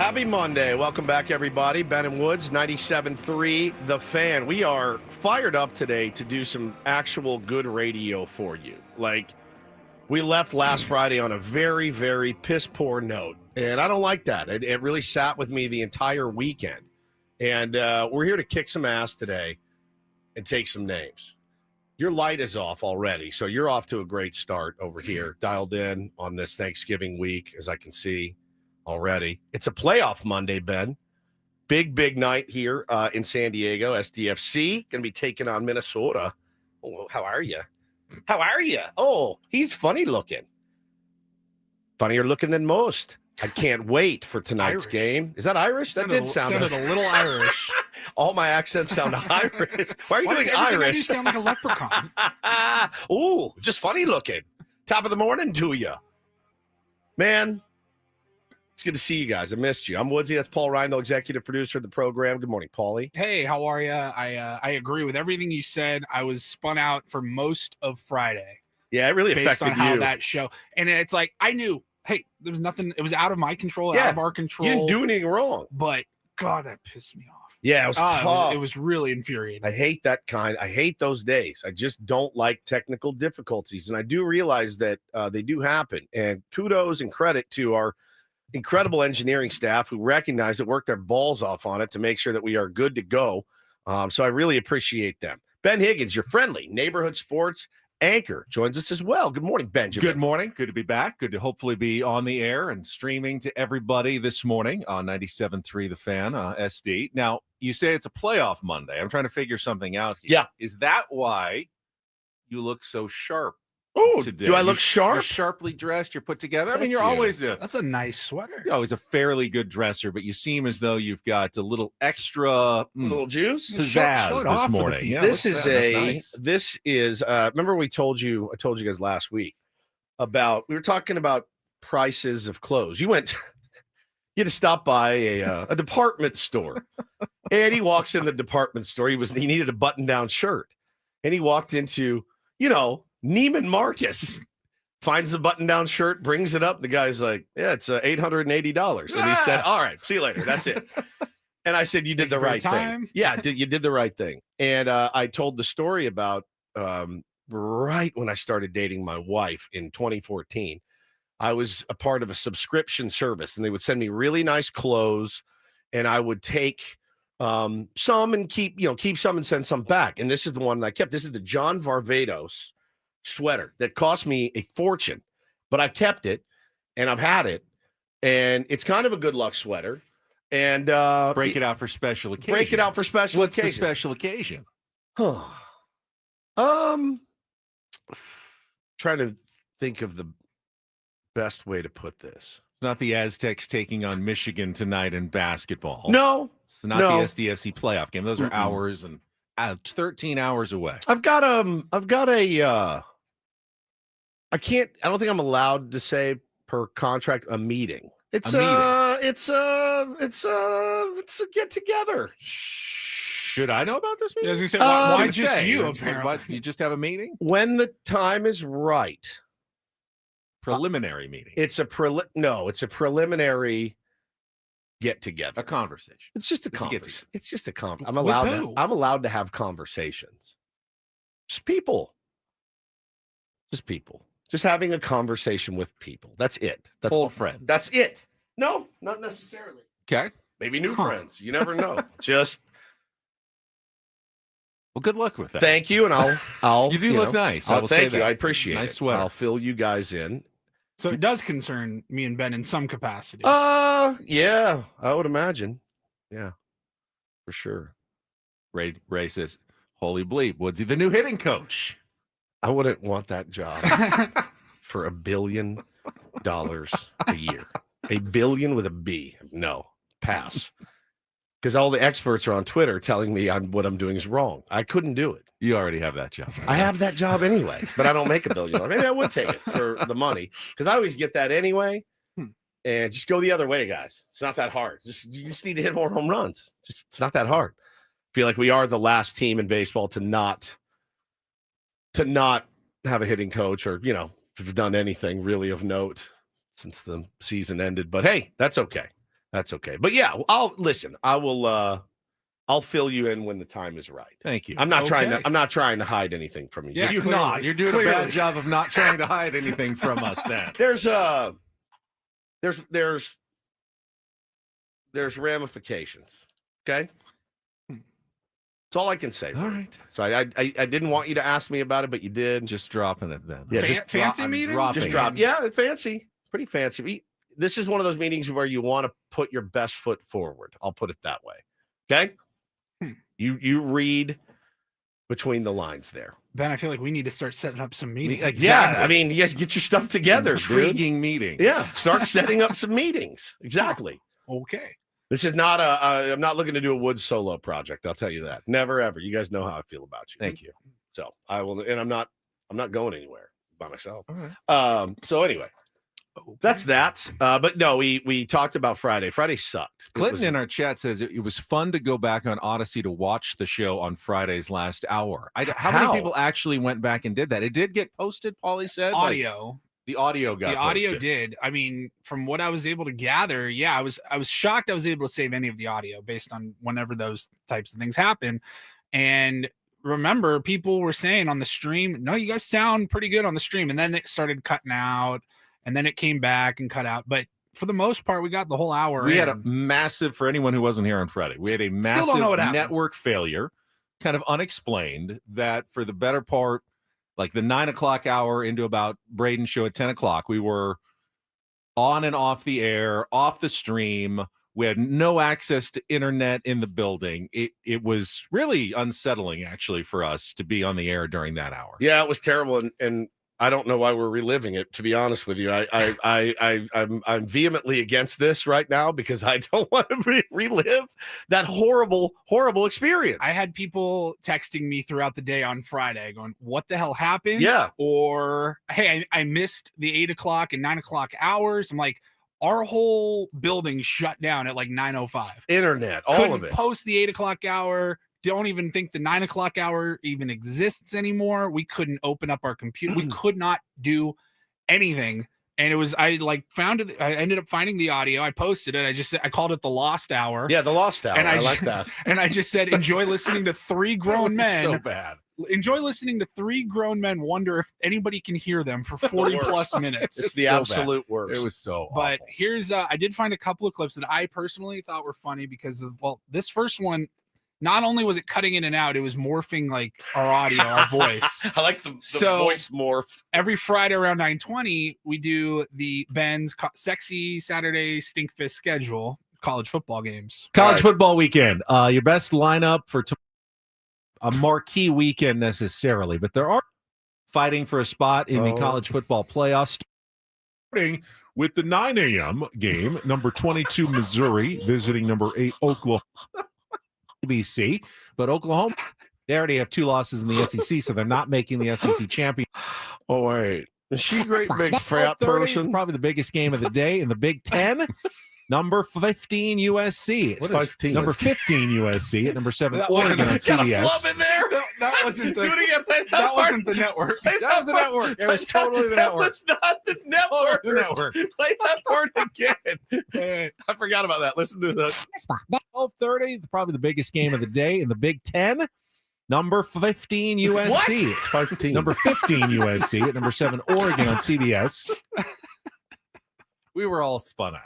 Happy Monday. Welcome back, everybody. Ben and Woods, 97.3 The Fan. We are fired up today to do some actual good radio for you. Like, we left last Friday on a very, very piss-poor note, and I don't like that. It really sat with me the entire weekend. And we're here to kick some ass today and take some names. Your light is off already, so you're off to a great start over here, dialed in on this Thanksgiving week, as I can see already. It's a playoff Monday, Ben. Big night here in San Diego. SDFC going to be taking on Minnesota. Oh, how are you? How are you? Oh, he's funny looking. Funnier looking than most. I can't wait for tonight's game. Is that Irish? That did sound a little Irish. All my accents sound Irish. Why are you doing Irish? You sound like a leprechaun. Ooh, just funny looking. Top of the morning to you. Man, it's good to see you guys. I missed you. I'm Woodsy. That's Paul Reindl, executive producer of the program. Good morning, Paulie. Hey, how are you? I agree with everything you said. I was spun out for most of Friday. Yeah, it really based affected on how you. that show. And it's like, I knew, hey, there was nothing. It was out of my control, out of our control. You didn't do anything wrong. But, God, that pissed me off. Yeah, it was tough. It was really infuriating. I hate that kind. I hate those days. I just don't like technical difficulties. And I do realize that they do happen. And kudos and credit to our incredible engineering staff who recognize it, work their balls off on it to make sure that we are good to go. So I really appreciate them. Ben Higgins, your friendly neighborhood sports anchor, joins us as well. Good morning, Benjamin. Good morning. Good to be back. Good to hopefully be on the air and streaming to everybody this morning on 97.3 The Fan, SD. Now, you say it's a playoff Monday. I'm trying to figure something out here. Yeah. Is that why you look so sharp? Oh, today? do I look sharp? You're sharply dressed. You're put together. I mean, Thank you're you. always That's a nice sweater. you're always a fairly good dresser, but you seem as though you've got a little extra A little juice? pizzazz Show it off this for the morning. people. Yeah, This look is at that. That's nice. this is remember I told you guys last week about, we were talking about prices of clothes. You had to stop by a department store. And he walks in the department store. He needed a button-down shirt. And he walked into, Neiman Marcus. Finds the button-down shirt, brings it up. The guy's like, yeah, it's $880. And he said, all right, see you later. That's it. And I said, you did the right thing. Yeah, you did the right thing. And I told the story about right when I started dating my wife in 2014. I was a part of a subscription service, and they would send me really nice clothes, and I would take some and keep some and send some back. And this is the one that I kept. This is the John Varvatos sweater that cost me a fortune, but I kept it and I've had it, and it's kind of a good luck sweater. And Break it out for special occasions. Break it out for special What's occasions. the special occasion? Trying to think of the best way to put this. Not the Aztecs taking on Michigan tonight in basketball. No, It's not No. the SDFC playoff game. Those are hours and 13 hours away. I don't think I'm allowed to say per contract a meeting. It's a get together. Should I know about this meeting? As you said, why What just say? you, What, apparently? you just have a meeting? When the time is right. Preliminary meeting. It's a preliminary get together. A conversation. It's just a It's a conversation. get-together. It's just a conversation. With who? I'm allowed to have conversations. Just people. Just having a conversation with people. That's it. That's Old friends. That's it. No, not necessarily. Okay. Maybe new friends. You never know. Just Well, good luck with that. thank you, and I'll. You do look nice. I will say thank you. that. I appreciate Nice it. sweater. I'll fill you guys in. So it does concern me and Ben in some capacity. Yeah, I would imagine. Yeah, for sure. Ray says, holy bleep, Woodsy, the new hitting coach. I wouldn't want that job for $1 billion a year. $1 billion with a B. No, pass. Because all the experts are on Twitter telling me what I'm doing is wrong. I couldn't do it. You already have that job. I have that job anyway, but I don't make $1 billion. Maybe I would take it for the money because I always get that anyway. And just go the other way, guys. It's not that hard. You just need to hit more home runs. It's not that hard. I feel like we are the last team in baseball to not have a hitting coach or, have done anything really of note since the season ended. But hey, that's okay. That's okay. But yeah, I'll listen. I will. I'll fill you in when the time is right. Thank you. I'm not trying to. Okay. I'm not trying to hide anything from you. Yeah, You're clearly. not. You're doing a Clearly. bad job of not trying to hide anything from us. Then there's ramifications. Okay. That's all I can say. all right. So I didn't want you to ask me about it, but you did. Just dropping it then. Yeah, Fancy I'm meeting? dropping Just it. drop. Yeah, fancy. Pretty fancy. This is one of those meetings where you want to put your best foot forward. I'll put it that way. Okay. You read between the lines there. Ben, I feel like we need to start setting up some meetings. Exactly. Yeah, I mean, you guys get your stuff together. dude. Intriguing meeting. Yeah, start setting up some meetings. Exactly. Okay. This is not I'm not looking to do a Woods solo project. I'll tell you that. Never ever. You guys know how I feel about you. Thank you. So I will, and I'm not going anywhere by myself. All right. So anyway, that's that. But no, we talked about Friday. Friday sucked. It Clinton was- in our chat says it was fun to go back on Odyssey to watch the show on Friday's last hour. How many How? people actually went back and did that? It did get posted, Paulie said. Like, Audio. the audio got The audio posted. did. I mean, from what I was able to gather, yeah, I was shocked I was able to save any of the audio based on whenever those types of things happen. And remember, people were saying on the stream, no, you guys sound pretty good on the stream. And then it started cutting out, and then it came back and cut out. But for the most part, we got the whole hour. We had a in. massive, for anyone who wasn't here on Friday, we had a Still don't massive know what happened. network failure, kind of unexplained, that for the better part, like the 9 o'clock hour into about Braden's show at 10 o'clock, we were on and off the air, off the stream. We had no access to internet in the building. It was really unsettling, actually, for us to be on the air during that hour. Yeah, it was terrible, and I don't know why we're reliving it. To be honest with you, I'm vehemently against this right now because I don't want to relive that horrible experience. I had people texting me throughout the day on Friday going, what the hell happened? Yeah. Or, hey, I missed the 8 o'clock and 9 o'clock hours. I'm like, our whole building shut down at like 9:05. internet, all Couldn't of it. post the 8 o'clock hour. Don't even think the 9 o'clock hour even exists anymore. We couldn't open up our computer. We could not do anything. And it was, I ended up finding the audio. I posted it. I called it the lost hour. Yeah, the lost hour. And I I like ju- that. And I just said, enjoy listening to three grown men. So bad. Enjoy listening to three grown men wonder if anybody can hear them for 40 worst. plus minutes. It's the so bad. absolute worst. It was so But awful. here's I did find a couple of clips that I personally thought were funny because of, well, this first one, not only was it cutting in and out, it was morphing like our audio, our voice. I like the So- voice morph. Every Friday around 9:20, we do the Ben's Sexy Saturday Stinkfist schedule, college football games. College Right. football weekend. Your best lineup for a marquee weekend necessarily, but there are fighting for a spot in the Oh. college football playoffs. Starting with the 9 a.m. game, number 22 Missouri visiting number 8 Oklahoma. BC, but Oklahoma, they already have 2 losses in the SEC, so they're not making the SEC champion. Oh wait, is she a great big fat 12:30, person? Probably the biggest game of the day in the Big Ten. Number 15 USC. It's What is 15? Number 15 USC at number 7 That Oregon on Got a CBS. flub in there. That wasn't Do it again. Play that part. wasn't the network. Play That was the part. network. It was Play totally the that network. was not this network. The network. Play that part again. I forgot about that. Listen to that. 12:30, probably the biggest game of the day in the Big Ten. Number 15 USC. What? It's 15. Number 15 USC at number 7 Oregon on CBS. We were all spun out.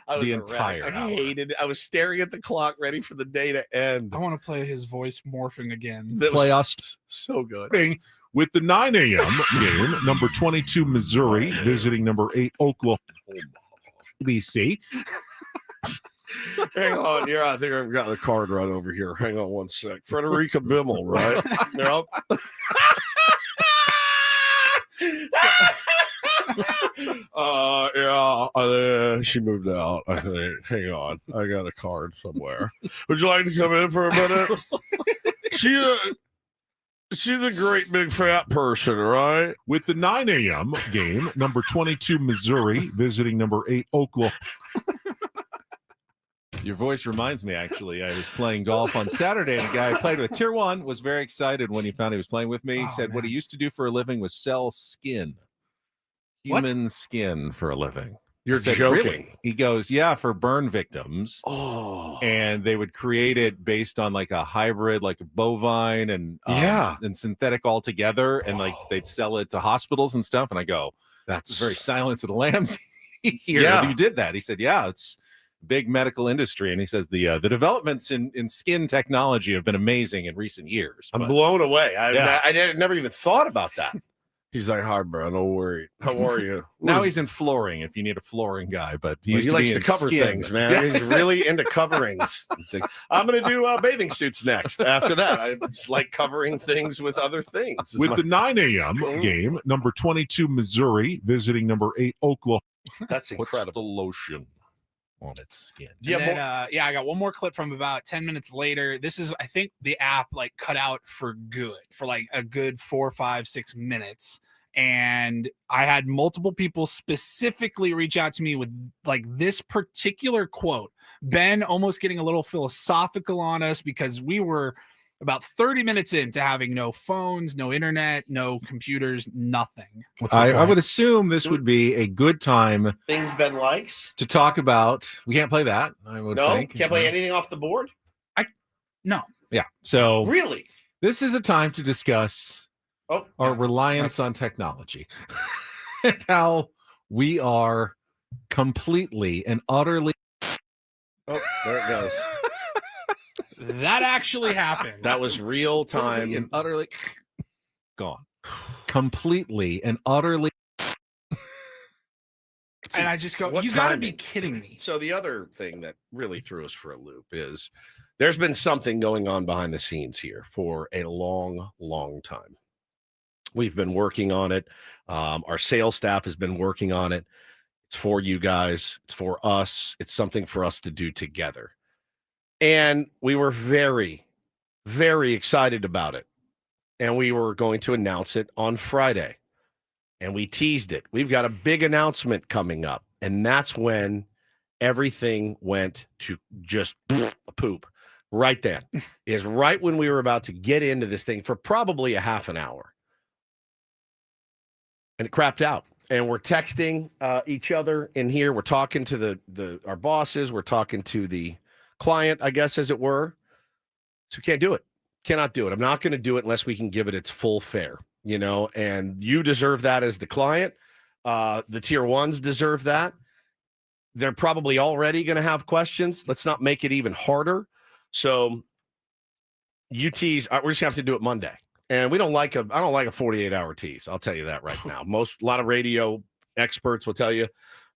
I was the a wreck. entire I hour. hated it. I was staring at the clock, ready for the day to end. I want to play his voice morphing again. That was Playoffs. so good. With the 9 a.m. game, number 22 Missouri visiting number 8 Oklahoma. BC. Hang on, I think I've got the card right over here. Hang on one sec. Frederica Bimmel, right? Yep. She moved out, I think. Hang on, I got a card somewhere. Would you like to come in for a minute? She's a great big fat person, right? With the 9 a.m. game, number 22 Missouri visiting number 8 Oklahoma. Your voice reminds me, actually. I was playing golf on Saturday, and a guy I played with, Tier 1, was very excited when he found he was playing with me. He Oh, said what he man. used to do for a living was sell skin. What? Human skin for a living. You're I said, joking. Really? He goes, yeah, for burn victims. Oh, And they would create it based on like a hybrid, like a bovine and Yeah. and synthetic all together, and like they'd sell it to hospitals and stuff. And I go, that's it's very Silence of the Lambs here. Yeah. You did that. He said, yeah, it's big medical industry. And he says the developments in skin technology have been amazing in recent years. I'm But blown away. Yeah. I never even thought about that. He's like, hi, bro. Don't worry. How are you? now he's in flooring if you need a flooring guy, but he, Well, used he to likes be to in cover skin. things, man. Yeah, He's really into coverings. I'm going to do bathing suits next. After that, I just like covering things with other things. It's With my- the 9 a.m. game, number 22 Missouri visiting number 8 Oklahoma. that's Puts incredible. the lotion on its skin. Yeah, And then, I got one more clip from about 10 minutes later. This is, I think, the app like cut out for good for like a good 4, 5, 6 minutes. And I had multiple people specifically reach out to me with like this particular quote. Ben almost getting a little philosophical on us because we were about 30 minutes into having no phones, no internet, no computers, nothing. What's the I point? would assume this would be a good time Things Ben likes. to talk about. We can't play that. I would No, think. can't play anything off the board. No. Yeah. So Really? this is a time to discuss Oh, our reliance That's- on technology and how we are completely and utterly oh, there it goes. That actually happened. That was real time. and utterly gone. Completely and utterly. and I just go, What you got to be timing? kidding me. So the other thing that really threw us for a loop is there's been something going on behind the scenes here for a long, long time. We've been working on it. Our sales staff has been working on it. It's for you guys. It's for us. It's something for us to do together. And we were very, very excited about it. And we were going to announce it on Friday. And we teased it. We've got a big announcement coming up. And that's when everything went to just poop. Right then. Is right when we were about to get into this thing for probably a half an hour. And it crapped out. And we're texting each other in here. We're talking to our bosses. We're talking to the client, I guess, as it were. So we can't do it. Cannot do it. I'm not going to do it unless we can give it its full fare, you know, and you deserve that as the client. The tier ones deserve that. They're probably already going to have questions. Let's not make it even harder. So you tease, we're just going to have to do it Monday. And I don't like a 48-hour tease. I'll tell you that right now. A lot of radio experts will tell you,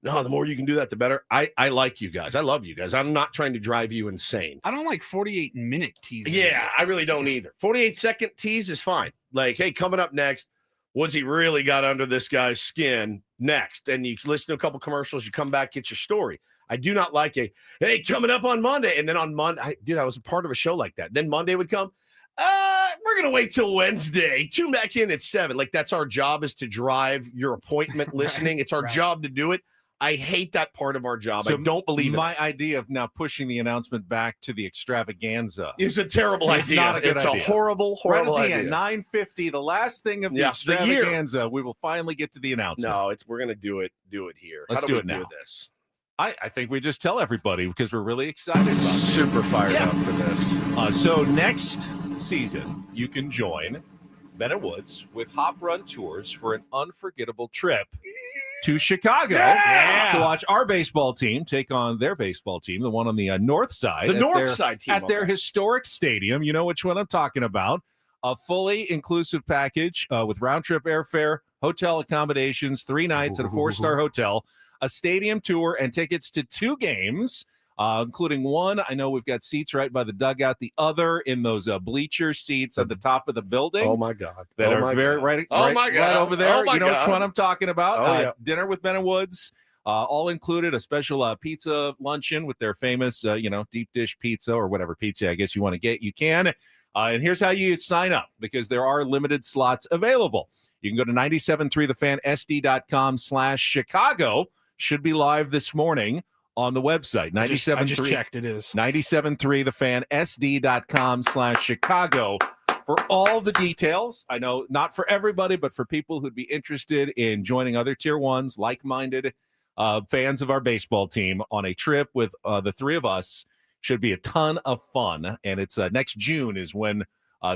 no, the more you can do that, the better. I like you guys. I love you guys. I'm not trying to drive you insane. I don't like 48-minute teasers. Yeah, I really don't either. 48-second tease is fine. Like, hey, coming up next, Woodsy really got under this guy's skin next. And you listen to a couple commercials, you come back, get your story. I do not like hey, coming up on Monday. And then on Monday, I was a part of a show like that. Then Monday would come. We're going to wait till Wednesday. Tune back in at 7. Like, that's our job, is to drive your appointment listening. It's our job to do it. I hate that part of our job. So I don't believe my idea of now pushing the announcement back to the extravaganza it. It's a terrible It's idea. not a good It's idea. a horrible, horrible right at the idea. end, 9:50, the last thing of the Yeah, the year. extravaganza. We will finally get to the announcement. No, we're going to do it here. Let's How do we it now. this? I think we just tell everybody because we're really excited about this. Super fired Yeah. up for this. So next season, you can join Ben and Woods with Hop Run Tours for an unforgettable trip to Chicago Yeah. to watch our baseball team take on their baseball team, the one on the north side. The at North their- Side team. at their historic stadium. You know which one I'm talking about. A fully inclusive package with round trip airfare, hotel accommodations, 3 nights at a 4-star hotel, a stadium tour, and tickets to 2 games, including one. I know we've got seats right by the dugout, the other in those bleacher seats at the top of the building. Oh my God. That Oh are my very God. right, Oh right, my God. right over there. Oh my You know which God. one I'm talking about. Oh, yeah. Dinner with Ben and Woods. All included, a special pizza luncheon with their famous, deep dish pizza or whatever pizza I guess you want to get. You can. And here's how you sign up, because there are limited slots available. You can go to 973thefansd.com/Chicago. Should be live this morning on the website. I just 97.3 checked. It is. 973thefansd.com/Chicago for all the details. I know not for everybody, but for people who'd be interested in joining other tier ones, like-minded fans of our baseball team on a trip with the three of us. Should be a ton of fun, and it's next June is when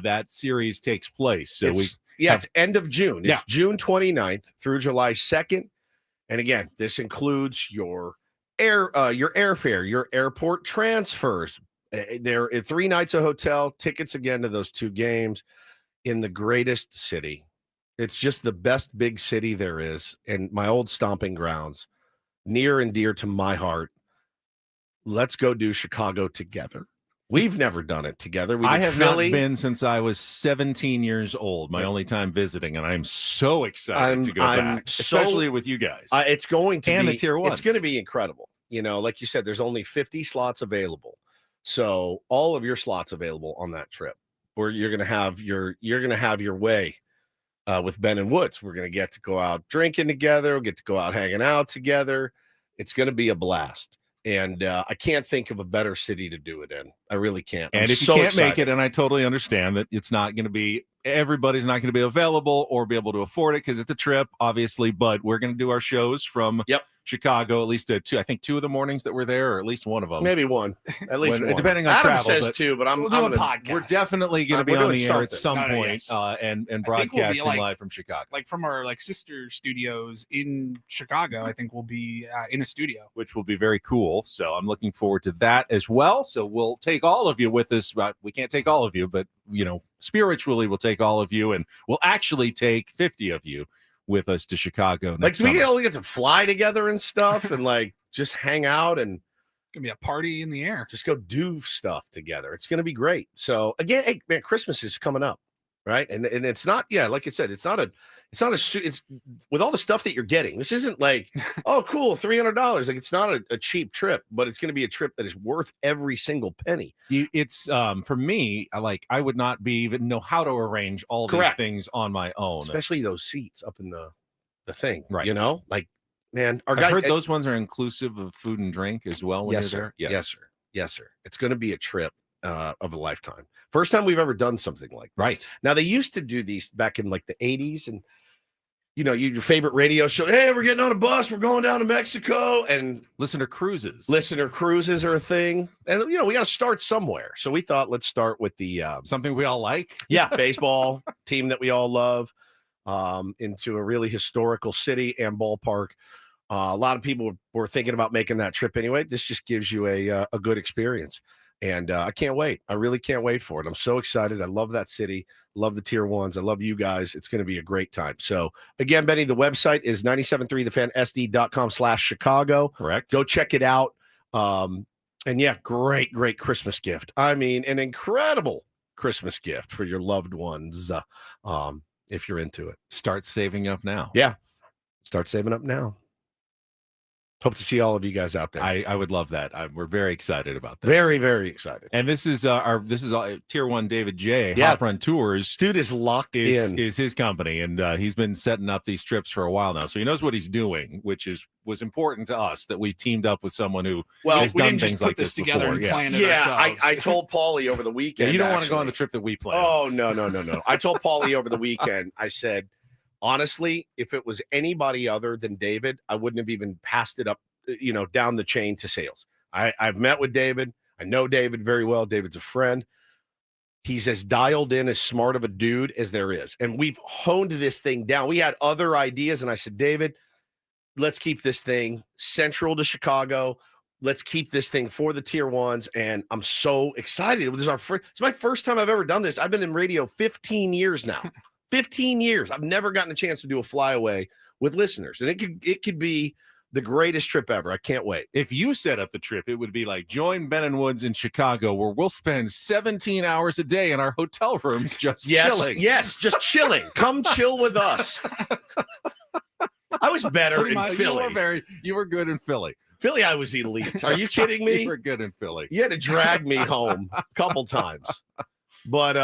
that series takes place. So it's end of June. It's June 29th through July 2nd. And again, this includes your airfare, your airport transfers. There are 3 nights of hotel, tickets again to those 2 games in the greatest city. It's just the best big city there is, and my old stomping grounds, near and dear to my heart. Let's go do Chicago together. We've never done it together. I have not been since I was 17 years old, my only time visiting, and I'm so excited to go back, especially with you guys. It's going to be the Tier 1s. It's going to be incredible. Like you said, there's only 50 slots available. So all of your slots available on that trip, where you're going to have your way with Ben and Woods. We're going to get to go out drinking together. We'll get to go out hanging out together. It's going to be a blast. And I can't think of a better city to do it in. I really can't. And if you can't make it, and I totally understand that it's not going to be, everybody's not going to be available or be able to afford it because it's a trip, obviously. But we're going to do our shows from Chicago, at least 2. I think 2 of the mornings that we're there, or at least one of them. Maybe one, at least one. Depending on Adam travel. says 2, but I'm doing a podcast. We're definitely going to be on the air at some point, yes. and broadcasting live from Chicago, like from our sister studios in Chicago. I think we'll be in a studio, which will be very cool. So I'm looking forward to that as well. So we'll take all of you with us. We can't take all of you, but spiritually we'll take all of you, and we'll actually take 50 of you with us to Chicago next summer. We all get to fly together and stuff and just hang out, and gonna be a party in the air. Just go do stuff together. It's gonna be great. So again, hey man, Christmas is coming up, right? And it's not, like I said, it's with all the stuff that you're getting. This isn't like, oh cool, $300. Like, it's not a cheap trip, but it's gonna be a trip that is worth every single penny. It's for me, I would not even know how to arrange all these things on my own, especially those seats up in the thing, right? Man, I've heard those ones are inclusive of food and drink as well when you're there. Yes, sir. It's going to be a trip of a lifetime. First time we've ever done something like this. Right. Now, they used to do these back in the 80s, and your favorite radio show. Hey, we're getting on a bus. We're going down to Mexico, and listener cruises. Listener cruises are a thing, and we got to start somewhere. So we thought, let's start with the something we all like. Yeah, baseball team that we all love, into a really historical city and ballpark. A lot of people were thinking about making that trip anyway. This just gives you a good experience. And I can't wait. I really can't wait for it. I'm so excited. I love that city. Love the Tier 1s. I love you guys. It's going to be a great time. So again, Benny, the website is 973thefansd.com/Chicago. Correct. Go check it out. And yeah, great Christmas gift. I mean, an incredible Christmas gift for your loved ones. If you're into it. Start saving up now. Yeah. Start saving up now. Hope to see all of you guys out there. I would love that. We're very excited about this. Very, very excited. And this is Tier 1 David J. Hop Run Tours. Dude is locked in. Is his company, and he's been setting up these trips for a while now, so he knows what he's doing, which was important to us that we teamed up with someone who has done things like this together before. And plan it ourselves. I told Paulie over the weekend. You don't want to go on the trip that we planned. Oh no! I told Paulie over the weekend. I said, honestly, if it was anybody other than David, I wouldn't have even passed it up, down the chain to sales. I've met with David. I know David very well. David's a friend. He's as dialed in, as smart of a dude as there is. And we've honed this thing down. We had other ideas, and I said, David, let's keep this thing central to Chicago. Let's keep this thing for the Tier 1s. And I'm so excited. It's my first time I've ever done this. I've been in radio 15 years now. 15 years. I've never gotten a chance to do a flyaway with listeners. And it could be the greatest trip ever. I can't wait. If you set up the trip, it would be like join Ben and Woods in Chicago, where we'll spend 17 hours a day in our hotel rooms just chilling. Yes, just chilling. Come chill with us. I was better in Philly. You were good in Philly. Philly, I was elite. Are you kidding me? You were good in Philly. You had to drag me home a couple times. But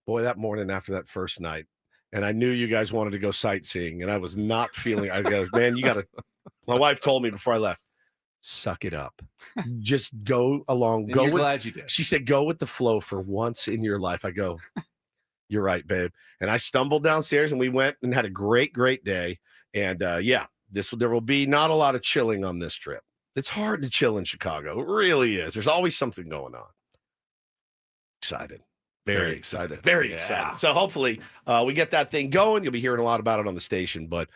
boy, that morning after that first night, and I knew you guys wanted to go sightseeing, and I was not feeling. I go, man, you got to. My wife told me before I left, suck it up, just go along. And you're glad you did. She said, go with the flow for once in your life. I go, you're right, babe. And I stumbled downstairs, and we went and had a great day. And There will be not a lot of chilling on this trip. It's hard to chill in Chicago. It really is. There's always something going on. Excited. Very excited. Very Yeah. excited. So hopefully we get that thing going. You'll be hearing a lot about it on the station. But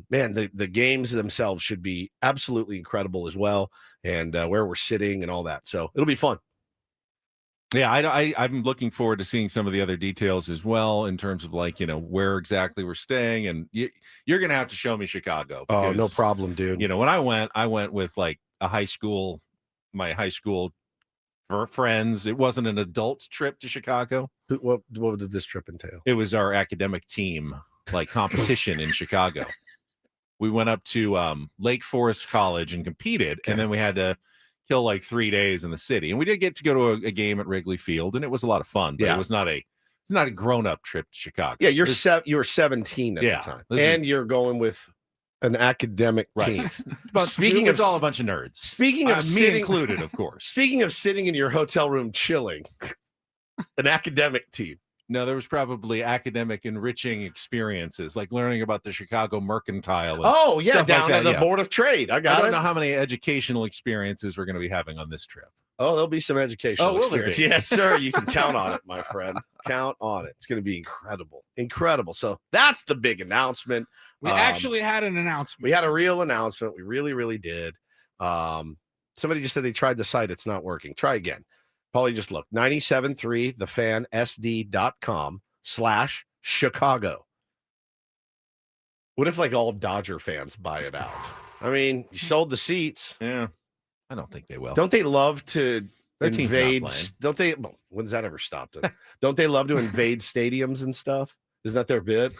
man, the games themselves should be absolutely incredible as well. And where we're sitting and all that. So it'll be fun. Yeah, I'm looking forward to seeing some of the other details as well in terms of like, where exactly we're staying. And you're going to have to show me Chicago. Oh, no because, problem, dude. When I went with like my high school friends. It wasn't an adult trip to Chicago. What did this trip entail? It was our academic team, like competition in Chicago. We went up to Lake Forest College and competed, and then we had to kill like 3 days in the city. And we did get to go to a game at Wrigley Field, and it was a lot of fun. But it was not a grown-up trip to Chicago. Yeah, you were 17 at the time, and you're going with an academic team. But speaking of all a bunch of nerds. Speaking of me included, of course. Speaking of sitting in your hotel room chilling, an academic team. No, there was probably academic enriching experiences, like learning about the Chicago Mercantile. And oh, yeah, stuff down like that, at the Board of Trade. I don't know how many educational experiences we're going to be having on this trip. Oh, there'll be some educational will there experience. be? Yes, sir. You can count on it, my friend. Count on it. It's going to be incredible. Incredible. So that's the big announcement. We actually had an announcement. We had a real announcement. We really, really did. Somebody just said they tried the site. It's not working. Try again. Paulie, just look. 973thefansd.com/Chicago. What if like all Dodger fans buy it out? I mean, you sold the seats. Yeah. I don't think they will. Don't they love to Their team's not invade? playing. Don't they? Well, when's that ever stopped? Don't they love to invade stadiums and stuff? Isn't that their bid?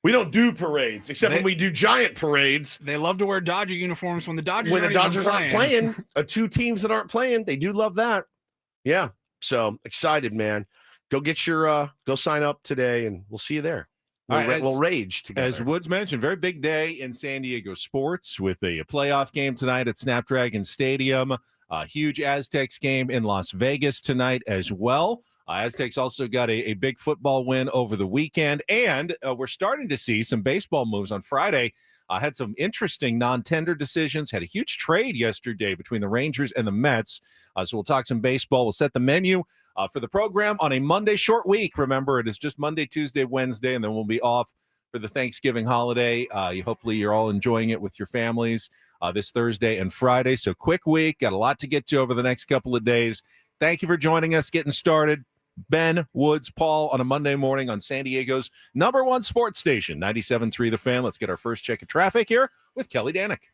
We don't do parades, except when we do giant parades. They love to wear Dodger uniforms when the Dodgers aren't playing. Two teams that aren't playing, they do love that. Yeah. So excited, man. Go get your go sign up today, and we'll see you there. We'll rage together. As Woods mentioned, very big day in San Diego sports with a playoff game tonight at Snapdragon Stadium. A huge Aztecs game in Las Vegas tonight as well. Aztecs also got a big football win over the weekend, and we're starting to see some baseball moves on Friday. Had some interesting non-tender decisions, had a huge trade yesterday between the Rangers and the Mets. So we'll talk some baseball. We'll set the menu for the program on a Monday short week. Remember, it is just Monday, Tuesday, Wednesday, and then we'll be off for the Thanksgiving holiday. Hopefully you're all enjoying it with your families this Thursday and Friday. So quick week, got a lot to get to over the next couple of days. Thank you for joining us, getting started. Ben, Woods, Paul on a Monday morning on San Diego's #1 sports station, 97.3 The Fan. Let's get our first check of traffic here with Kelly Danick.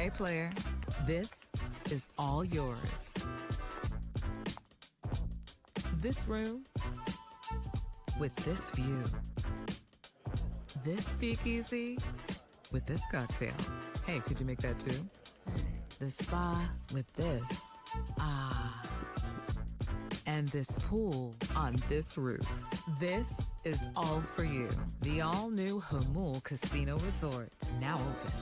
Hey player, this is all yours. This room with this view. This speakeasy with this cocktail. Hey, could you make that too? The spa with this. Ah. And this pool on this roof. This is all for you. The all-new Hamul Casino Resort, now open.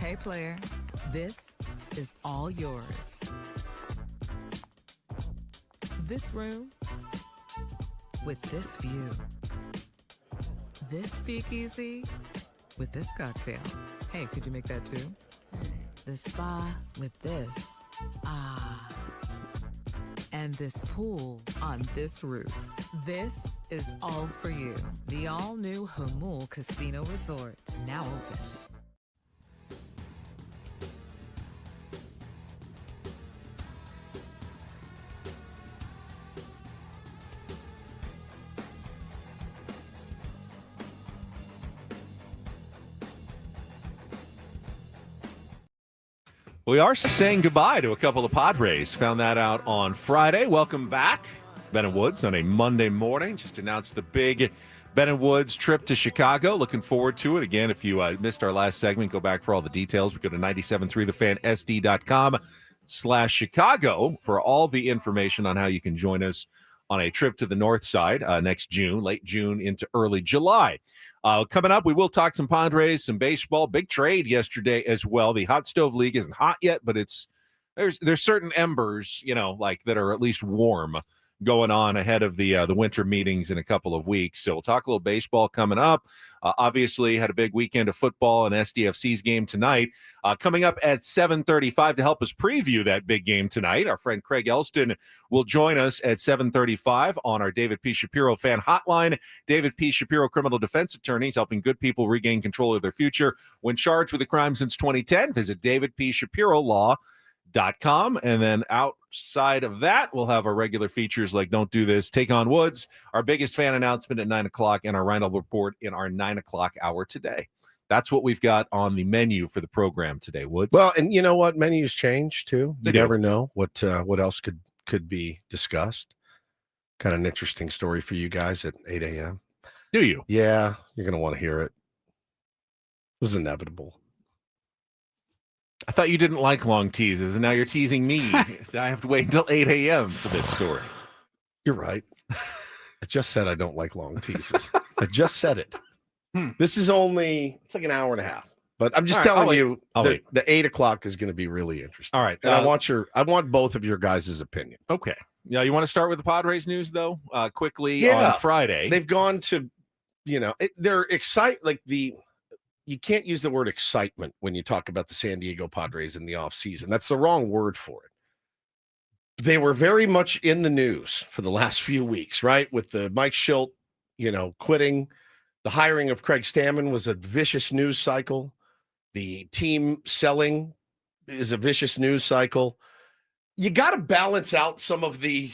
Hey player, this is all yours. This room with this view. This speakeasy with this cocktail. Hey, could you make that too? The spa with this. Ah. And this pool on this roof. This is all for you. The all-new Hamul Casino Resort, now open. We are saying goodbye to a couple of Padres. Found that out on Friday. Welcome back, Ben and Woods, on a Monday morning. Just announced the big Ben and Woods trip to Chicago. Looking forward to it. Again, if you missed our last segment, go back for all the details. We go to 973thefansd.com/Chicago for all the information on how you can join us on a trip to the north side next June, late June into early July. Coming up, we will talk some Padres, some baseball. Big trade yesterday as well. The Hot Stove League isn't hot yet, but there's certain embers, like that are at least warm going on ahead of the winter meetings in a couple of weeks. So we'll talk a little baseball coming up. Obviously, had a big weekend of football and SDFC's game tonight. Coming up at 7:35 to help us preview that big game tonight, our friend Craig Elston will join us at 7:35 on our David P. Shapiro fan hotline. David P. Shapiro, criminal defense attorneys, helping good people regain control of their future when charged with a crime since 2010. Visit davidpshapirolaw.com. And then outside of that, we'll have our regular features like Don't Do This, Take on Woods, our biggest fan announcement at 9 o'clock, and our Reinhold Report in our 9 o'clock hour today. That's what we've got on the menu for the program today, Woods. Well, and you know what? Menus change too. They You do. never know what else could be discussed. Kind of an interesting story for you guys at 8 a.m. Do you? Yeah, you're going to want to hear it. It was inevitable. I thought you didn't like long teases, and now you're teasing me. I have to wait until 8 a.m. for this story. You're right. I just said I don't like long teases. I just said it. This is it's like an hour and a half. But I'm just All right, telling you I'll wait. the 8 o'clock is going to be really interesting. All right. And I want both of your guys' opinions. Okay. Yeah, you want to start with the Padres news, though? Quickly Yeah. on Friday. They've gone to, they're excited. You can't use the word excitement when you talk about the San Diego Padres in the offseason. That's the wrong word for it. They were very much in the news for the last few weeks, right? With the Mike Schilt, quitting. The hiring of Craig Stammen was a vicious news cycle. The team selling is a vicious news cycle. You got to balance out some of the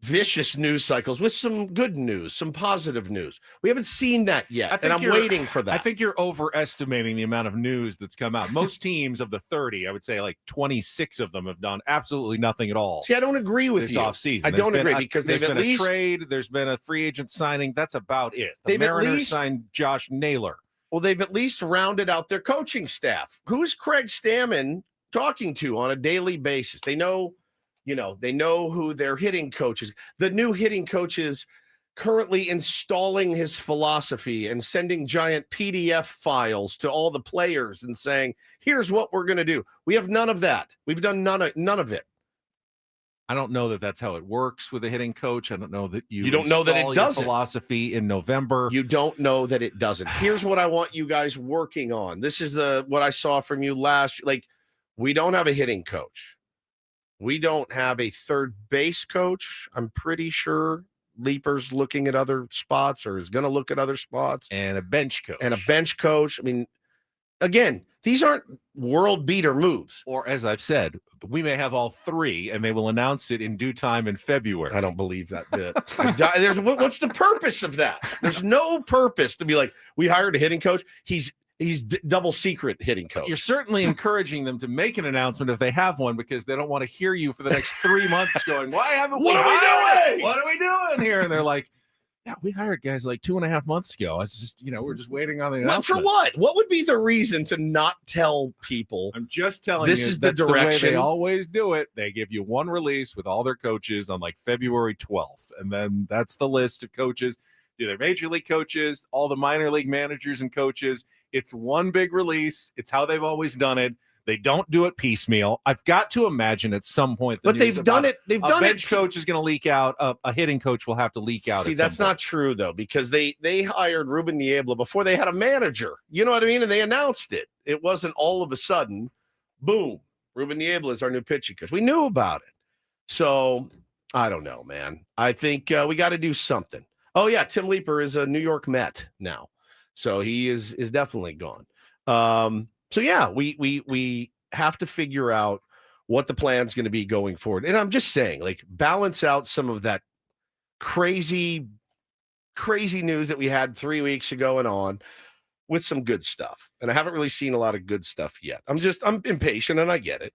vicious news cycles with some good news, some positive news. We haven't seen that yet, and I'm waiting for that. I think you're overestimating the amount of news that's come out. Most teams of the 30, I would say like 26 of them have done absolutely nothing at all. See, I don't agree with this you. offseason. I don't agree because there's they've been at least a trade, there's been a free agent signing. That's about it. The They've at Mariners least- signed Josh Naylor. Well, they've at least rounded out their coaching staff. Who's Craig Stammen talking to on a daily basis? They know who their hitting coach is. The new hitting coach is currently installing his philosophy and sending giant PDF files to all the players and saying, here's what we're going to do. We have none of that. We've done none of it. I don't know that that's how it works with a hitting coach. I don't know that you don't know that it install your doesn't. philosophy in November. You don't know that it doesn't. Here's what I want you guys working on. This is what I saw from you last. We don't have a hitting coach. We don't have a third base coach. I'm pretty sure Leaper's looking at other spots or is going to look at other spots. And a bench coach. And a bench coach. I mean, again, these aren't world beater moves. Or as I've said, we may have all three, and they will announce it in due time in February. I don't believe that bit. What's the purpose of that? There's no purpose to be like, we hired a hitting coach. He's double secret hitting coach. You're certainly encouraging them to make an announcement if they have one, because they don't want to hear you for the next 3 months going, why haven't we What are we hired doing? it? What are we doing here? And they're like, yeah, we hired guys like 2.5 months ago. It's just, we're just waiting on the announcement. For what? What would be the reason to not tell people? I'm just telling This you, is the that's the way direction. they always do it. They give you one release with all their coaches on like February 12th. And then that's the list of coaches. Do their major league coaches, all the minor league managers and coaches. It's one big release. It's how they've always done it. They don't do it piecemeal. I've got to imagine at some point, But they've done it. They've A done bench it. coach is going to leak out. A hitting coach will have to leak out. See, at some that's point. not true though, because they hired Ruben Niebla before they had a manager. You know what I mean? And they announced it. It wasn't all of a sudden, boom. Ruben Niebla is our new pitching coach. We knew about it. So I don't know, man. I think we got to do something. Oh yeah, Tim Leeper is a New York Met now, so he is definitely gone. So yeah, we have to figure out what the plan's going to be going forward. And I'm just saying, balance out some of that crazy news that we had 3 weeks ago and on. with some good stuff. And I haven't really seen a lot of good stuff yet. I'm impatient, and I get it.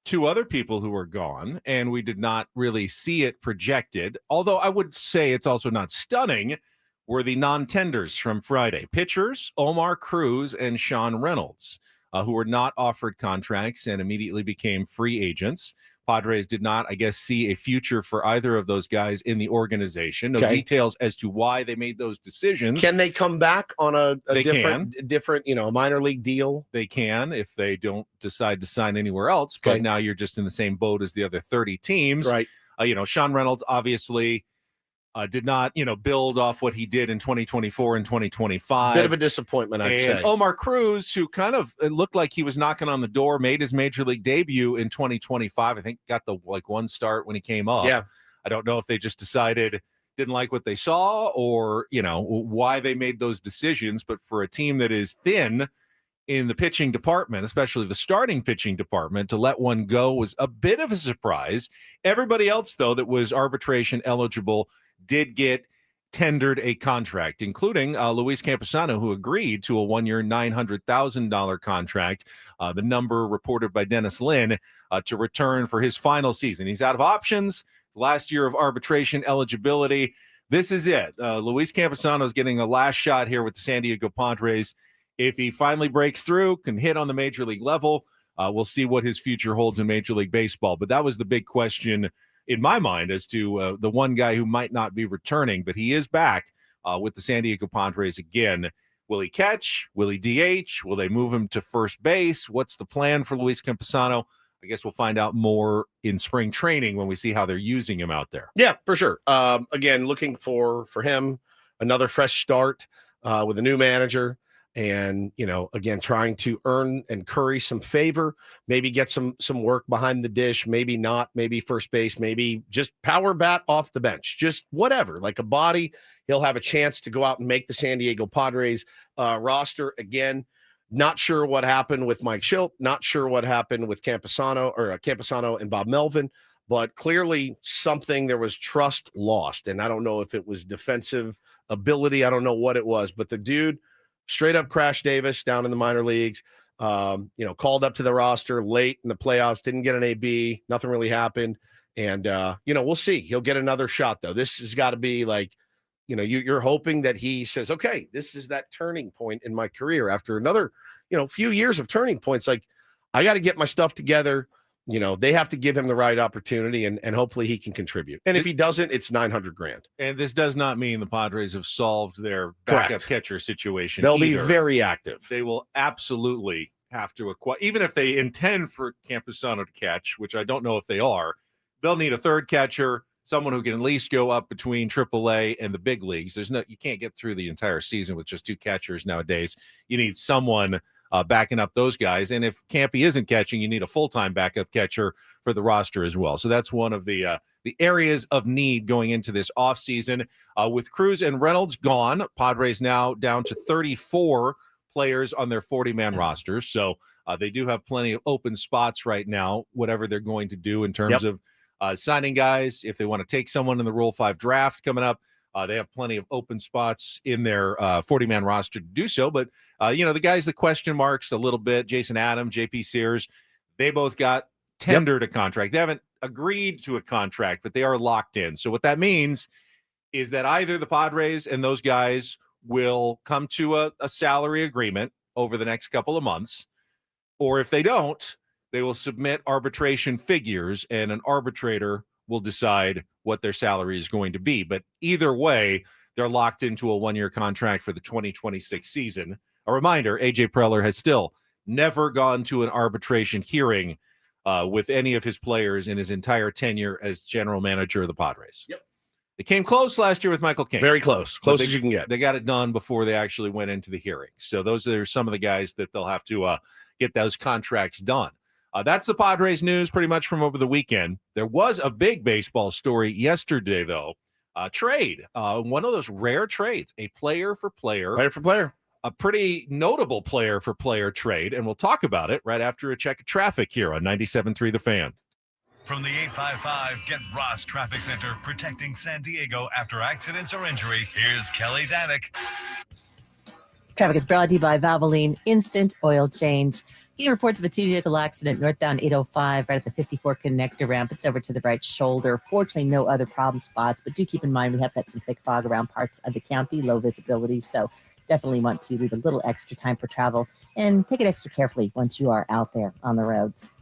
Two other people who are gone, and we did not really see it projected, although I would say it's also not stunning, were the non-tenders from Friday. Pitchers, Omar Cruz and Sean Reynolds, who were not offered contracts and immediately became free agents. Padres did not, I guess, see a future for either of those guys in the organization. No details as to why they made those decisions. Can they come back on a They different, minor league deal? They can if they don't decide to sign anywhere else. Okay. But now you're just in the same boat as the other 30 teams. Right. Sean Reynolds obviously did not, build off what he did in 2024 and 2025. Bit of a disappointment, I'd say. Omar Cruz, who it looked like he was knocking on the door, made his major league debut in 2025. I think got the one start when he came up. Yeah. I don't know if they just decided didn't like what they saw or, why they made those decisions. But for a team that is thin in the pitching department, especially the starting pitching department, to let one go was a bit of a surprise. Everybody else, though, that was arbitration eligible did get tendered a contract, including Luis Campusano, who agreed to a 1-year, $900,000 contract, the number reported by Dennis Lin, to return for his final season. He's out of options, last year of arbitration eligibility. This is it. Luis Campusano is getting a last shot here with the San Diego Padres. If he finally breaks through, can hit on the major league level, we'll see what his future holds in Major League Baseball. But that was the big question in my mind as to the one guy who might not be returning, but he is back with the San Diego Padres again. Will he catch? Will he DH? Will they move him to first base? What's the plan for Luis Campusano? I guess we'll find out more in spring training when we see how they're using him out there. Yeah, for sure. Again, looking for him another fresh start with a new manager. And, again, trying to earn and curry some favor, maybe get some work behind the dish, maybe not, maybe first base, maybe just power bat off the bench, just whatever, like a body. He'll have a chance to go out and make the San Diego Padres roster again. Not sure what happened with Mike Schilt, not sure what happened with Campusano and Bob Melvin, but clearly there was trust lost. And I don't know if it was defensive ability. I don't know what it was, but the dude straight up Crash Davis down in the minor leagues, called up to the roster late in the playoffs, didn't get an AB, nothing really happened. And, we'll see. He'll get another shot, though. This has got to be like, you're hoping that he says, okay, this is that turning point in my career after another, few years of turning points. Like, I got to get my stuff together. They have to give him the right opportunity and hopefully he can contribute. And if he doesn't, it's $900,000. And this does not mean the Padres have solved their backup catcher situation. They'll be very active. They will absolutely have to acquire, even if they intend for Campusano to catch, which I don't know if they are, they'll need a third catcher, someone who can at least go up between AAA and the big leagues. You can't get through the entire season with just two catchers nowadays. You need someone backing up those guys. And if Campy isn't catching, you need a full-time backup catcher for the roster as well. So that's one of the areas of need going into this offseason. With Cruz and Reynolds gone, Padres now down to 34 players on their 40-man rosters. So they do have plenty of open spots right now, whatever they're going to do in terms of signing guys. If they want to take someone in the Rule 5 draft coming up, they have plenty of open spots in their 40-man roster to do so. But, the guys, the question marks a little bit, Jason Adam, JP Sears, they both got tendered a contract. They haven't agreed to a contract, but they are locked in. So what that means is that either the Padres and those guys will come to a salary agreement over the next couple of months, or if they don't, they will submit arbitration figures and an arbitrator will decide what their salary is going to be. But either way, they're locked into a 1-year contract for the 2026 season. A reminder, AJ Preller has still never gone to an arbitration hearing with any of his players in his entire tenure as general manager of the Padres. Yep. It came close last year with Michael King. Very close. Close as you can get. They got it done before they actually went into the hearing. So those are some of the guys that they'll have to get those contracts done. That's the Padres news pretty much from over the weekend. There was a big baseball story yesterday, though. Trade. One of those rare trades, a player for player. Player for player. A pretty notable player for player trade. And we'll talk about it right after a check of traffic here on 97.3 The Fan. From the 855 Get Ross Traffic Center, protecting San Diego after accidents or injury, here's Kelly Danick. Traffic is brought to you by Valvoline Instant Oil Change. Getting reports of a two-vehicle accident northbound 805 right at the 54 connector ramp. It's over to the right shoulder. Fortunately, no other problem spots, but do keep in mind we have got some thick fog around parts of the county, low visibility, so definitely want to leave a little extra time for travel and take it extra carefully once you are out there on the roads.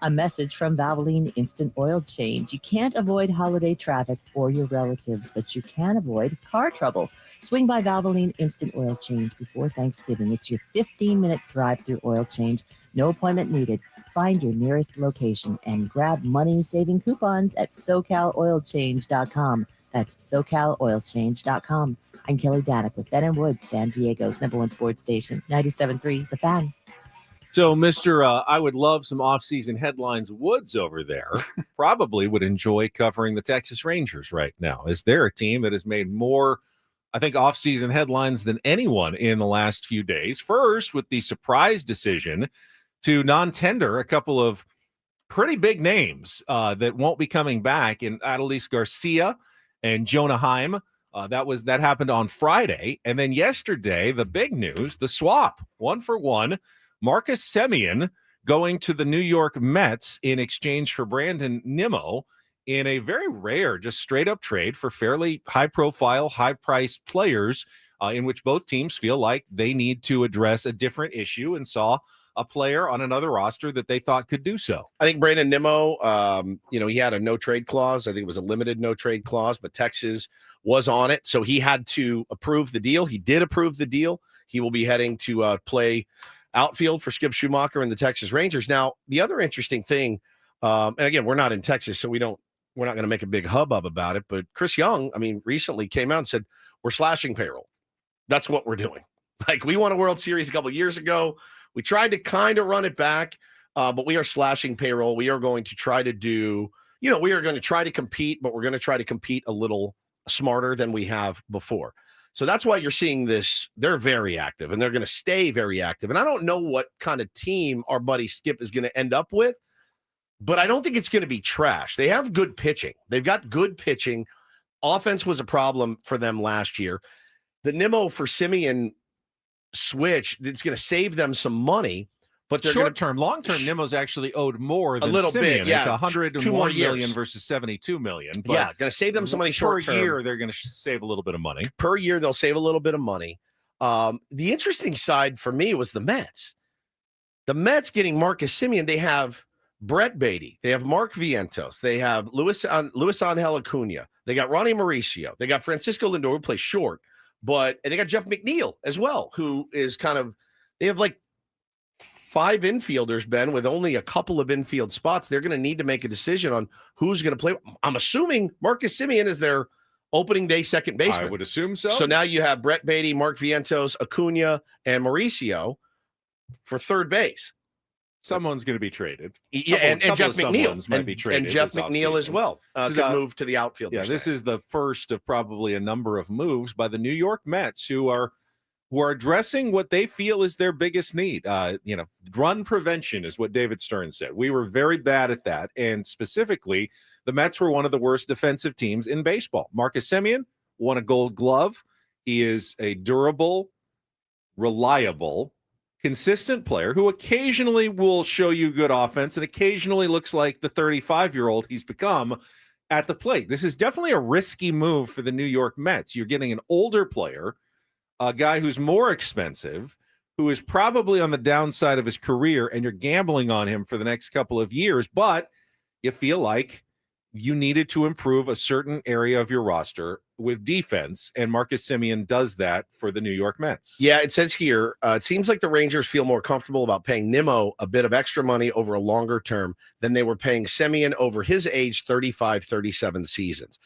A message from Valvoline Instant Oil Change. You can't avoid holiday traffic or your relatives, but you can avoid car trouble. Swing by Valvoline Instant Oil Change before Thanksgiving. It's your 15-minute drive-through oil change. No appointment needed. Find your nearest location and grab money-saving coupons at SoCalOilChange.com. That's SoCalOilChange.com. I'm Kelly Danick with Ben & Woods, San Diego's #1 sports station, 97.3 The Fan. So, Mr. I would love some off-season headlines. Woods over there probably would enjoy covering the Texas Rangers right now. Is there a team that has made more, I think, off-season headlines than anyone in the last few days? First, with the surprise decision to non-tender a couple of pretty big names that won't be coming back in Adolis Garcia and Jonah Heim. That happened on Friday. And then yesterday, the big news, the swap, 1-for-1. Marcus Semien going to the New York Mets in exchange for Brandon Nimmo in a very rare, just straight-up trade for fairly high-profile, high-priced players in which both teams feel like they need to address a different issue and saw a player on another roster that they thought could do so. I think Brandon Nimmo, he had a no-trade clause. I think it was a limited no-trade clause, but Texas was on it, so he had to approve the deal. He did approve the deal. He will be heading to play outfield for Skip Schumacher and the Texas Rangers. Now, the other interesting thing, and again, we're not in Texas, so we're not going to make a big hubbub about it, but Chris Young, recently came out and said, we're slashing payroll. That's what we're doing. Like, we won a World Series a couple of years ago. We tried to kind of run it back, but we are slashing payroll. We are going to try to do, we are going to try to compete, but we're going to try to compete a little smarter than we have before. So that's why you're seeing this. They're very active, and they're going to stay very active. And I don't know what kind of team our buddy Skip is going to end up with, but I don't think it's going to be trash. They have good pitching. They've got good pitching. Offense was a problem for them last year. The Nimmo for Semien switch, it's going to save them some money, but they're short term. Long term, Nimmo's actually owed more than a little Semien. bit. Yeah, it's 101 2 more million years versus 72 million. But yeah, going to save them some money short term. Per year, they're going to save a little bit of money. Per year, they'll save a little bit of money. The interesting side for me was the Mets. The Mets getting Marcus Semien. They have Brett Beatty. They have Mark Vientos. They have Luis Angel Acuna. They got Ronnie Mauricio. They got Francisco Lindor, who plays short. And they got Jeff McNeil as well, who is they have like 5 infielders, Ben, with only a couple of infield spots. They're going to need to make a decision on who's going to play. I'm assuming Marcus Semien is their opening day second baseman. I would assume so. So now you have Brett Beatty, Mark Vientos, Acuna, and Mauricio for third base. Someone's going to be traded. Yeah, and Jeff McNeil might be traded, and Jeff McNeil as well could move to the outfield. Yeah, this is the first of probably a number of moves by the New York Mets who are addressing what they feel is their biggest need. Run prevention is what David Stern said. We were very bad at that, and specifically, the Mets were one of the worst defensive teams in baseball. Marcus Semien won a Gold Glove. He is a durable, reliable, consistent player who occasionally will show you good offense and occasionally looks like the 35-year-old he's become at the plate. This is definitely a risky move for the New York Mets. You're getting an older player, a guy who's more expensive, who is probably on the downside of his career, and you're gambling on him for the next couple of years, but you feel like you needed to improve a certain area of your roster with defense, and Marcus Semien does that for the New York Mets. Yeah, it says here, it seems like the Rangers feel more comfortable about paying Nimmo a bit of extra money over a longer term than they were paying Semien over his age 35, 37 seasons.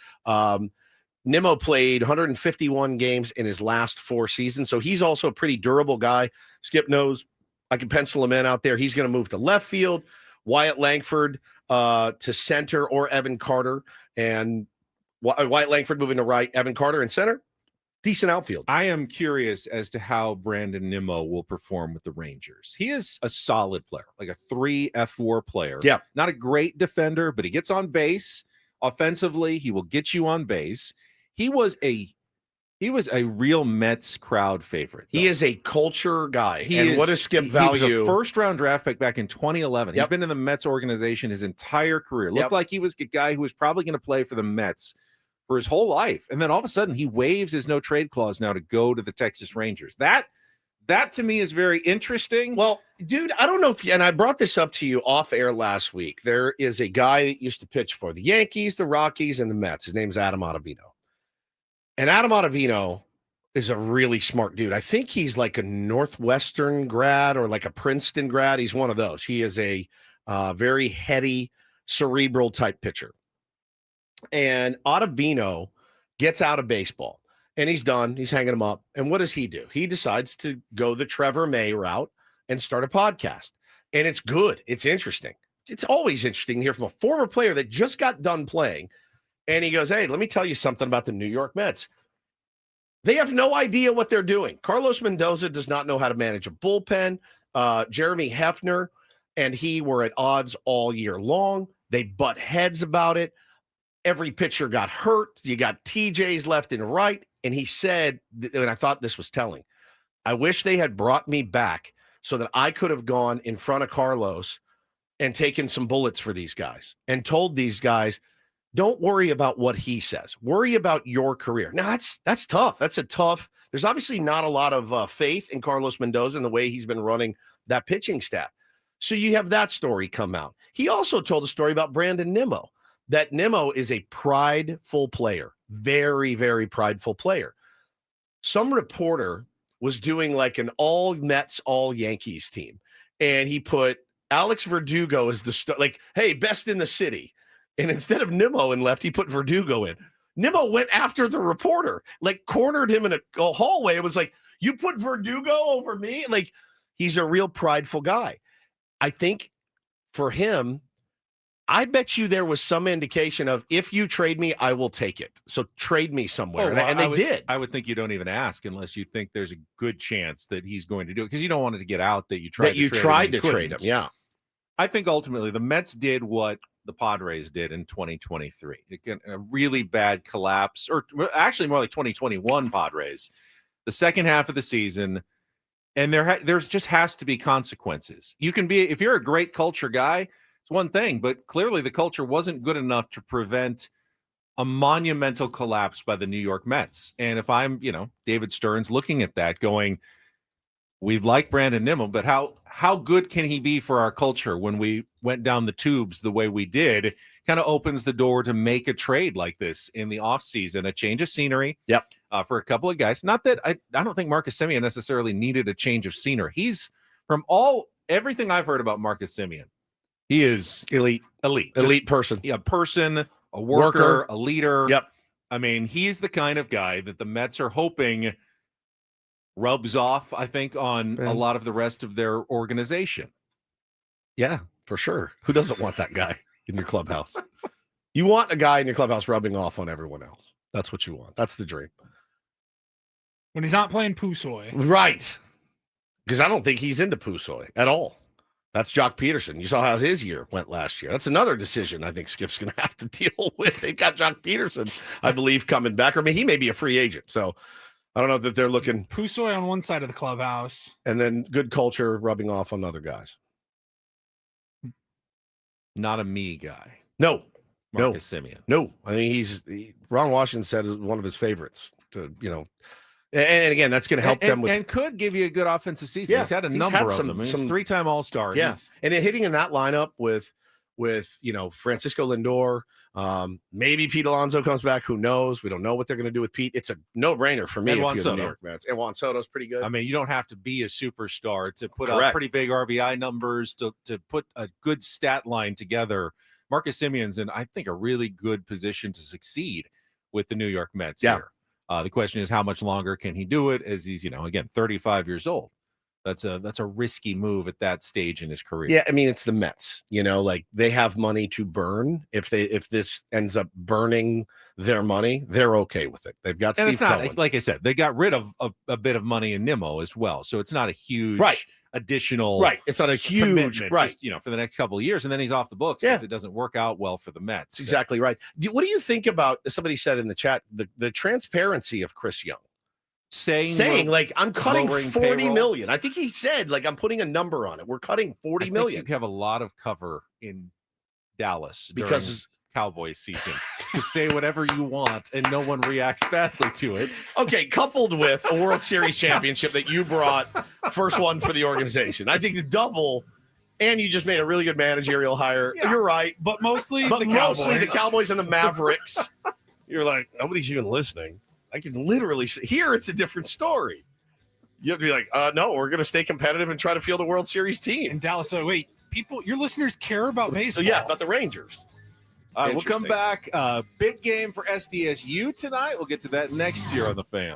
Nimmo played 151 games in his last 4 seasons, so he's also a pretty durable guy. Skip knows I can pencil him in out there. He's going to move to left field, Wyatt Langford to center, or Evan Carter, and Wyatt Langford moving to right, Evan Carter in center. Decent outfield. I am curious as to how Brandon Nimmo will perform with the Rangers. He is a solid player, like a 3 F4 player. Yeah. Not a great defender, but he gets on base. Offensively, he will get you on base. He He was a real Mets crowd favorite. He though. is a culture guy. He and is, what does Skip he value? was a first-round draft pick back in 2011. He's Yep. been in the Mets organization his entire career. Looked Yep. like he was a guy who was probably going to play for the Mets for his whole life. And then all of a sudden he waives his no-trade clause now to go to the Texas Rangers. That to me is very interesting. Well, dude, I don't know if and I brought this up to you off air last week. There is a guy that used to pitch for the Yankees, the Rockies, and the Mets. His name's Adam Ottavino. And Adam Ottavino is a really smart dude. I think he's like a Northwestern grad or like a Princeton grad. He's one of those. He is a very heady, cerebral type pitcher. And Ottavino gets out of baseball and he's done. He's hanging him up. And what does he do? He decides to go the Trevor May route and start a podcast. And it's good. It's interesting. It's always interesting to hear from a former player that just got done playing. And he goes, hey, let me tell you something about the New York Mets. They have no idea what they're doing. Carlos Mendoza does not know how to manage a bullpen. Jeremy Hefner and he were at odds all year long. They butt heads about it. Every pitcher got hurt. You got TJs left and right. And he said, and I thought this was telling, I wish they had brought me back so that I could have gone in front of Carlos and taken some bullets for these guys and told these guys, don't worry about what he says. Worry about your career. Now, that's tough. That's a tough. There's obviously not a lot of faith in Carlos Mendoza and the way he's been running that pitching staff. So you have that story come out. He also told a story about Brandon Nimmo, that Nimmo is a prideful player, very, very prideful player. Some reporter was doing like an all Mets, all Yankees team, and he put Alex Verdugo as the like, hey, best in the city. And instead of Nimmo in left, he put Verdugo in. Nimmo went after the reporter, like cornered him in a hallway. It was like, you put Verdugo over me? Like, he's a real prideful guy. I think for him, I bet you there was some indication of, if you trade me, I will take it. So trade me somewhere. And they did. I would think you don't even ask unless you think there's a good chance that he's going to do it, because you don't want it to get out that you tried to trade him. Yeah. I think ultimately the Mets did what the Padres did in 2023. A really bad collapse, or actually more like 2021 Padres, the second half of the season. And there's just has to be consequences. You can be, if you're a great culture guy, it's one thing, but clearly the culture wasn't good enough to prevent a monumental collapse by the New York Mets. And if I'm, David Stearns looking at that going, we've liked Brandon Nimmo, but how good can he be for our culture when we went down the tubes the way we did? Kind of opens the door to make a trade like this in the offseason, a change of scenery. Yep. For a couple of guys. Not that I don't think Marcus Semien necessarily needed a change of scenery. He's, from everything I've heard about Marcus Semien, he is elite person. A person, a worker, a leader. Yep. I mean, he's the kind of guy that the Mets are hoping rubs off, I think, on a lot of the rest of their organization. Yeah, for sure. Who doesn't want that guy in your clubhouse? You want a guy in your clubhouse rubbing off on everyone else. That's what you want. That's the dream. When he's not playing Pusoy. Right. Because I don't think he's into Pusoy at all. That's Jock Peterson. You saw how his year went last year. That's another decision I think Skip's going to have to deal with. They've got Jock Peterson, I believe, coming back. I mean, he may be a free agent. So I don't know that they're looking. Pusoy on one side of the clubhouse. And then good culture rubbing off on other guys. Not a me guy. No. Marcus Semien. No. I mean, Ron Washington said is one of his favorites to, and again, that's going to help them with. And could give you a good offensive season. Yeah, he's had a number of them. He's a three-time All-Star. Yeah. And then hitting in that lineup with Francisco Lindor, maybe Pete Alonso comes back. Who knows? We don't know what they're going to do with Pete. It's a no-brainer for me. And if Juan you're Soto. the New York Mets. And Juan Soto's pretty good. I mean, you don't have to be a superstar to put Correct. up pretty big RBI numbers to put a good stat line together. Marcus Semien's in, I think, a really good position to succeed with the New York Mets here. The question is, how much longer can he do it, as he's, again, 35 years old. That's a risky move at that stage in his career. Yeah, I mean, it's the Mets. Like they have money to burn. If this ends up burning their money, they're okay with it. They've got and Steve Cohen. Like I said, they got rid of a bit of money in Nimmo as well, so it's not a huge additional It's not a huge commitment, just, for the next couple of years, and then he's off the books if it doesn't work out well for the Mets. That's exactly right. What do you think about? Somebody said in the chat the transparency of Chris Young. saying saying we're- like I'm cutting lowering 40 payroll? million. I think he said like I'm putting a number on it. We're cutting 40 I think million you have a lot of cover in Dallas because during Cowboys season to say whatever you want and no one reacts badly to it. okay, coupled with a World Series championship that you brought, first one for the organization. I think the double, and you just made a really good managerial hire. Yeah. You're right. But mostly But the mostly the Cowboys. Cowboys and the Mavericks. You're like, nobody's even listening. I can literally say, here it's a different story. You have to be like, no, we're going to stay competitive and try to field a World Series team. in Dallas. So wait, your listeners care about So baseball. yeah, about the Rangers. We'll come Interesting. back. Big game for SDSU tonight. We'll get to that next year on the Fan.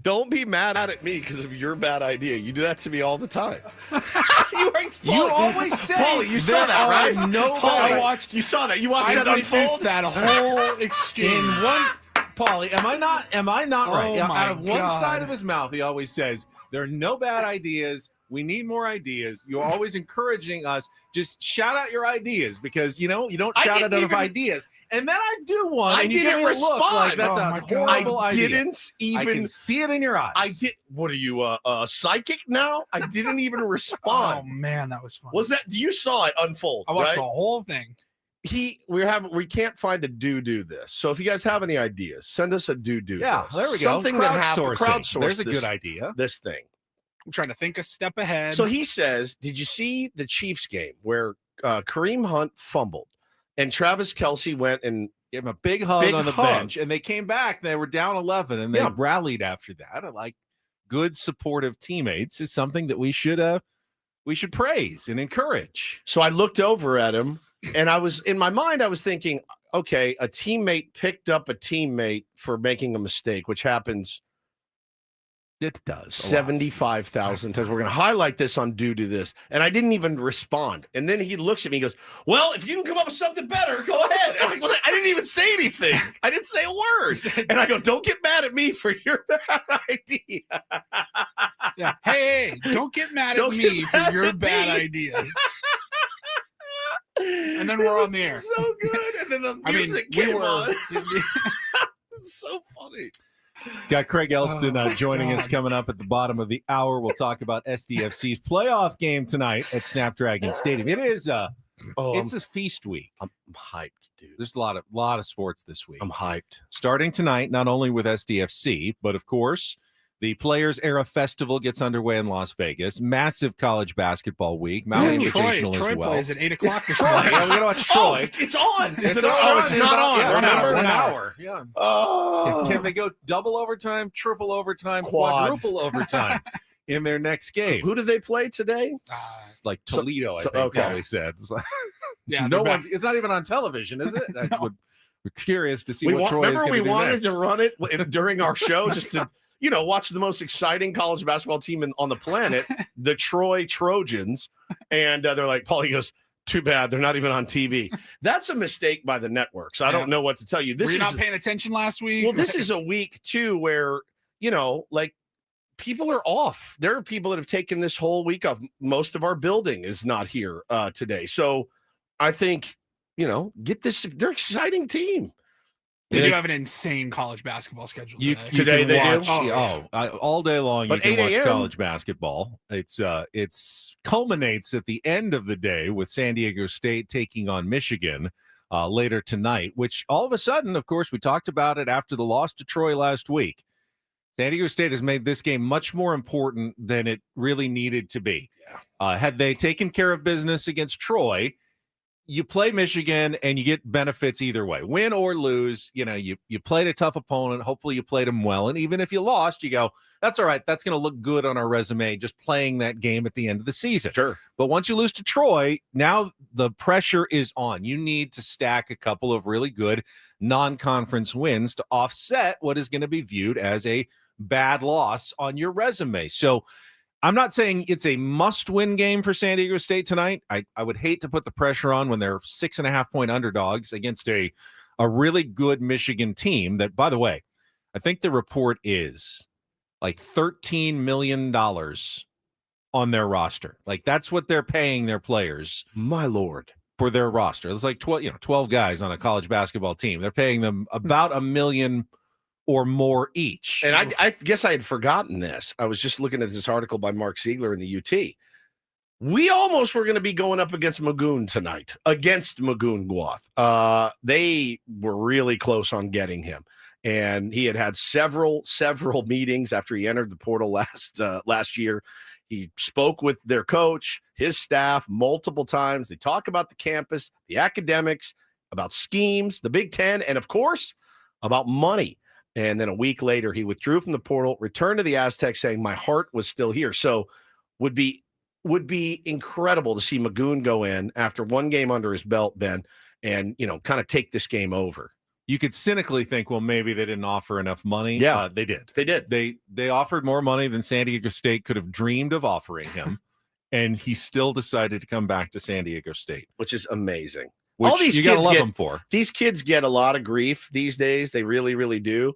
Don't be mad at me because of your bad idea. You do that to me all the time. You always say Paulie, you saw there that, are right? no Paulie, bad- you saw that. You watched I that witnessed unfold. that whole exchange. in one. Paulie, am I not right? Oh, my Out of one God. side of his mouth, he always says there are no bad ideas. We need more ideas. You're always encouraging us. Just shout out your ideas because you don't I shout out didn't enough even- ideas. And then I do one, I and you give didn't me a look like respond. that's Oh, a my God. horrible I idea. didn't I even. can see it in your eyes. I did. What are you, a psychic now? I didn't even Oh respond. man, that was fun. Was that? You saw it unfold? I watched right? the whole thing. We can't find a do this. So if you guys have any ideas, send us a do Yeah, this. there we go. Something that happened. Crowdsource. There's a this, good idea. This thing. I'm trying to think a step ahead. So he says, did you see the Chiefs game where Kareem Hunt fumbled and Travis Kelce went and Give him a big hug Big on the hug. bench, and they came back. They were down 11, and they Yeah. rallied after that. I like good, supportive teammates is something that we should praise and encourage. so I looked over at him and I was in my mind, I was thinking, okay, a teammate picked up a teammate for making a mistake, which happens It does 75,000 times. We're going to highlight this on do this. And I didn't even respond. And then he looks at me and goes, well, if you can come up with something better, go ahead. And I didn't even say anything. I didn't say a word. And I go, don't get mad at me for your bad idea. Yeah. Hey, don't get mad Don't at get me mad for your at bad me. ideas. And then we're on the air. So good. And then the I mean, music we came were. on. It's so funny. Got Craig Elston Oh, joining us God. coming up at the bottom of the hour. We'll talk about SDFC's playoff game tonight at Snapdragon Stadium. It is it's a feast week. I'm hyped, dude. There's a lot of sports this week. I'm hyped. Starting tonight, not only with SDFC, but of course, the Players Era Festival gets underway in Las Vegas. Massive college basketball week. Maui Yeah, Invitational Troy as well. plays at 8:00 this Troy, morning. yeah, we're gonna watch Troy. Oh, it's on. Is it on. Oh, it's in not about- on. yeah, Remember? 1 hour. Yeah. Oh. Can they go double overtime, triple overtime, Quad. quadruple overtime in their next game? Who do they play today? It's like so- Toledo, I so- think. okay. Paulie said. It's like, Yeah, no they're back. one's. It's not even on television, is it? We're curious to see We what Troy is remember going we to do wanted next. to run it during our show just to watch the most exciting college basketball team on the planet, the Troy Trojans, and they're like, Paulie goes, too bad they're not even on TV. That's a mistake by the networks. I don't know what to tell you. This Were you is not paying attention last week? well, this is a week too where like people are off. There are people that have taken this whole week off. Most of our building is not here today, so I think get this. They're an exciting team. They Yeah. do have an insane college basketball schedule You, today. you Today can they do? watch, Oh, all day long. But you can 8 watch a.m. college basketball. It's culminates at the end of the day with San Diego State taking on Michigan later tonight. Which all of a sudden, of course, we talked about it after the loss to Troy last week. San Diego State has made this game much more important than it really needed to be. Had they taken care of business against Troy, you play Michigan and you get benefits either way, win or lose. You played a tough opponent. Hopefully you played them well. And even if you lost, you go, that's all right. That's going to look good on our resume, just playing that game at the end of the season. Sure. But once you lose to Troy, now the pressure is on. You need to stack a couple of really good non-conference wins to offset what is going to be viewed as a bad loss on your resume. So I'm not saying it's a must-win game for San Diego State tonight. I would hate to put the pressure on when they're 6.5-point underdogs against a really good Michigan team that, by the way, I think the report is like $13 million on their roster. Like that's what they're paying their players My Lord. for their roster. It's like 12 guys on a college basketball team. They're paying them about $1 million or more each. And I guess I had forgotten this. I was just looking at this article by Mark Ziegler in the UT. We almost were going to be going up against Magoon tonight, against Magoon Guath. They were really close on getting him. And he had several meetings after he entered the portal last year. He spoke with their coach, his staff multiple times. They talk about the campus, the academics, about schemes, the Big Ten, and of course, about money. And then a week later, he withdrew from the portal, returned to the Aztecs saying, my heart was still here. So would be incredible to see Magoon go in after one game under his belt, Ben, and, kind of take this game over. you could cynically think, well, maybe they didn't offer enough money. Yeah. They did. They did. They offered more money than San Diego State could have dreamed of offering him, and he still decided to come back to San Diego State, Which is amazing. which All these you gotta kids love get- him for. These kids get a lot of grief these days. They really, really do.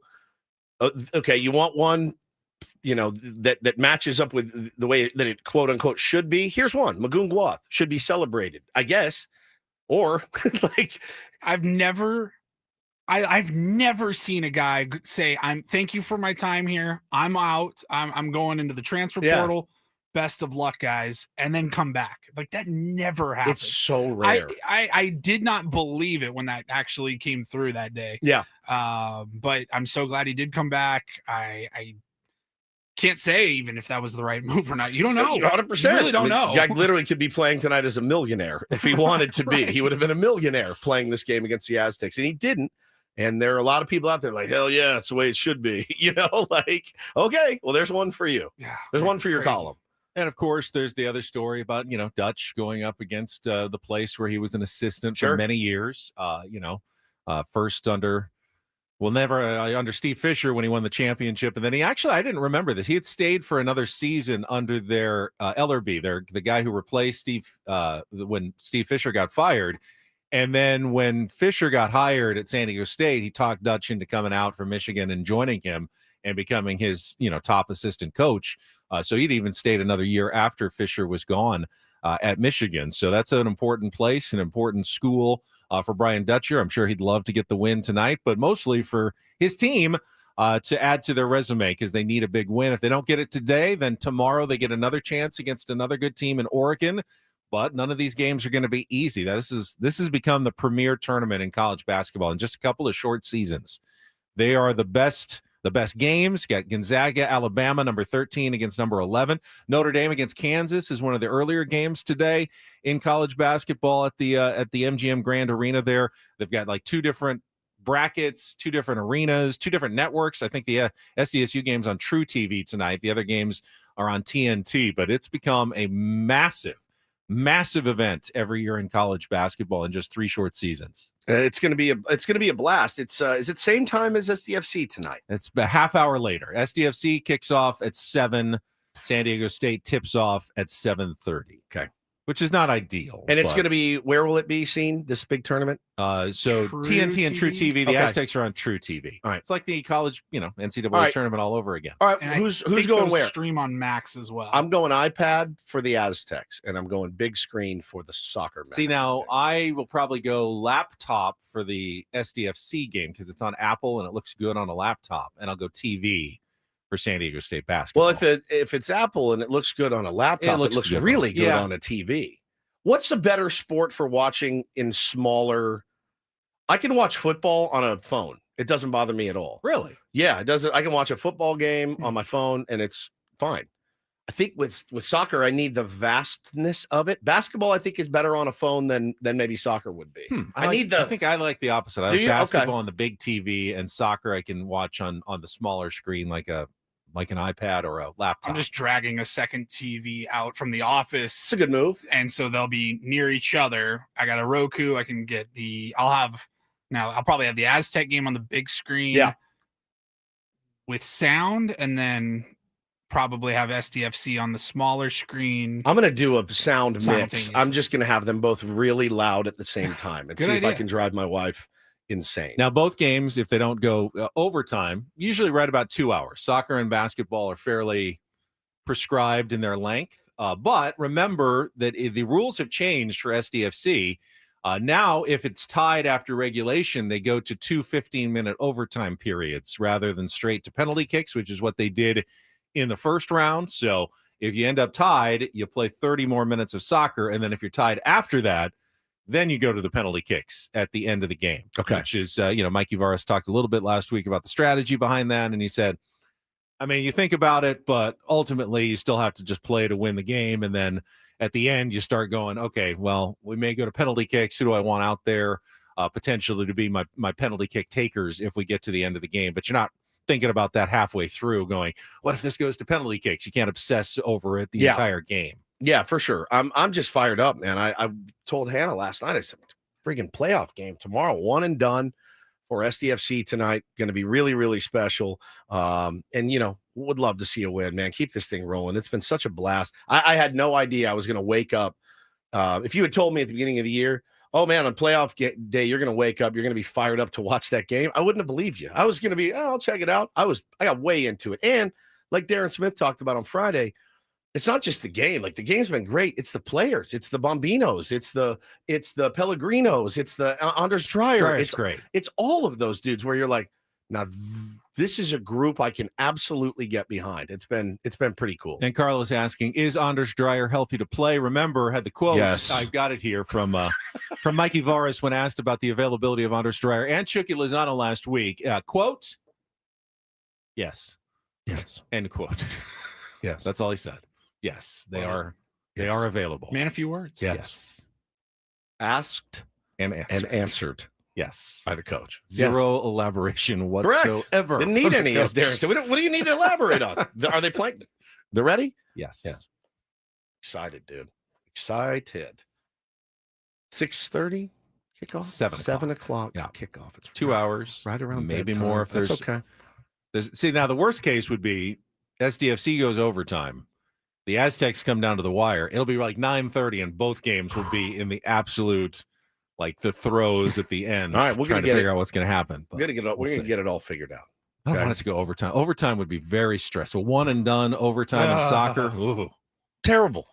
Okay, you want one, that matches up with the way that it quote unquote should be. Here's one. Magoon Gwath should be celebrated, I guess. Or like I've never seen a guy say, thank you for my time here. I'm out. I'm going into the transfer Yeah. portal. Best of luck, guys. And then come back. Like that never happens. it's so rare. I did not believe it when that actually came through that day. Yeah. But I'm so glad he did come back. I can't say even if that was the right move or not. You don't know. 100%. You really don't know. Guy literally could be playing tonight as a millionaire if he wanted to be. Right. He would have been a millionaire playing this game against the Aztecs, and he didn't. And there are a lot of people out there like, hell yeah, that's the way it should be. Like, okay, well, there's one for you. Yeah, There's one for your crazy. column. And of course, there's the other story about, Dutch going up against the place where he was an assistant Sure. for many years. First under Steve Fisher when he won the championship. And then I didn't remember this. He had stayed for another season under their Ellerby, the guy who replaced Steve when Steve Fisher got fired. And then when Fisher got hired at San Diego State, he talked Dutch into coming out from Michigan and joining him and becoming his, top assistant coach. So he'd even stayed another year after Fisher was gone at Michigan. So that's an important place, an important school for Brian Dutcher. I'm sure he'd love to get the win tonight, but mostly for his team to add to their resume because they need a big win. If they don't get it today, then tomorrow they get another chance against another good team in Oregon. But none of these games are going to be easy. This has become the premier tournament in college basketball in just a couple of short seasons. They are the best games. Got Gonzaga, Alabama, number 13 against number 11. Notre Dame against Kansas is one of the earlier games today in college basketball at the MGM Grand Arena there. They've got like two different brackets, two different arenas, two different networks. I think the SDSU game's on True TV tonight. The other games are on TNT, but it's become a massive event every year in college basketball in just 3 short seasons. It's going to be a blast. It's is it same time as SDFC tonight? It's a half hour later. SDFC kicks off at 7. San Diego State tips off at 7:30. Okay. Which is not ideal. And it's but, going to be, where will it be seen, this big tournament? so True TNT and True TV? TV. The Okay. Aztecs are on True TV. All right. It's like the college, NCAA All right. tournament all over again. All right, And I who's think going those where? Stream on Max as well. I'm going iPad for the Aztecs, and I'm going big screen for the soccer match. See, now I think. I will probably go laptop for the SDFC game because it's on Apple and it looks good on a laptop, and I'll go TV for San Diego State basketball. Well, if it's Apple and it looks good on a laptop, it looks looks good. really good Yeah. on a TV. What's a better sport for watching in smaller? I can watch football on a phone. It doesn't bother me at all. Really? Yeah, it doesn't. I can watch a football game on my phone and it's fine. I think with soccer, I need the vastness of it. Basketball, I think, is better on a phone than maybe soccer would be. I think I like the opposite. I Do like you? basketball Okay. on the big TV, and soccer I can watch on the smaller screen, like an iPad or a laptop. I'm just dragging a second TV out from the office. It's a good move. And so they'll be near each other. I got a Roku. I can get I'll probably have the Aztec game on the big screen. Yeah. With sound, and then probably have SDFC on the smaller screen. I'm going to do a sound mix. Simultaneously. I'm just going to have them both really loud at the same time and Good see if I idea. can drive my wife insane. Now, both games, if they don't go overtime, usually right about 2 hours. Soccer and basketball are fairly prescribed in their length. But remember that the rules have changed for SDFC. Now, if it's tied after regulation, they go to 2 15-minute overtime periods rather than straight to penalty kicks, which is what they did in the first round. So if you end up tied, you play 30 more minutes of soccer. And then if you're tied after that, then you go to the penalty kicks at the end of the game. Okay. Which is, Mikey Varas talked a little bit last week about the strategy behind that. And he said, I mean, you think about it, but ultimately you still have to just play to win the game. And then at the end, you start going, okay, well, we may go to penalty kicks. Who do I want out there potentially to be my penalty kick takers if we get to the end of the game? But you're not thinking about that halfway through going, what if this goes to penalty kicks? You can't obsess over it the Yeah. entire game. Yeah, for sure. I'm just fired up, man. I told Hannah last night, I said, freaking playoff game tomorrow, one and done. for SDFC tonight. Going to be really, really special. And, would love to see a win, man. Keep this thing rolling. It's been such a blast. I had no idea I was going to wake up. If you had told me at the beginning of the year, oh, man, on playoff day, you're going to wake up, you're going to be fired up to watch that game, I wouldn't have believed you. I was going to be, I'll check it out. I got way into it. And like Darren Smith talked about on Friday, it's not just the game. Like, the game's been great. It's the players. It's the Bombinos. It's the Pellegrinos. It's the Anders Dreyer. It's great. It's all of those dudes where you're like, now this is a group I can absolutely get behind. It's been pretty cool. And Carlos asking, is Anders Dreyer healthy to play? Remember, had the quote. Yes. I've got it here from Mikey Varas when asked about the availability of Anders Dreyer and Chucky Lozano last week. Quote, yes. Yes. End quote. Yes. That's all he said. Yes, they are available. Man, a few words. Yes. Asked And answered yes. by the coach. Zero elaboration Correct. whatsoever. Didn't need from the any, as coach. Darren said. What do you need to elaborate on? Are they playing? They're ready? Yes. Yes. Excited, dude. Excited. 6:30 kickoff? 7 o'clock. Yeah. Yeah. Kickoff. It's 2 hours. right around maybe bedtime. more if That's there's okay. See, now the worst case would be SDFC goes overtime. The Aztecs come down to the wire. It'll be like 9:30, and both games will be in the absolute, like the throws at the end. All right, we're trying gonna to get figure out what's going to happen. But We're gonna we'll see. get it all figured out. I don't okay. want it to go overtime. Overtime would be very stressful. One and done overtime in soccer. Ooh. It's Terrible.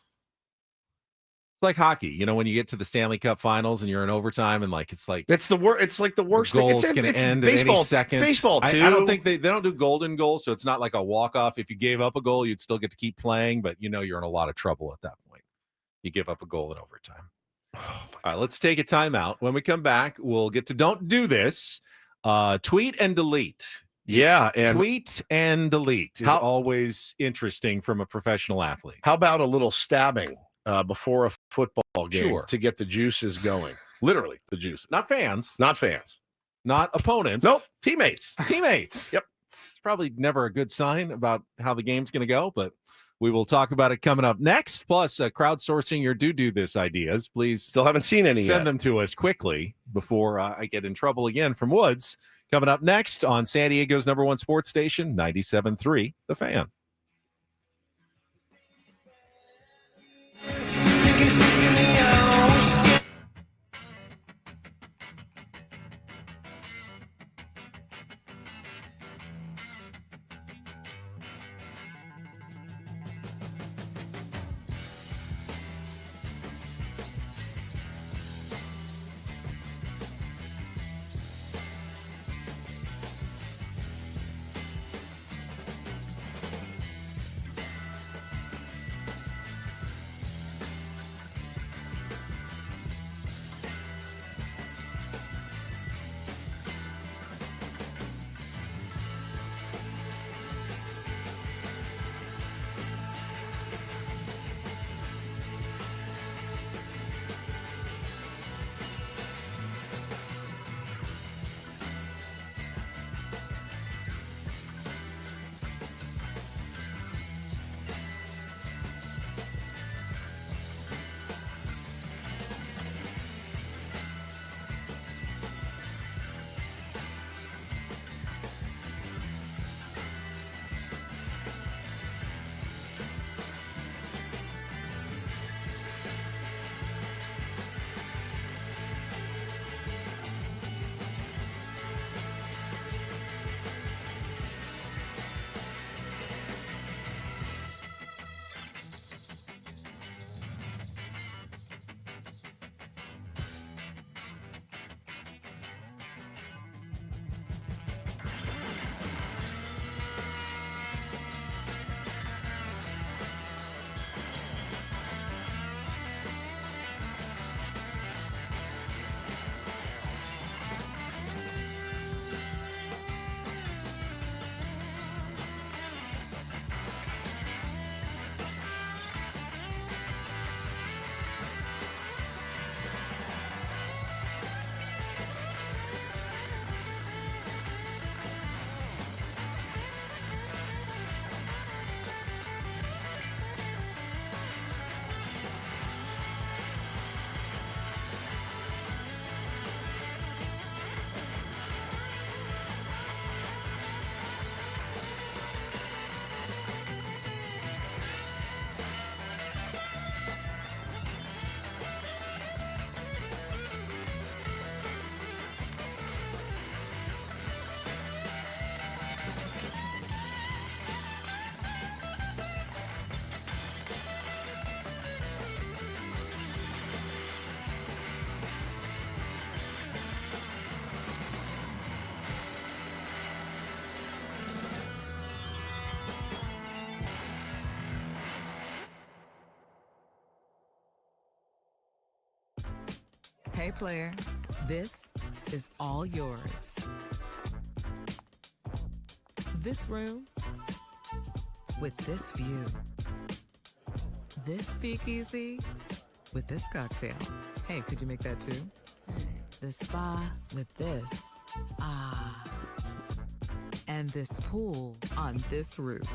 like hockey. When you get to the Stanley Cup Finals and you're in overtime, and it's like It's the worst. It's like the worst the thing. goal's It's going it's to end baseball. at any second. Baseball too. I don't think they don't do golden goal, so it's not like a walk off. If you gave up a goal, you'd still get to keep playing, but you're in a lot of trouble at that point. You give up a goal in overtime. All right, let's take a timeout. When we come back, we'll get to don't do this. Tweet and delete. Yeah, and Tweet and delete is How- always interesting from a professional athlete. how about a little stabbing before a football game Sure. to get the juices going? Literally, the juices, Not fans, not fans. not opponents. Nope, teammates. Teammates. Yep. It's probably never a good sign about how the game's going to go, but we will talk about it coming up next. Plus, crowdsourcing your do this ideas. Please Still haven't seen any send yet. them to us quickly before I get in trouble again from Woods. Coming up next on San Diego's #1 sports station, 97.3 The Fan. Hey, player, this is all yours. This room with this view. This speakeasy with this cocktail. Hey, could you make that too? The spa with this. Ah. And this pool on this roof.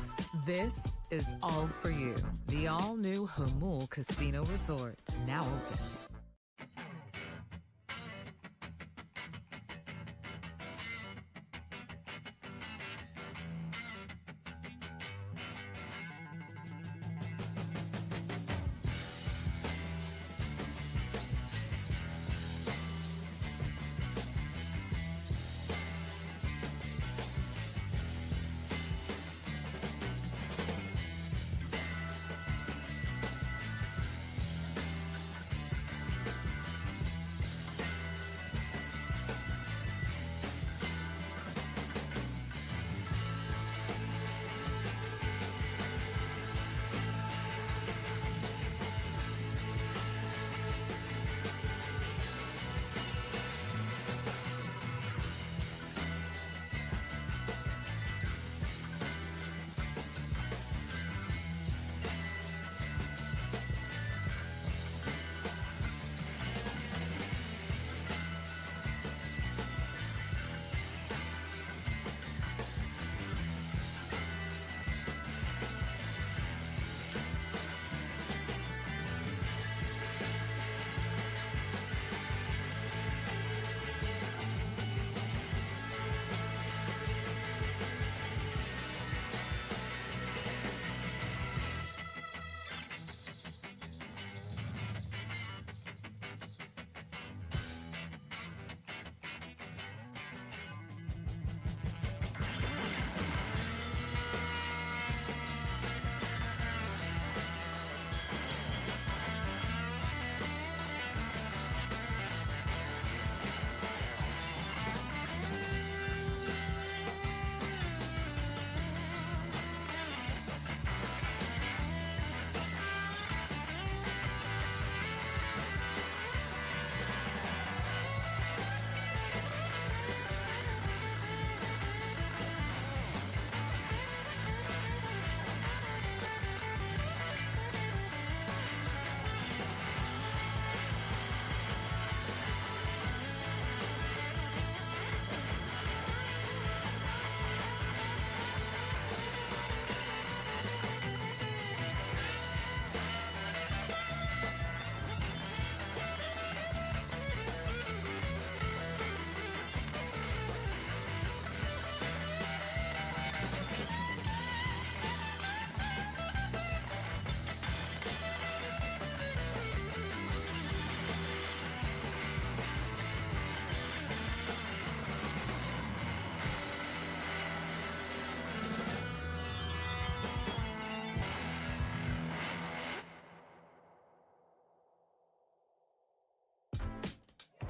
This is all for you. The all-new Hamul Casino Resort, now open.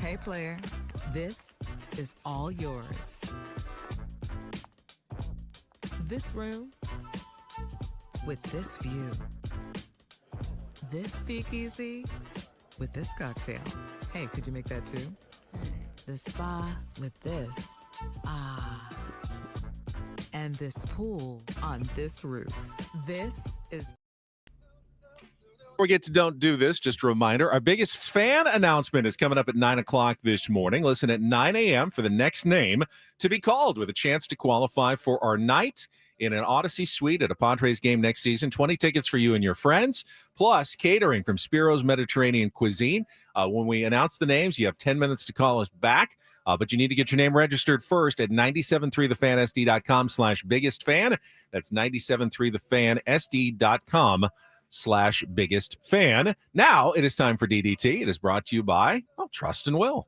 Hey, player, this is all yours. This room with this view. This speakeasy with this cocktail. Hey, could you make that too? The spa with this. Ah. And this pool on this roof. This is Before we get to Don't Do This, just a reminder, our biggest fan announcement is coming up at 9 o'clock this morning. Listen at 9 a.m. for the next name to be called with a chance to qualify for our night in an Odyssey suite at a Padres game next season. 20 tickets for you and your friends, plus catering from Spiro's Mediterranean Cuisine. When we announce the names, you have 10 minutes to call us back. But you need to get your name registered first at 973thefansd.com/biggest fan. That's 973thefansd.com/biggest fan. Now it is time for DDT. It is brought to you by Trust and Will.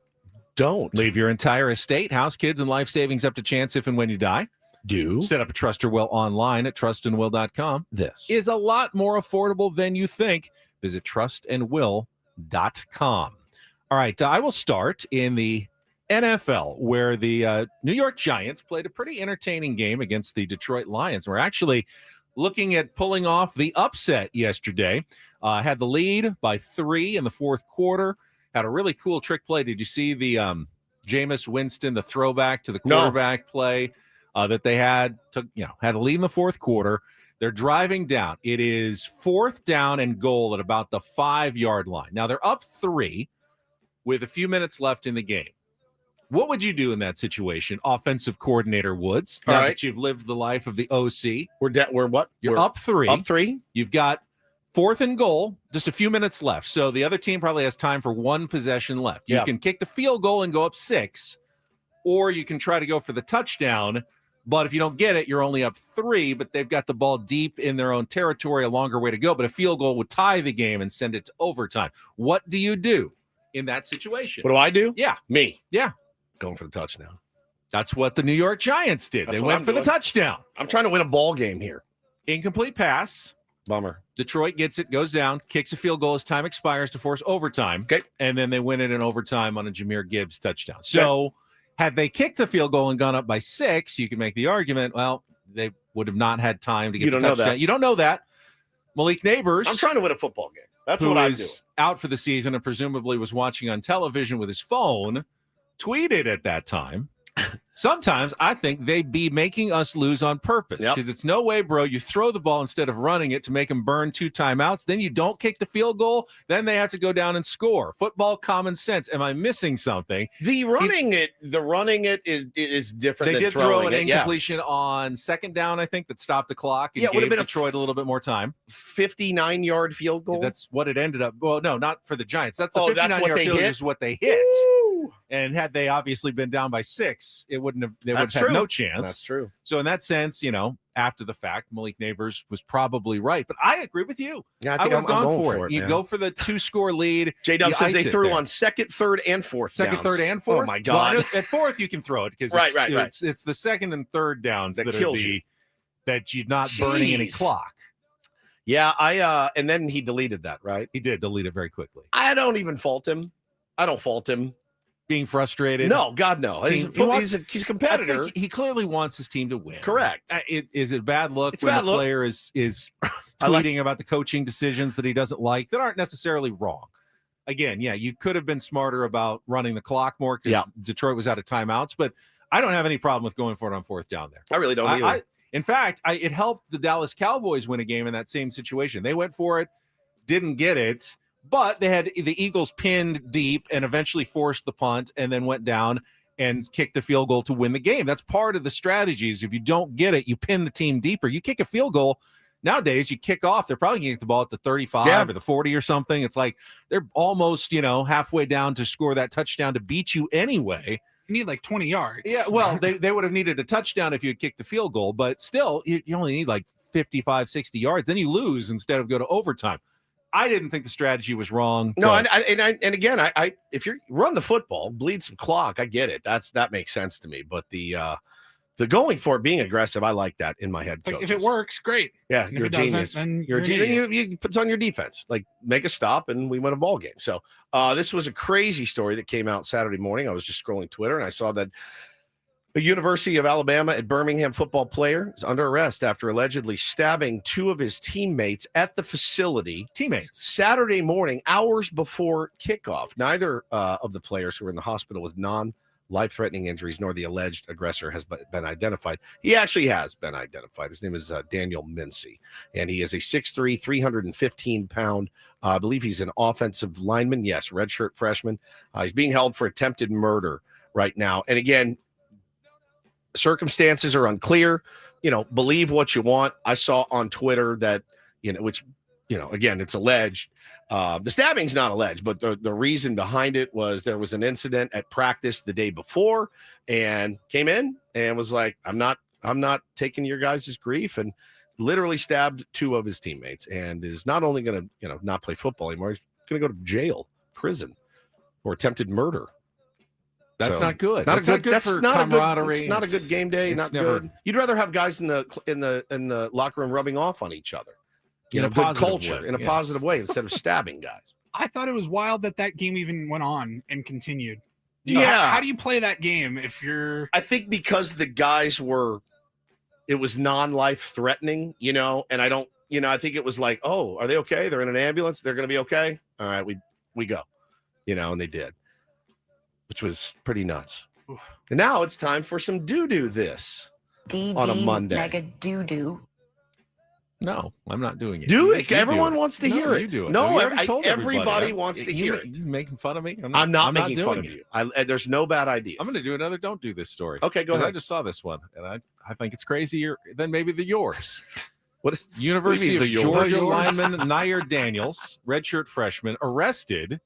Don't Leave your entire estate, house, kids, and life savings up to chance if and when you die. Set up a Trust or Will online at trustandwill.com. This Is a lot more affordable than you think. Visit trustandwill.com. All right, I will start in the NFL, where the New York Giants played a pretty entertaining game against the Detroit Lions. We're actually looking at pulling off the upset yesterday. Had the lead by 3 in the fourth quarter, had a really cool trick play. Did you see the Jameis Winston, the throwback to the No. quarterback play that they had a lead in the fourth quarter? They're driving down. It is 4th down and goal at about the 5-yard line. Now they're up 3 with a few minutes left in the game. What would you do in that situation? Offensive coordinator Woods, now All right. that you've lived the life of the OC. We're what? You're We're up 3. Up 3. You've got 4th and goal, just a few minutes left. So the other team probably has time for 1 possession left. You Yeah. can kick the field goal and go up 6, or you can try to go for the touchdown. But if you don't get it, you're only up 3, but they've got the ball deep in their own territory, a longer way to go. But a field goal would tie the game and send it to overtime. What do you do in that situation? What do I do? Yeah. Me. Yeah. Going for the touchdown. That's what the New York Giants did. That's They what went I'm for the doing. touchdown. I'm trying to win a ball game here. Incomplete pass. Bummer. Detroit gets it, goes down, kicks a field goal as time expires to force overtime. Okay. And then they win it in overtime on a Jahmyr Gibbs touchdown. So had they kicked the field goal and gone up by 6, you could make the argument, well, they would have not had time to get You the don't know touchdown. that. You don't know that. Malik Neighbors, I'm trying to win a football game. That's who what I do. is out for the season and presumably was watching on television with his phone, tweeted at that time, sometimes I think they be making us lose on purpose Yep. because it's no way, bro. You throw the ball instead of running it to make them burn 2 timeouts. Then you don't kick the field goal. Then they have to go down and score. Football common sense. Am I missing something? The running it is different They than did throw throwing an it. Yeah. incompletion on 2nd down, I think, that stopped the clock and Yeah, it would've gave been a Detroit a little bit more time. 59-yard field goal. That's what it ended up. Well, no, not for the Giants. That's the Oh, that's 59-yard what they field goal hit? is what they hit. Woo! And had they obviously been down by 6, it wouldn't have. They would have That's had true. no chance. That's true. So in that sense, after the fact, Malik Neighbors was probably right. But I agree with you. Yeah, I I think would I'm have gone going for it. You man. go for the 2-score lead. J-Dub you says ice they it threw there. on 2nd, 3rd, and 4th Second, downs. 3rd, and 4th. Oh my Well, I God! know at 4th you can throw it because Right. it's the 2nd and 3rd downs That that kills are you. that you're not burning any Jeez. clock. Yeah, and then he deleted that. Right. He did delete it very quickly. I don't even fault him. I don't fault him. Being frustrated. No, God, no. He's Team- he wants- he's a I competitor. think he clearly wants his team to win. Correct. Is it a bad look It's a when bad the look. player is I like- tweeting about the coaching decisions that he doesn't like that aren't necessarily wrong? Again, yeah, you could have been smarter about running the clock more because Yeah. Detroit was out of timeouts, but I don't have any problem with going for it on 4th down there. I really don't either. In fact, it helped the Dallas Cowboys win a game in that same situation. They went for it, didn't get it, but they had the Eagles pinned deep and eventually forced the punt and then went down and kicked the field goal to win the game. That's part of the strategies. If you don't get it, you pin the team deeper. You kick a field goal. Nowadays, you kick off. They're probably going to get the ball at the 35 Yeah. or the 40 or something. It's like they're almost, halfway down to score that touchdown to beat you anyway. You need like 20 yards. Yeah, well, they would have needed a touchdown if you had kicked the field goal, but still, you only need like 55, 60 yards. Then you lose instead of go to overtime. I didn't think the strategy was wrong. No, but and again, I if you run the football, bleed some clock, I get it. That makes sense to me. But the going for it, being aggressive, I like that in my head. It's like, if coaches. it works, great. yeah, And you're a if it doesn't, genius. then You're a an genius. idiot. You put on your defense, like make a stop, and we win a ball game. So this was a crazy story that came out Saturday morning. I was just scrolling Twitter, and I saw that a University of Alabama at Birmingham football player is under arrest after allegedly stabbing 2 of his teammates at the facility teammates. Saturday morning, hours before kickoff. Neither of the players who were in the hospital with non-life-threatening injuries nor the alleged aggressor has been identified. He actually has been identified. His name is Daniel Mincy, and he is a 6'3", 315-pound, I believe he's an offensive lineman. Yes, redshirt freshman. He's being held for attempted murder right now. And again, circumstances are unclear. Believe what you want. I saw on Twitter that, which, again, it's alleged. The stabbing's not alleged, but the reason behind it was there was an incident at practice the day before and came in and was like, I'm not taking your guys' grief, and literally stabbed 2 of his teammates and is not only going to, not play football anymore, he's going to go to jail, prison for attempted murder. That's So, not good. Not That's a not good. good That's for not camaraderie. a good. It's not a good game day. It's Not never- good. You'd rather have guys in the locker room rubbing off on each other. In a good positive culture way, in a yes. positive way instead of stabbing guys. I thought it was wild that game even went on and continued. Yeah. How do you play that game if you're I think because the guys it was non-life threatening, and I don't, I think it was like, oh, are they okay? They're in an ambulance. They're going to be okay. All right, we go. and they did, which was pretty nuts. Oof. And now it's time for some doo-doo this on a Monday. Mega doo-doo. No, I'm not doing it. Do You it. do Everyone it. wants to No, hear you it. do it. No, You already told everybody I'm- wants to you hear ma- it. You making fun of me? I'm not making doing fun of it. you. There's no bad ideas. I'm going to do another don't do this story. Okay, go 'Cause ahead. I just saw this one, and I think it's crazier than maybe the yours. What is University What of do you mean, the Georgia yours? lineman Nair Daniels, redshirt freshman, arrested.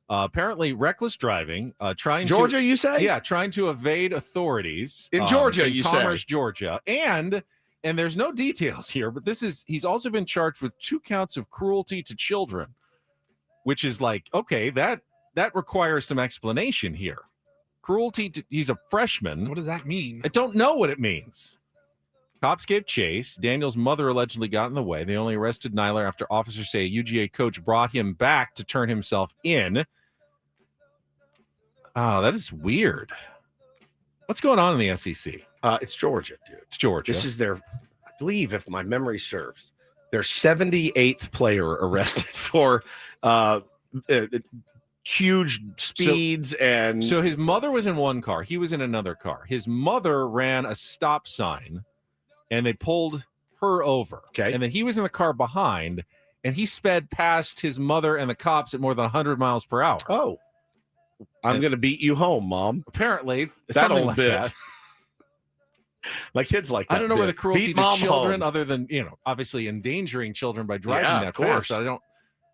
Apparently reckless driving, trying Georgia, to you say? trying to evade authorities In Georgia, in you say? Commerce, Georgia, and there's no details here, but he's also been charged with 2 counts of cruelty to children, which is like, okay, that requires some explanation here. Cruelty to, he's a freshman. What does that mean? I don't know what it means. Cops gave chase. Daniel's mother allegedly got in the way. They only arrested Nyler after officers say a UGA coach brought him back to turn himself in. Oh, that is weird. What's going on in the SEC? It's Georgia, dude. It's Georgia. This is their, I believe, if my memory serves, their 78th player arrested for huge speeds and. So his mother was in one car. He was in another car. His mother ran a stop sign, and they pulled her over. Okay. And then he was in the car behind, and he sped past his mother and the cops at more than 100 miles per hour. Oh, I'm going to beat you home, Mom. Apparently, That something old like bit. that. My kids like that. I don't know where the bit. cruelty Beat to Mom children, home. other than obviously endangering children by driving Yeah, that of course. fast.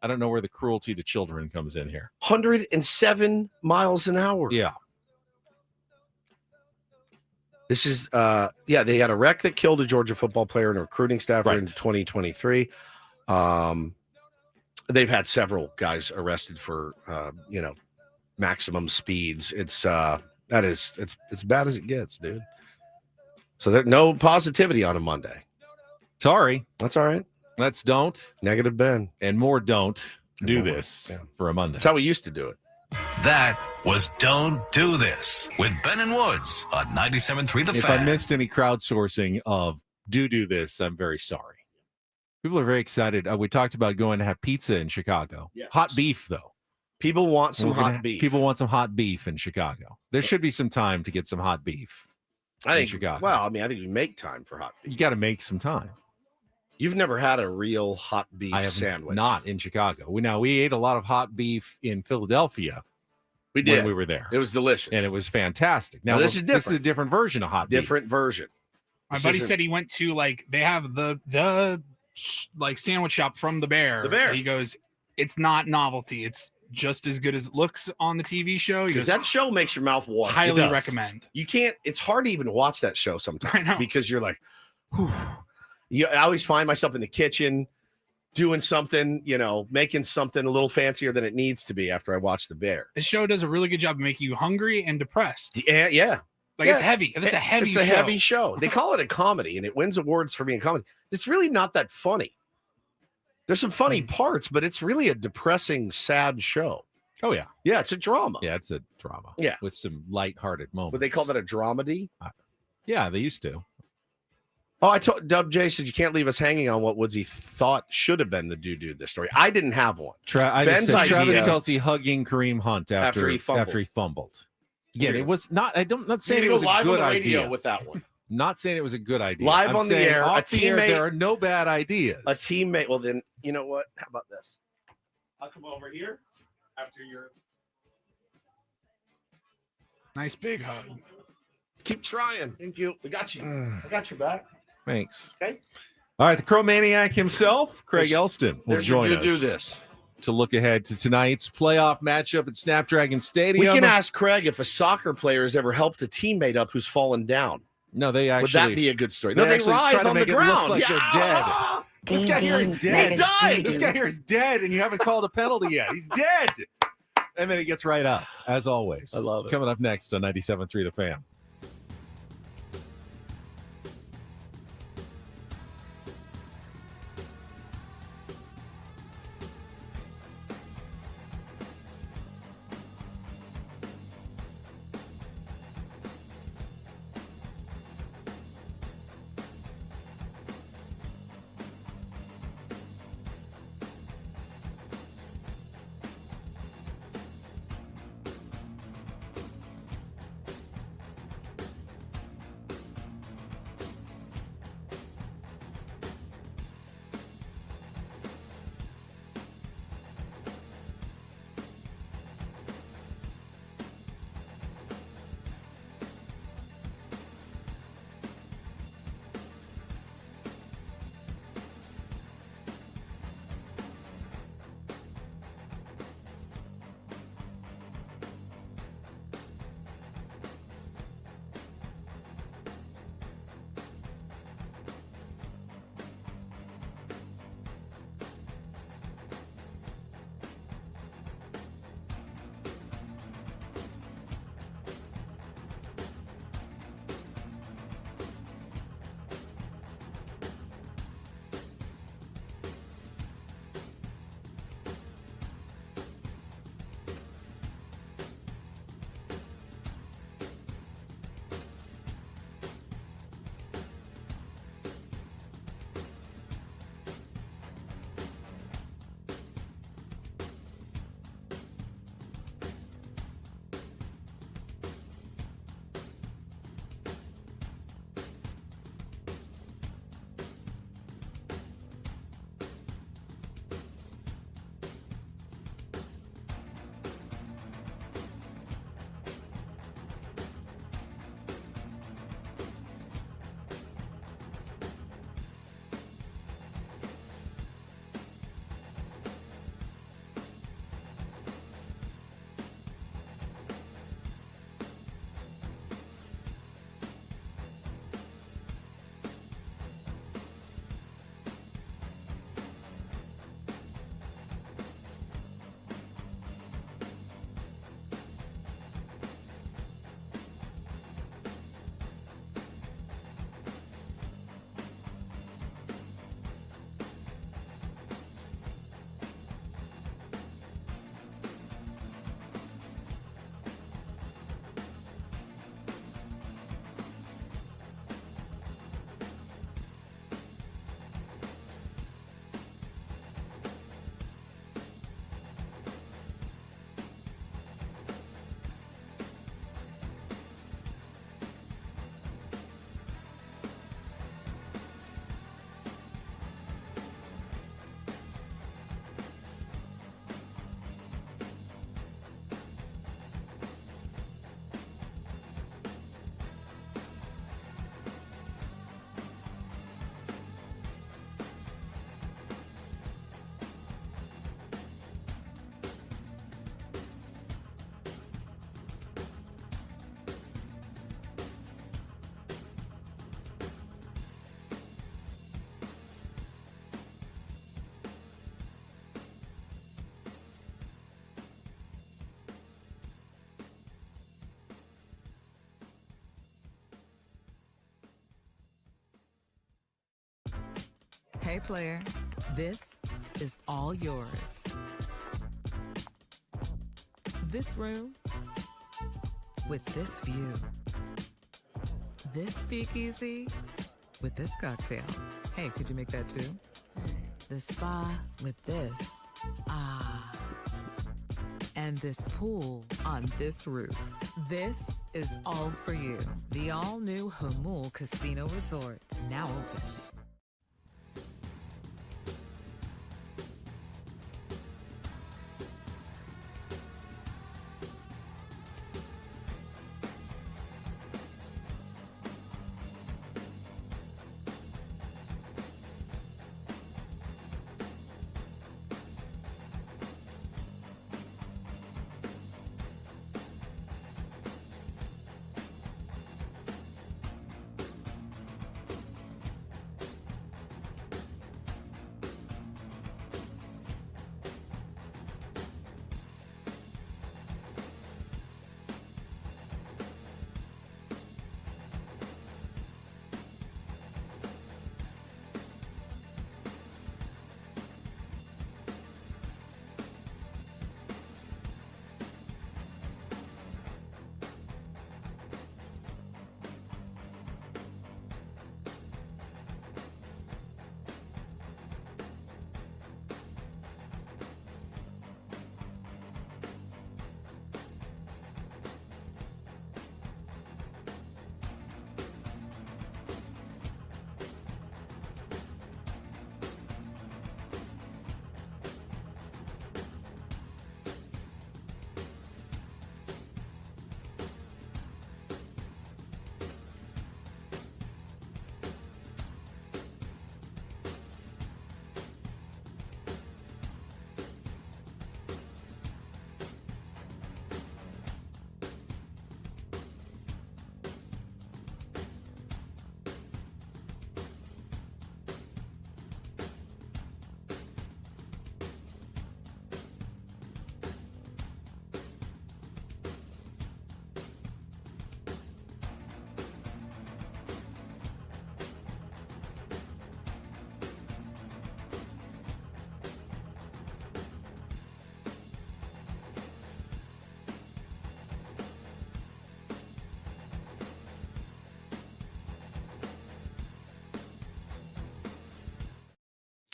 I don't know where the cruelty to children comes in here. 107 miles an hour. Yeah, This is they had a wreck that killed a Georgia football player and a recruiting staffer Right. in 2023. They've had several guys arrested for maximum speeds. It's as bad as it gets, dude. So there's no positivity on a Monday. sorry. That's all right. Let's don't Negative Ben. and more don't And do more, this yeah. for a Monday. That's how we used to do it. That was Don't Do This with Ben and Woods on 97.3 The If Fan. I missed any crowdsourcing of do this, I'm very sorry. People are very excited. We talked about going to have pizza in Chicago. Yes. Hot beef, though. People want some We're gonna- hot beef. People want some hot beef in Chicago. There should be some time to get some hot beef. I in think. Chicago. Well, I mean, I think you make time for hot beef. You got to make some time. You've never had a real hot beef I have sandwich. not in Chicago. We ate a lot of hot beef in Philadelphia We did. when we were there, It was delicious. and it was fantastic. Now, this is This is a different. different version of hot Different beef. version. My This buddy isn't- said he went to they have the like sandwich shop from the Bear. The Bear. He goes, it's not novelty. It's just as good as it looks on the TV show. He Because goes, that show makes your mouth water. highly does. recommend. You can't. It's hard to even watch that show I sometimes know. because you're like, whew. I always find myself in the kitchen doing something, making something a little fancier than it needs to be after I watch The Bear. This show does a really good job of making you hungry and depressed. Yeah, yeah. Like Yeah. it's heavy. It's a heavy It's a show. heavy show. They call it a comedy, and it wins awards for being a comedy. It's really not that funny. There's some funny parts, but it's really a depressing, sad show. Oh yeah, Yeah, it's a drama. yeah, it's a drama. Yeah. with some lighthearted moments. But they call that a dramedy. Yeah, they used to. Oh, I told Dub J said you can't leave us hanging on what Woodsy thought should have been the do this story. I didn't have one. I Ben's just said Travis idea- Kelce hugging Kareem Hunt after he fumbled. Yeah, it was not. I'm not saying it was a good idea. with that one. Not saying it was a good idea. Live I'm on the saying air, off a the air, teammate- there are no bad ideas. A teammate. Well, then you know what? How about this? I'll come over here after your. Nice big hug. Keep trying. Thank you. We got you. I got your back. Thanks. Okay. All right, the Crow Maniac himself, Craig There's- Elston, will There's your join us do this. to look ahead to tonight's playoff matchup at Snapdragon Stadium. We can ask Craig if a soccer player has ever helped a teammate up who's fallen down. No, they actually. Would that be a good story? No, they they actually try writhe to on the make it look ground. like they're Yeah. This guy here is dead. He died. This guy here is dead, and you haven't called a penalty yet. He's dead. And then he gets right up, as always. I love it. Coming up next on 97.3 The Fan. Hey, player, this is all yours. This room with this view. This speakeasy with this cocktail. Hey, could you make that too? The spa with this. Ah. And this pool on this roof. This is all for you. The all-new Hamul Casino Resort, now open.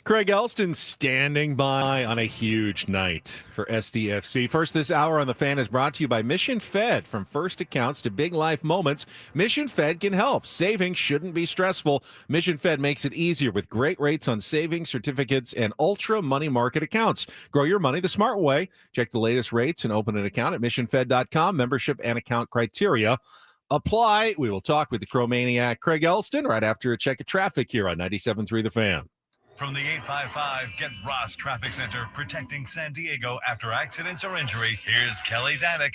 Craig Elston standing by on a huge night for SDFC. First this hour on The Fan is brought to you by Mission Fed. From first accounts to big life moments, Mission Fed can help. Saving shouldn't be stressful. Mission Fed makes it easier with great rates on savings, certificates, and ultra money market accounts. Grow your money the smart way. Check the latest rates and open an account at missionfed.com. Membership and account criteria apply. We will talk with the Cro-Maniac Craig Elston right after a check of traffic here on 97.3 The Fan. From the 855 Get Ross Traffic Center, protecting San Diego after accidents or injury, here's Kelly Danick.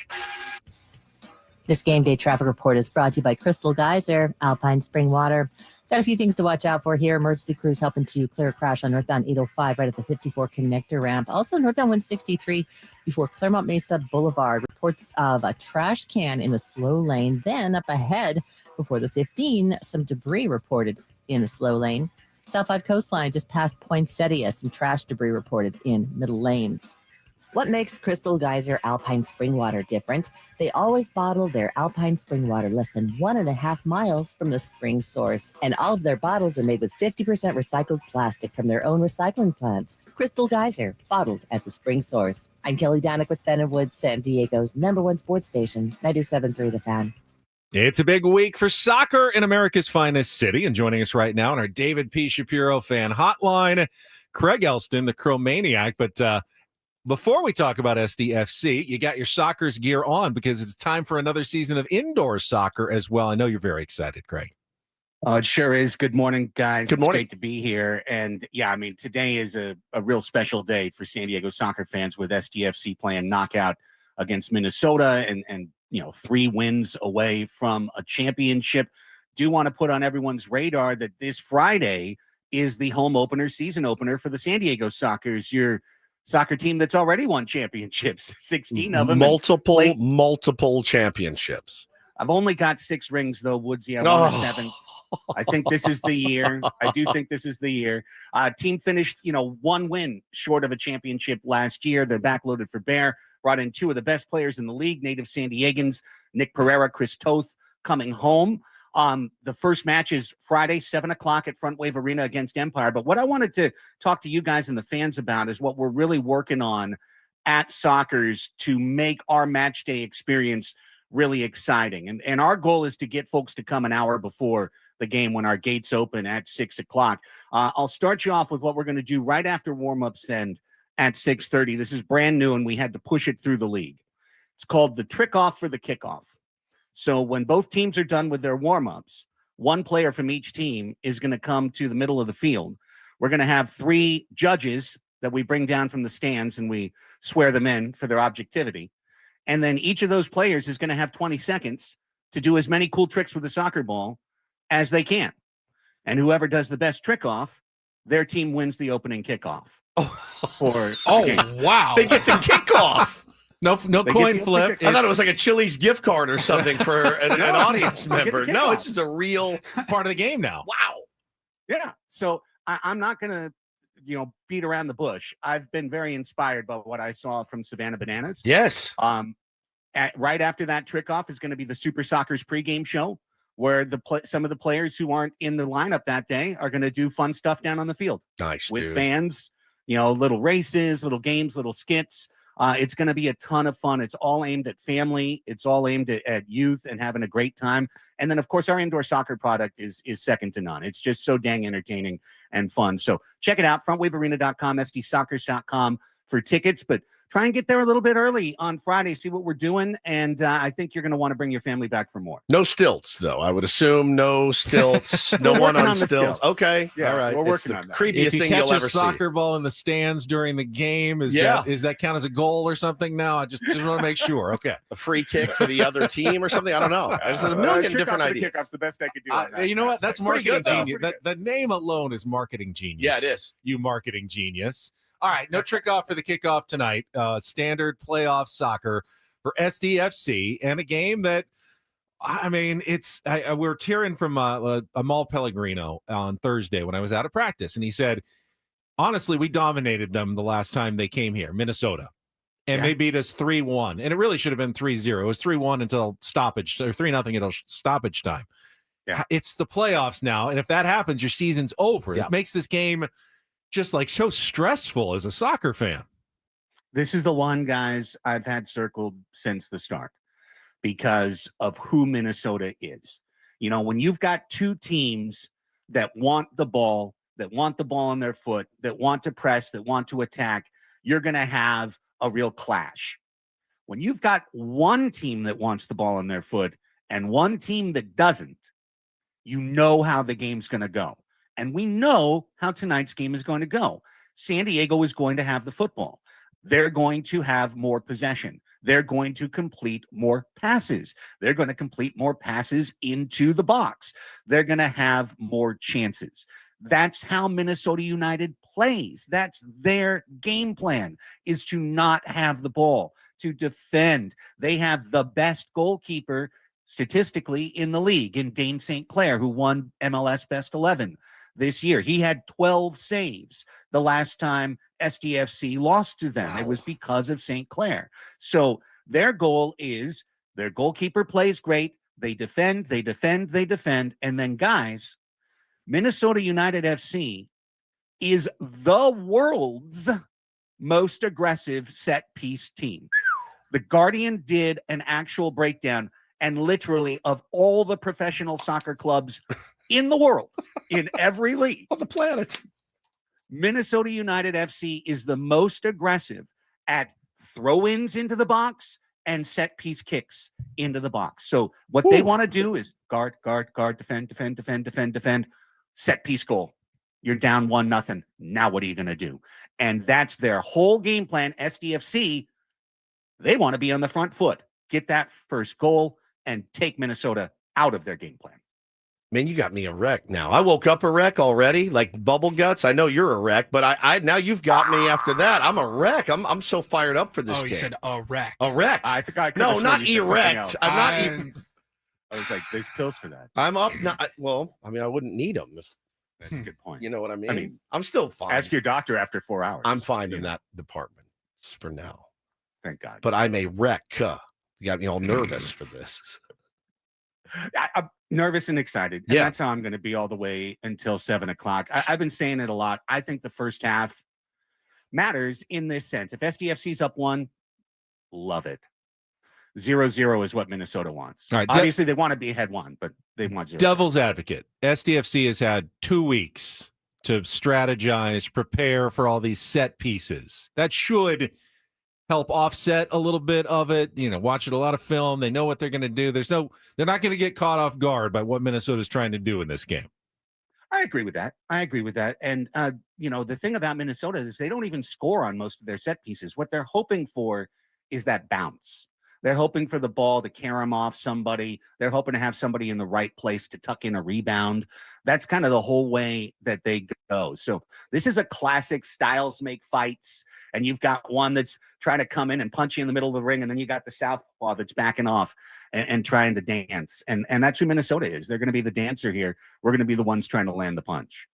This game day traffic report is brought to you by Crystal Geyser, Alpine Spring Water. Got a few things to watch out for here. Emergency crews helping to clear a crash on northbound 805 right at the 54 connector ramp. Also northbound 163 before Claremont Mesa Boulevard. Reports of a trash can in the slow lane. Then up ahead before the 15, some debris reported in the slow lane. South 5 coastline just past Poinsettia, some trash debris reported in middle lanes. What makes Crystal Geyser Alpine Spring Water different? They always bottle their Alpine Spring Water less than 1.5 miles from the spring source. And all of their bottles are made with 50% recycled plastic from their own recycling plants. Crystal Geyser, bottled at the spring source. I'm Kelly Danick with Ben and Woods, San Diego's #1 sports station, 97.3 The Fan. It's a big week for soccer in America's finest city. And joining us right now on our David P. Shapiro fan hotline, Craig Elston, the Cro-Maniac. But before we talk about SDFC, you got your soccer's gear on because it's time for another season of indoor soccer as well. I know you're very excited, Craig. It sure is. Good morning, guys. Good morning. It's great to be here. And yeah, I mean, today is a real special day for San Diego soccer fans with SDFC playing knockout against Minnesota and 3 wins away from a championship. Do want to put on everyone's radar that this Friday is the home opener, season opener for the San Diego Sockers, your soccer team that's already won championships, 16 of them. Multiple championships. I've only got 6 rings, though, Woodsy. I won a 7th. I think this is the year. I do think this is the year. Team finished, one win short of a championship last year. They're backloaded for Bear. Brought in two of the best players in the league, native San Diegans, Nick Pereira, Chris Toth, coming home. The first match is Friday, 7 o'clock at Front Wave Arena against Empire. But what I wanted to talk to you guys and the fans about is what we're really working on at Sockers to make our match day experience really exciting. And our goal is to get folks to come an hour before the game when our gates open at 6 o'clock. I'll start you off with what we're going to do right after warm-ups end at 6:30. This is brand new, and we had to push it through the league. It's called the trick off for the kickoff. So when both teams are done with their warm-ups, one player from each team is going to come to the middle of the field. We're going to have 3 judges that we bring down from the stands, and we swear them in for their objectivity. And then each of those players is going to have 20 seconds to do as many cool tricks with the soccer ball as they can. And whoever does the best trick off, their team wins the opening kickoff. For the game. Wow. They get the kickoff. No They coin get the flip. I thought it was like a Chili's gift card or something for an audience member. No, it's just a real part of the game now. wow. Yeah. So I'm not going to, beat around the bush. I've been very inspired by what I saw from Savannah Bananas. Yes. Right after that trick off is going to be the Super Soccer's pregame show, where some of the players who aren't in the lineup that day are going to do fun stuff down on the field Nice, with dude. fans, little races, little games, little skits. It's going to be a ton of fun. It's all aimed at family. It's all aimed at youth and having a great time. And then, of course, our indoor soccer product is second to none. It's just so dang entertaining and fun. So check it out, frontwavearena.com, sdsoccers.com for tickets. But try and get there a little bit early on Friday, see what we're doing. And I think you're going to want to bring your family back for more. No stilts, though. I would assume no stilts. No We're one working on on the stilts. stilts. Okay. Yeah, all right. we're It's working the on that. creepiest If you thing catch you'll a ever soccer ball in the stands during the game, is Yeah. that count as a goal or something? No, I just want to make sure. Okay. see. A free kick for the other team or something. I don't know. There's a million Trick different off for the ideas. kickoff's the best I could do. on that You know what? That's aspect. Pretty marketing good, though. genius. The name alone is marketing genius. Yeah, it is. You marketing genius. All right, no trick off for the kickoff tonight. Standard playoff soccer for SDFC, and a game that, I mean, we're hearing from Amal Pellegrino on Thursday when I was out of practice, and he said, honestly, we dominated them the last time they came here, Minnesota, and they beat us 3-1, and it really should have been 3-0. It was 3-1 until stoppage, or 3-0 until stoppage time. Yeah. It's the playoffs now, and if that happens, your season's over. Yeah. It makes this game just like so stressful as a soccer fan. This is the one, guys, I've had circled since the start because of who Minnesota is. When you've got two teams that want the ball on their foot, that want to press, that want to attack, you're going to have a real clash. When you've got one team that wants the ball on their foot and one team that doesn't, you know how the game's going to go. And we know how tonight's game is going to go. San Diego is going to have the football. They're going to have more possession. They're going to complete more passes. They're going to complete more passes into the box. They're going to have more chances. That's how Minnesota United plays. That's their game plan, is to not have the ball, to defend. They have the best goalkeeper statistically in the league in Dane St. Clair, who won MLS Best 11 this year. He had 12 saves the last time SDFC lost to them. Wow. It was because of St. Clair. So their goal is their goalkeeper plays great. They defend, they defend, they defend. And then, guys, Minnesota United FC is the world's most aggressive set piece team. The Guardian did an actual breakdown, and literally of all the professional soccer clubs in the world, in every league, On the planet. Minnesota United FC is the most aggressive at throw-ins into the box and set piece kicks into the box. So what they want to do is guard, defend, set piece goal. You're down 1-0. Now what are you going to do? And that's their whole game plan. SDFC, they want to be on the front foot, get that first goal, and take Minnesota out of their game plan. Man, you got me a wreck now. I woke up a wreck already, like bubble guts. I know you're a wreck, but I now you've got me after that. I'm a wreck. I'm so fired up for this Oh, game. you said a wreck. A wreck. I think I could No, have not sworn you said something erect. else. I'm not. I was like, there's pills for that. I'm up now. Well, I mean, I wouldn't need them if That's a good point. you know what I mean. mean, I'm still fine. Ask your doctor after 4 hours. I'm fine you in know. that department for now. Thank God. But I'm a wreck. You got me all nervous for this. I'm nervous and excited. And Yeah. that's how I'm going to be all the way until 7 o'clock. I've been saying it a lot. I think the first half matters in this sense. If SDFC's up 1, love it. 0-0 is what Minnesota wants. All right, Obviously, they want to be ahead 1, but they want 0. Devil's advocate. SDFC has had 2 weeks to strategize, prepare for all these set pieces. That should help offset a little bit of it. Watching a lot of film, they know what they're going to do. They're not going to get caught off guard by what Minnesota's trying to do in this game. I agree with that. And, the thing about Minnesota is they don't even score on most of their set pieces. What they're hoping for is that bounce. They're hoping for the ball to carom off somebody. They're hoping to have somebody in the right place to tuck in a rebound. That's kind of the whole way that they go. So this is a classic styles make fights. And you've got one that's trying to come in and punch you in the middle of the ring. And then you got the southpaw that's backing off and trying to dance. And that's who Minnesota is. They're going to be the dancer here. We're going to be the ones trying to land the punch.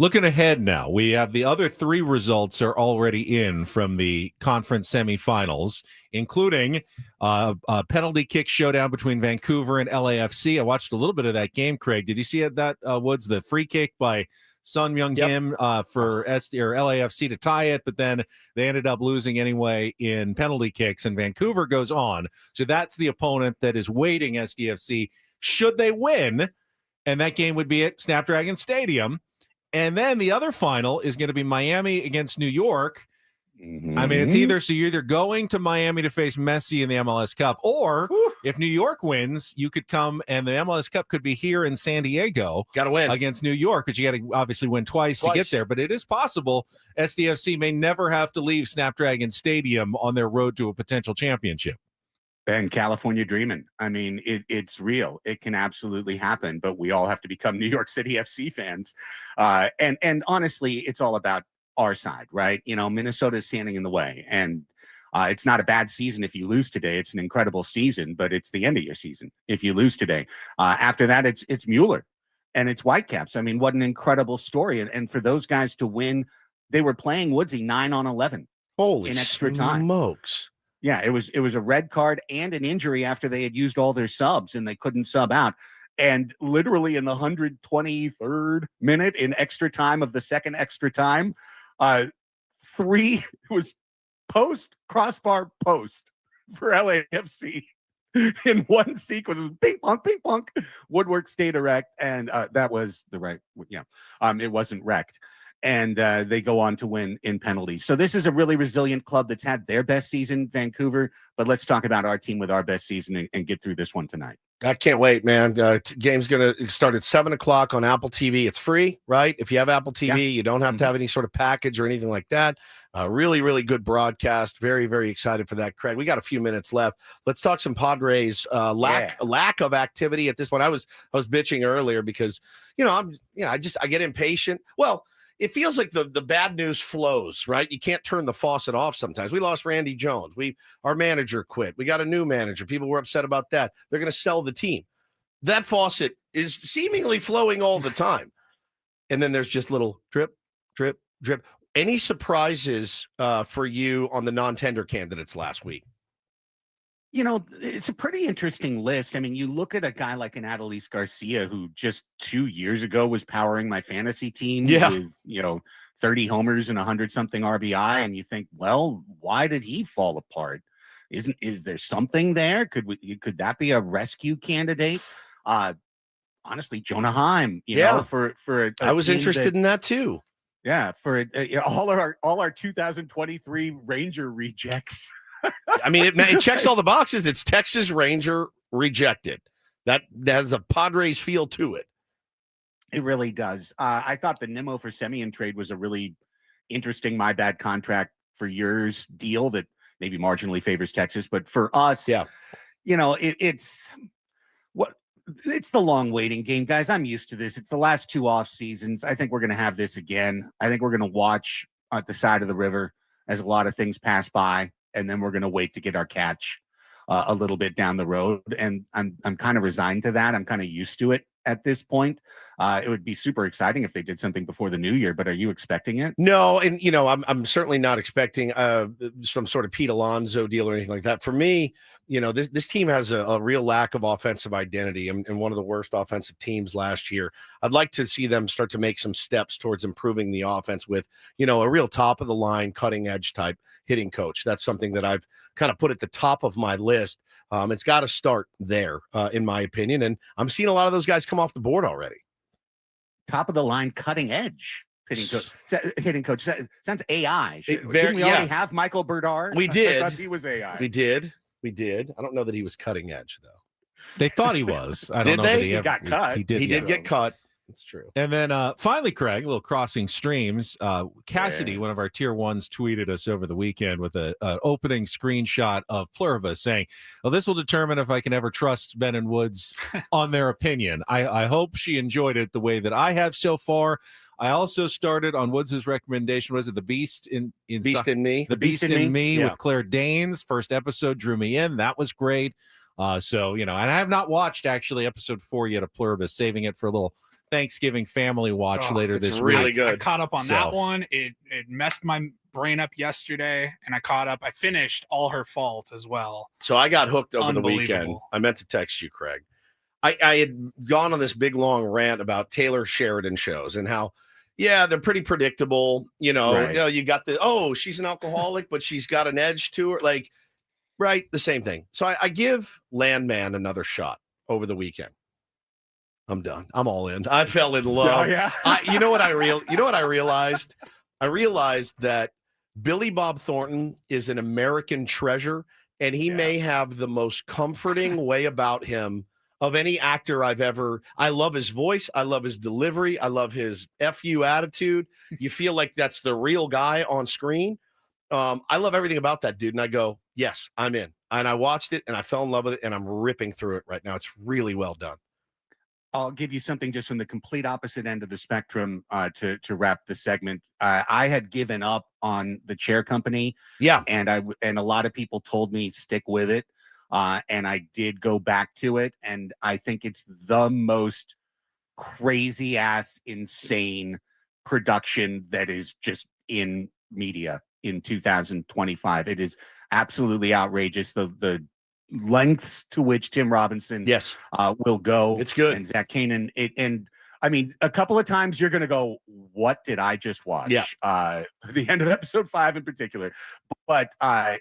Looking ahead now, we have the other 3 results are already in from the conference semifinals, including a penalty kick showdown between Vancouver and LAFC. I watched a little bit of that game, Craig. Did you see it, Woods, the free kick by Son Myung-kim for LAFC to tie it, but then they ended up losing anyway in penalty kicks, and Vancouver goes on. So that's the opponent that is waiting SDFC should they win, and that game would be at Snapdragon Stadium. And then the other final is going to be Miami against New York. I mean, it's you're either going to Miami to face Messi in the MLS Cup, or if New York wins, you could come and the MLS Cup could be here in San Diego. Got to win against New York, but you got to obviously win twice to get there. But it is possible SDFC may never have to leave Snapdragon Stadium on their road to a potential championship. And California dreaming. I mean, it's real. It can absolutely happen, but we all have to become New York City FC fans. And honestly, it's all about our side, right? Minnesota is standing in the way, and it's not a bad season if you lose today. It's an incredible season, but it's the end of your season if you lose today. After that, it's Mueller and it's Whitecaps. I mean, what an incredible story. And for those guys to win, they were playing Woodsy 9 on 11. Holy in extra time. Smokes. Yeah, it was a red card and an injury after they had used all their subs and they couldn't sub out. And literally in the 123rd minute in extra time of the second extra time, 3 was crossbar post for LAFC in one sequence. Ping pong, Woodwork stayed erect, and that was the right. Yeah, it wasn't wrecked. And they go on to win in penalties. So this is a really resilient club that's had their best season, Vancouver. But let's talk about our team with our best season and get through this one tonight. I can't wait, man. Game's going to start at 7 o'clock on Apple TV. It's free, right? If you have Apple TV, you don't have to have any sort of package or anything like that. Really, really good broadcast. Very, very excited for that, Craig. We got a few minutes left. Let's talk some Padres. Lack of activity at this point. I was bitching earlier because I get impatient. Well, it feels like the bad news flows, right? You can't turn the faucet off sometimes. We lost Randy Jones. Our manager quit. We got a new manager. People were upset about that. They're going to sell the team. That faucet is seemingly flowing all the time. And then there's just little drip, drip, drip. Any surprises for you on the non-tender candidates last week? It's a pretty interesting list. I mean, you look at a guy like an Adolis Garcia, who just 2 years ago was powering my fantasy team with, 30 homers and 100-something RBI. And you think, well, why did he fall apart? Is there something there? Could that be a rescue candidate? Honestly, Jonah Heim, for I was interested in that too. Yeah. For all our 2023 Ranger rejects. I mean, it checks all the boxes. It's Texas Ranger rejected. That has a Padres feel to it. It really does. I thought the Nimmo for Semien trade was a really interesting my bad contract for yours deal that maybe marginally favors Texas, but for us, it's the long waiting game, guys. I'm used to this. It's the last 2 off seasons. I think we're going to have this again. I think we're going to watch at the side of the river as a lot of things pass by. And then we're going to wait to get our catch. a little bit down the road, and I'm kind of resigned to that. I'm kind of used to it at this point. It would be super exciting if they did something before the new year, but are you expecting it? No, and I'm certainly not expecting some sort of Pete Alonso deal or anything like that. For me, this team has a real lack of offensive identity and one of the worst offensive teams last year. I'd like to see them start to make some steps towards improving the offense with, a real top of the line, cutting edge type hitting coach. That's something that I've kind of put at the top of my list. It's got to start there, in my opinion. And I'm seeing a lot of those guys come off the board already. Top of the line, cutting edge hitting coach. Sounds AI. Didn't we yeah. already have Michael Berdard? We did. I thought he was AI. We did. I don't know that he was cutting edge, though. They thought he was. I don't Did know they? that He got cut. He did. He did get cut. It's true. And then finally, Craig, a little crossing streams. Cassidy, one of our tier ones, tweeted us over the weekend with an opening screenshot of Plurva saying, well, this will determine if I can ever trust Ben and Woods on their opinion. I hope she enjoyed it the way that I have so far. I also started on Woods' recommendation. Was it The Beast in Beast in Me? The Beast in Me Yeah. with Claire Danes. First episode drew me in. That was great. So, and I have not watched actually episode 4 yet of Plurva, saving it for a little Thanksgiving family watch later it's this really week. good. I caught up on So- that one. It messed my brain up yesterday, and I finished All Her Fault as well. So I got hooked over the weekend. Unbelievable. I meant to text you, Craig. I had gone on this big long rant about Taylor Sheridan shows and how, yeah, they're pretty predictable. Right. You got she's an alcoholic, but she's got an edge to her. Like, right, the same thing. So I give Landman another shot over the weekend. I'm done. I'm all in. I fell in love. Oh, yeah. You know what I realized? I realized that Billy Bob Thornton is an American treasure, and he may have the most comforting way about him of any actor I've ever. I love his voice. I love his delivery. I love his FU attitude. You feel like that's the real guy on screen. I love everything about that dude. And I go, yes, I'm in. And I watched it and I fell in love with it, and I'm ripping through it right now. It's really well done. I'll give you something just from the complete opposite end of the spectrum to wrap the segment. I had given up on The Chair Company. Yeah. And a lot of people told me stick with it. And I did go back to it. And I think it's the most crazy ass insane production that is just in media in 2025. It is absolutely outrageous. The lengths to which Tim Robinson Yes. will go. It's good. And Zach Kanan. And I mean, a couple of times you're going to go, what did I just watch? Yeah. The end of episode 5 in particular. But I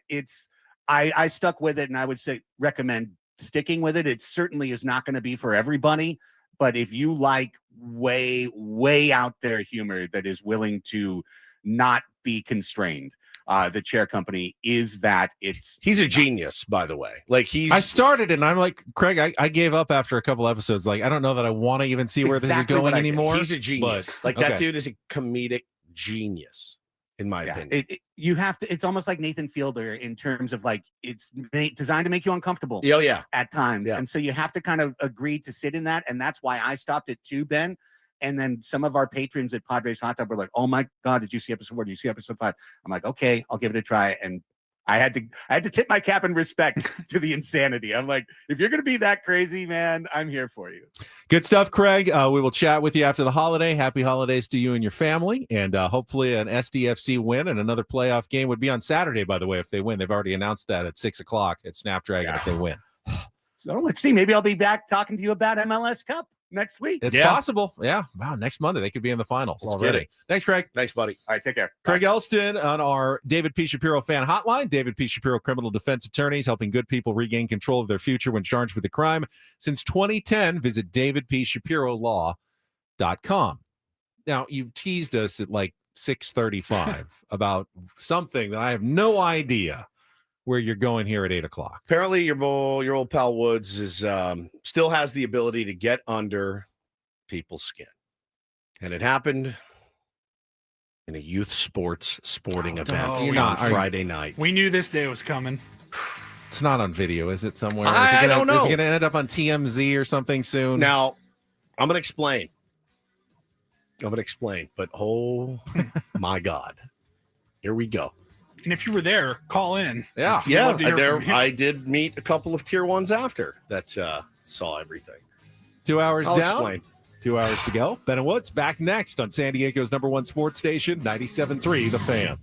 stuck with it, and I would recommend sticking with it. It certainly is not going to be for everybody. But if you like way, way out there humor that is willing to not be constrained, The Chair Company is that. He's a genius, by the way. Like I started and I'm like, Craig, I gave up after a couple episodes. Like, I don't know that I want to even see where Exactly this is what going I did. anymore. He's a genius. But, Like that okay. dude is a comedic genius, in my opinion. You have to. It's almost like Nathan Fielder in terms of like it's designed to make you uncomfortable. Oh yeah. At times. Yeah. And so you have to kind of agree to sit in that. And that's why I stopped it too, Ben. And then some of our patrons at Padres Hot Tub were like, oh my God, did you see episode 4? Did you see episode 5? I'm like, okay, I'll give it a try. And I had to tip my cap in respect to the insanity. I'm like, if you're going to be that crazy, man, I'm here for you. Good stuff, Craig. We will chat with you after the holiday. Happy holidays to you and your family. And hopefully an SDFC win and another playoff game would be on Saturday, by the way, if they win. They've already announced that at 6 o'clock at Snapdragon if they win. So let's see. Maybe I'll be back talking to you about MLS Cup next week. It's Yeah. possible. Yeah. Wow. Next Monday, they could be in the finals Let's get already. it. Thanks, Craig. Thanks, buddy. All right, take care. Craig Elston on our David P. Shapiro fan hotline. David P. Shapiro criminal defense attorneys helping good people regain control of their future when charged with a crime. Since 2010, visit davidpshapirolaw.com. Now, you've teased us at like 6:35 about something that I have no idea where you're going here at 8 o'clock. Apparently, your old pal Woods is still has the ability to get under people's skin, and it happened in a youth sporting event you're on not- are you- Friday night. We knew this day was coming. It's not on video, is it somewhere? I Is it gonna, don't know. Is it going to end up on TMZ or something soon? Now, I'm going to explain. But oh my God, here we go. And if you were there, call in. Yeah. We'd Yeah, love to hear there from you. I did meet a couple of tier ones after that saw everything. 2 hours I'll down. explain. 2 hours to go. Ben and Woods back next on San Diego's #1 sports station, 97.3 The Fan.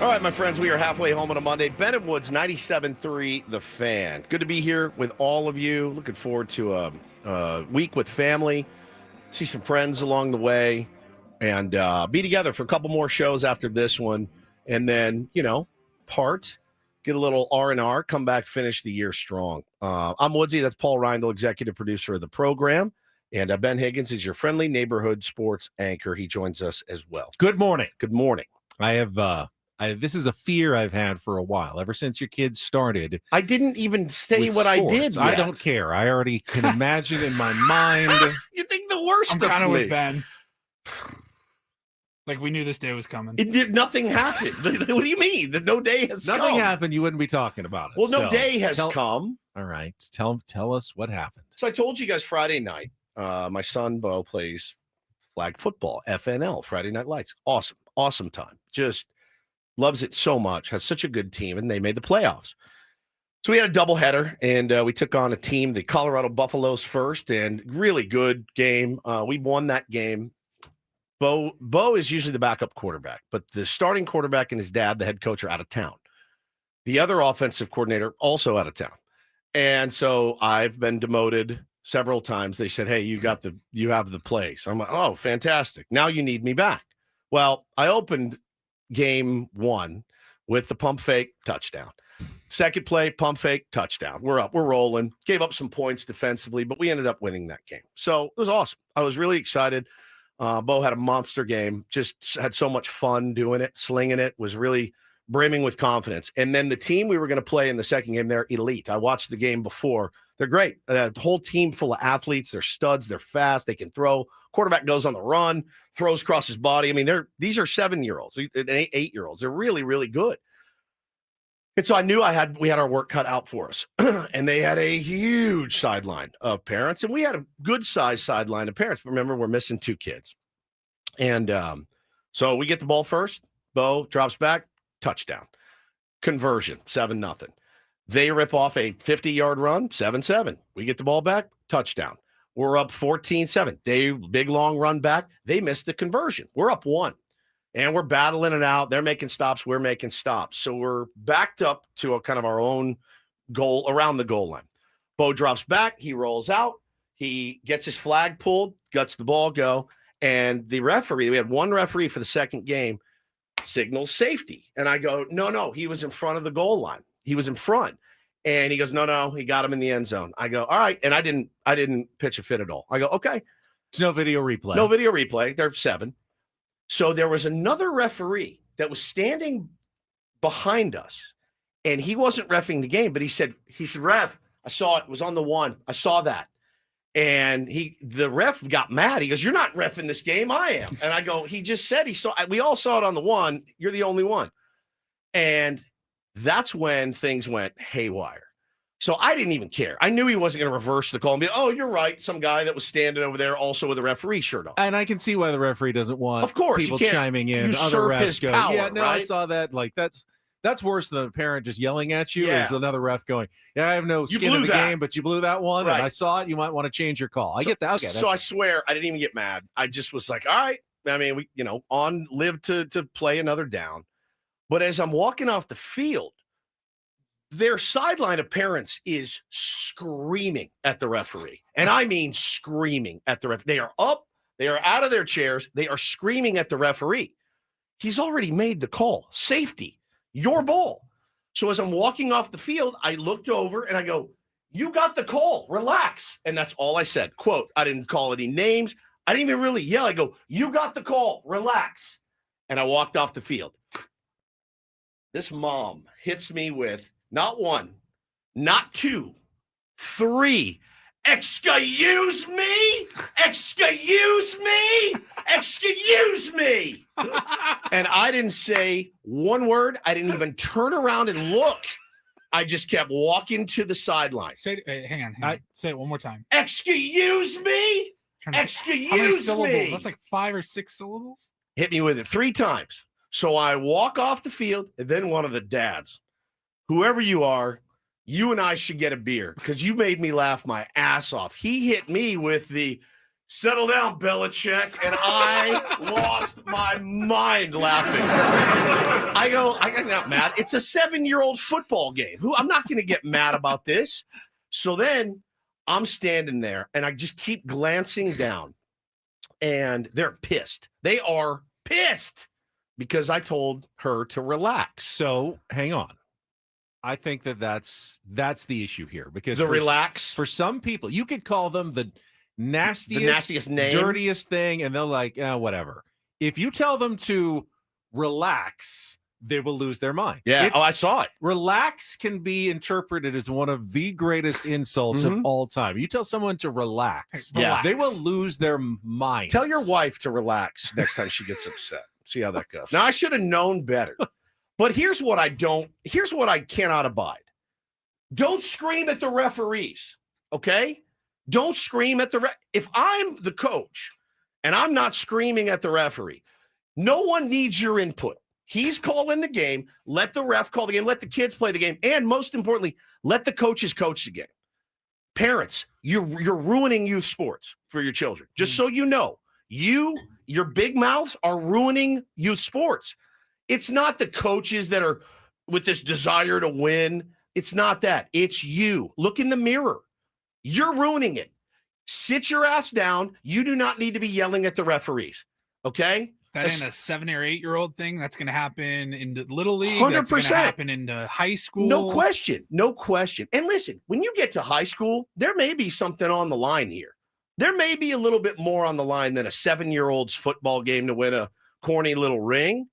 All right, my friends, we are halfway home on a Monday. Ben and Woods, 97.3 The Fan. Good to be here with all of you. Looking forward to a week with family, see some friends along the way, and be together for a couple more shows after this one. And then, get a little R&R, come back, finish the year strong. I'm Woodsy. That's Paul Reindl, executive producer of the program. And Ben Higgins is your friendly neighborhood sports anchor. He joins us as well. Good morning. Good morning. I have this is a fear I've had for a while, ever since your kids started. I didn't even say with what I sports. did I yet. don't care. I already can imagine in my mind. You think the worst I'm of kind of me. with Ben. Like we knew this day was coming. It did nothing happened. What do you mean? That no day has Nothing come. happened. You wouldn't be talking about it. Well, no So, day has tell- come. All right. Tell us what happened. So I told you guys Friday night, my son Bo plays flag football, FNL, Friday Night Lights. Awesome time. Just loves it so much. Has such a good team, and they made the playoffs. So we had a doubleheader, and we took on a team, the Colorado Buffaloes first, and really good game. We won that game. Bo is usually the backup quarterback, but the starting quarterback and his dad, the head coach, are out of town. The other offensive coordinator also out of town. And so I've been demoted several times. They said, hey, you have the place. I'm like, oh, fantastic. Now you need me back. Well, I opened game one with the pump fake touchdown. Second play, pump fake touchdown. We're up. We're rolling. Gave up some points defensively, but we ended up winning that game. So it was awesome. I was really excited. Bo had a monster game. Just had so much fun doing it, slinging it. Was really brimming with confidence. And then the team we were going to play in the second game, they're elite. I watched the game before. They're great. The whole team full of athletes. They're studs. They're fast. They can throw. Quarterback goes on the run, throws across his body. I mean, these are 7-year-olds, 8-year-olds. They're really, really good. And so I knew we had our work cut out for us. And they had a huge sideline of parents. And we had a good-sized sideline of parents. Remember, we're missing 2 kids. And so we get the ball first. Bo drops back. Touchdown. Conversion, 7-0. They rip off a 50-yard run, 7-7. We get the ball back, touchdown. We're up 14-7. They big long run back. They missed the conversion. We're up 1. And we're battling it out. They're making stops. We're making stops. So we're backed up to a kind of our own goal around the goal line. Bo drops back. He rolls out. He gets his flag pulled, lets the ball go. And the referee, we had one referee for the second game, signals safety. And I go, no, he was in front of the goal line. He was in front. And he goes, no, he got him in the end zone. I go, all right. And I didn't pitch a fit at all. I go, okay. There's no video replay. No video replay. They're 7. So there was another referee that was standing behind us, and he wasn't reffing the game, but he said, ref, I saw it. It was on the 1. I saw that. And the ref got mad. He goes, you're not reffing this game. I am. And I go, he just said we all saw it on the 1. You're the only one. And that's when things went haywire. So I didn't even care. I knew he wasn't going to reverse the call and be, oh, you're right. Some guy that was standing over there also with a referee shirt on. And I can see why the referee doesn't want Of course, people you can't chiming in. Other usurp refs his go, power, yeah, no, I right? saw that. Like that's worse than a parent just yelling at you. Yeah. Is another ref going, yeah, I have no skin blew in the that. game, but you blew that one, Right. and I saw it. You might want to change your call. I get that. Okay, So I swear I didn't even get mad. I just was like, all right. I mean, we, live to play another down. But as I'm walking off the field, their sideline of parents is screaming at the referee. And I mean screaming at the referee. They are up. They are out of their chairs. They are screaming at the referee. He's already made the call. Safety. Your ball. So as I'm walking off the field, I looked over and I go, you got the call. Relax. And that's all I said. Quote, I didn't call any names. I didn't even really yell. I go, you got the call. Relax. And I walked off the field. This mom hits me with not 1, not 2, 3. Excuse me? Excuse me? Excuse me? And I didn't say one word. I didn't even turn around and look. I just kept walking to the sideline. Hang on. Say it one more time. Excuse me? How many Excuse syllables? me? That's like 5 or 6 syllables. Hit me with it 3 times. So I walk off the field, and then one of the dads, whoever you are, you and I should get a beer because you made me laugh my ass off. He hit me with the settle down, Belichick, and I lost my mind laughing. I got not mad. It's a 7-year-old football game. I'm not going to get mad about this. So then I'm standing there and I just keep glancing down and they're pissed. They are pissed because I told her to relax. So hang on. I think that's the issue here because Relax. For some people, you could call them the nastiest name, dirtiest thing, and they'll like, whatever. If you tell them to relax, they will lose their mind. Yeah. I saw it. Relax can be interpreted as one of the greatest insults of all time. You tell someone to relax, they will lose their mind. Tell your wife to relax next time she gets upset. See how that goes. Now, I should have known better. But here's what I cannot abide. Don't scream at the referees, okay? Don't scream at if I'm the coach and I'm not screaming at the referee, no one needs your input. He's calling the game. Let the ref call the game. Let the kids play the game. And most importantly, let the coaches coach the game. Parents, you're ruining youth sports for your children. Just so you know, your big mouths are ruining youth sports. It's not the coaches that are with this desire to win. It's not that. It's you. Look in the mirror. You're ruining it. Sit your ass down. You do not need to be yelling at the referees. Okay? That ain't a 7 or 8 year old thing. That's going to happen in the little league. 100%. That's going to happen in the high school. No question. No question. And listen, when you get to high school, there may be something on the line here. There may be a little bit more on the line than a 7-year-old's football game to win a corny little ring.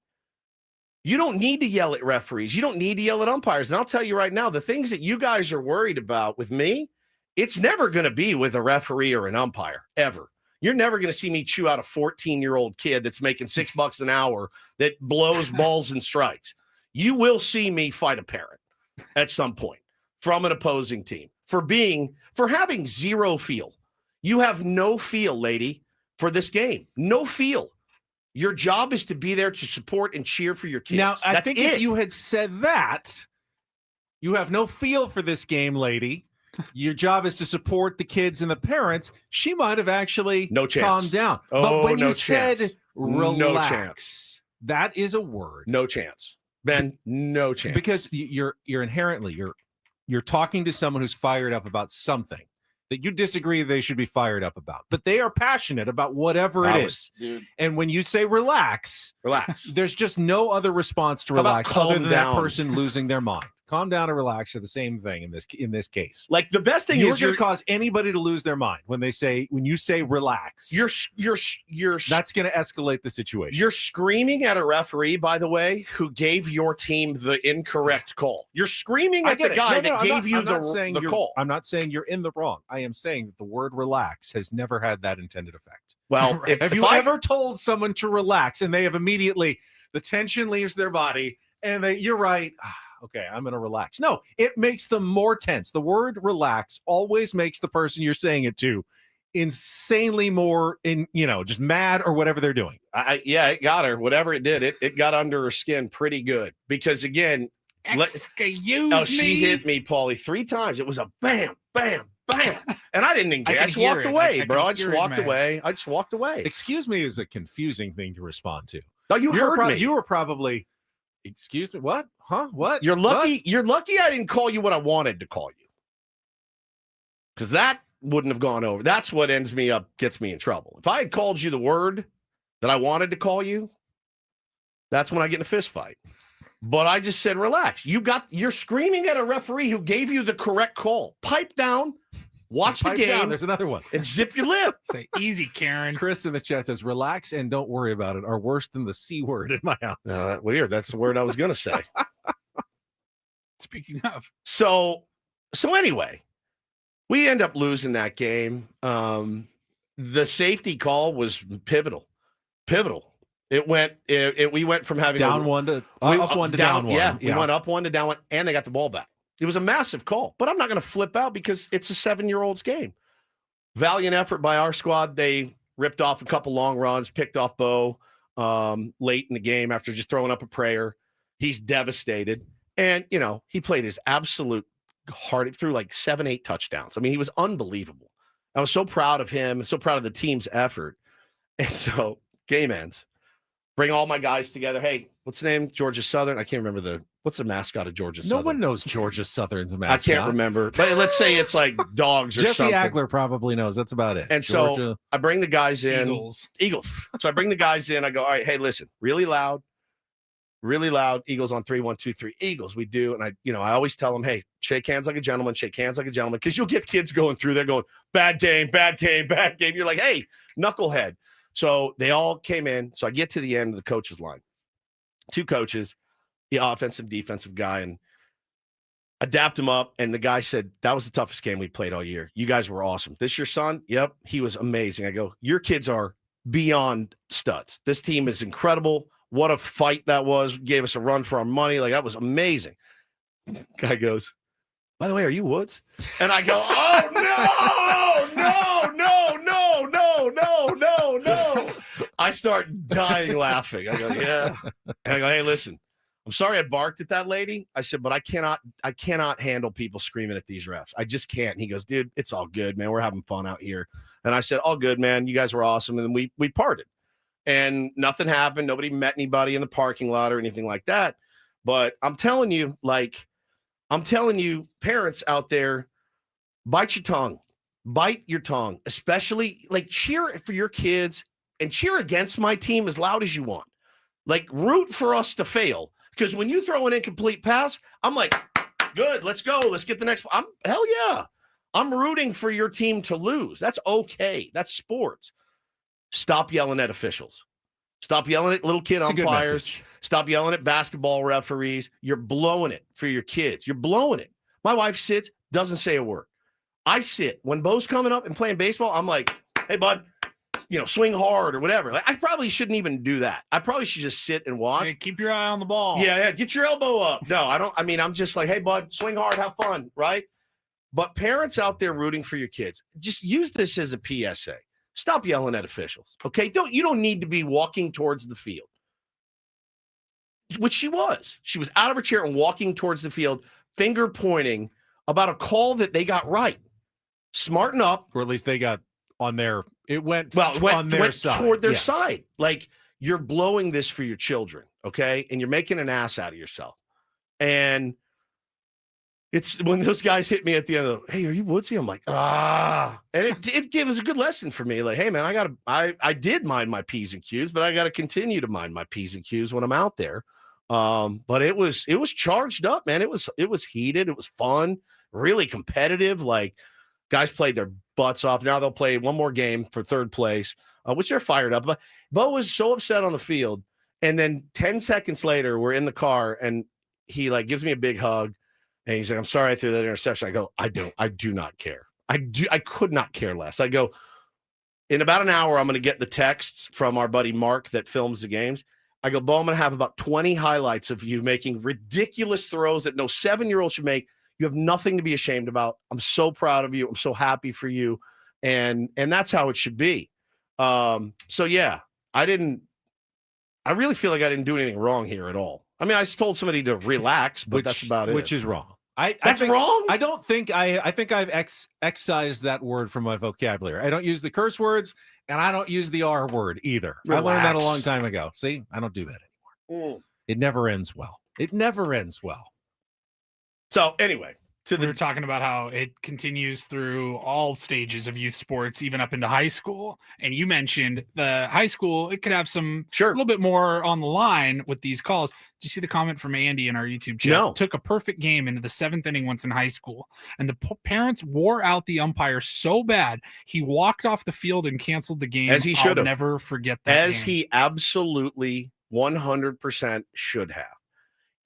You don't need to yell at referees. You don't need to yell at umpires. And I'll tell you right now, the things that you guys are worried about with me, it's never going to be with a referee or an umpire, ever. You're never going to see me chew out a 14-year-old kid that's making $6 an hour that blows balls and strikes. You will see me fight a parent at some point from an opposing team for having zero feel. You have no feel, lady, for this game. No feel. Your job is to be there to support and cheer for your kids. Now, I That's think it. if you had said that, you have no feel for this game, lady. Your job is to support the kids and the parents. She might have actually calmed down. But when you said relax, no chance. That is a word. No chance. Ben, no chance. Because you're inherently you're talking to someone who's fired up about something that you disagree they should be fired up about, but they are passionate about whatever it is. Dude. And when you say relax, there's just no other response to How about relax other calm than down? that person losing their mind. Calm down and relax are the same thing in this case. Like the best thing You're is going to cause anybody to lose their mind when you say relax. you're That's going to escalate the situation. You're screaming at a referee, by the way, who gave your team the incorrect call. You're screaming at the guy that gave you the call. I'm not saying you're in the wrong. I am saying that the word relax has never had that intended effect. Well, have you ever told someone to relax and they have immediately, the tension leaves their body and you're right. Okay, I'm going to relax. No, it makes them more tense. The word relax always makes the person you're saying it to insanely more just mad or whatever they're doing. It got her. Whatever it did, it got under her skin pretty good. Because again, she hit me, Paulie, 3 times. It was a bam, bam, bam. And I didn't engage. I just walked away, bro. I just walked away. I just walked away. Excuse me is a confusing thing to respond to. No, you heard me. You were probably, excuse me, what? Huh? What? You're lucky. What? You're lucky I didn't call you what I wanted to call you. Because that wouldn't have gone over. That's what ends me up, gets me in trouble. If I had called you the word that I wanted to call you, that's when I get in a fist fight. But I just said, relax. You're screaming at a referee who gave you the correct call. Pipe down, watch the game. Down. There's another one. And zip your lip. Say easy, Karen. Chris in the chat says, relax and don't worry about it are worse than the C word in my house. Weird. That's the word I was going to say. Speaking of. So anyway, we end up losing that game. The safety call was pivotal. It went. We went from having down one to up one to down one. Yeah, we went up one to down one, and they got the ball back. It was a massive call, but I'm not going to flip out because it's a 7-year-old's game. Valiant effort by our squad. They ripped off a couple long runs, picked off Bo late in the game after just throwing up a prayer. He's devastated, and he played his absolute heart through like 7-8 touchdowns. I mean, he was unbelievable. I was so proud of him and so proud of the team's effort. And so game ends. Bring all my guys together. Hey, what's the name? Georgia Southern. I can't remember what's the mascot of Georgia No Southern. one knows Georgia Southern's a I mascot. can't remember. But let's say it's like dogs or Jesse something. Agler probably knows. That's about it. And so Georgia. I bring the guys in. Eagles. So I bring the guys in. I go, all right, hey, listen, really loud. Eagles on 3, 1, 2, 3. Eagles, we do. And I always tell them, hey, shake hands like a gentleman, because you'll get kids going through there going, bad game, bad game, bad game. You're like, hey, knucklehead. So they all came in. So I get to the end of the coaches line. 2 coaches, the offensive, defensive guy, and I dapped him up. And the guy said, that was the toughest game we played all year. You guys were awesome. This your son? Yep. He was amazing. I go, your kids are beyond studs. This team is incredible. What a fight that was. Gave us a run for our money. Like, that was amazing. Guy goes, by the way, are you Woods? And I go, oh, no. I start dying laughing. I go, yeah. And I go, hey, listen, I'm sorry I barked at that lady. I said, but I cannot handle people screaming at these refs. I just can't. And he goes, dude, it's all good, man. We're having fun out here. And I said, all good, man. You guys were awesome. And then we parted. And nothing happened. Nobody met anybody in the parking lot or anything like that. But I'm telling you, parents out there, bite your tongue, especially like cheer for your kids and cheer against my team as loud as you want. Like, root for us to fail. Because when you throw an incomplete pass, I'm like, good, let's go. Let's get the next. Hell yeah. I'm rooting for your team to lose. That's okay. That's sports. Stop yelling at officials. Stop yelling at little kid umpires. Stop yelling at basketball referees. You're blowing it for your kids. You're blowing it. My wife sits, doesn't say a word. I sit. When Bo's coming up and playing baseball, I'm like, hey, bud, swing hard or whatever. Like, I probably shouldn't even do that. I probably should just sit and watch. Hey, keep your eye on the ball. Yeah, get your elbow up. No, I don't. I mean, I'm just like, hey, bud, swing hard, have fun, right? But parents out there rooting for your kids, just use this as a PSA. Stop yelling at officials, okay? You don't need to be walking towards the field, which she was. She was out of her chair and walking towards the field, finger pointing about a call that they got right. Smarten up. Or at least they got on their – it went on their side. Toward their side. Like, you're blowing this for your children, okay? And you're making an ass out of yourself. And it's when those guys hit me at the end of, hey, are you Woodsy? I'm like, and it gave us a good lesson for me. Like, hey, man, I did mind my P's and Q's, but I got to continue to mind my P's and Q's when I'm out there. But it was charged up, man. It was heated. It was fun, really competitive. Like, guys played their butts off. Now they'll play one more game for third place, which they're fired up. But Bo was so upset on the field. And then 10 seconds later, we're in the car and he gives me a big hug. And he's like, I'm sorry I threw that interception. I go, I do not care. I could not care less. I go, in about an hour, I'm going to get the texts from our buddy Mark that films the games. I go, Bo, I'm going to have about 20 highlights of you making ridiculous throws that no 7-year-old should make. You have nothing to be ashamed about. I'm so proud of you. I'm so happy for you. And that's how it should be. So yeah, I really feel like I didn't do anything wrong here at all. I mean, I told somebody to relax, but that's about it. Which is wrong. That's wrong? I don't think I think I've excised that word from my vocabulary. I don't use the curse words, and I don't use the R word either. Relax. I learned that a long time ago. See, I don't do that anymore. It never ends well. So anyway, we were talking about how it continues through all stages of youth sports, even up into high school. And you mentioned the high school, it could have some a little bit more on the line with these calls. Did you see the comment from Andy in our YouTube chat? No. Took a perfect game into the 7th inning once in high school. And the parents wore out the umpire so bad, he walked off the field and canceled the game. As he should have. I'll never forget that. He absolutely 100% should have.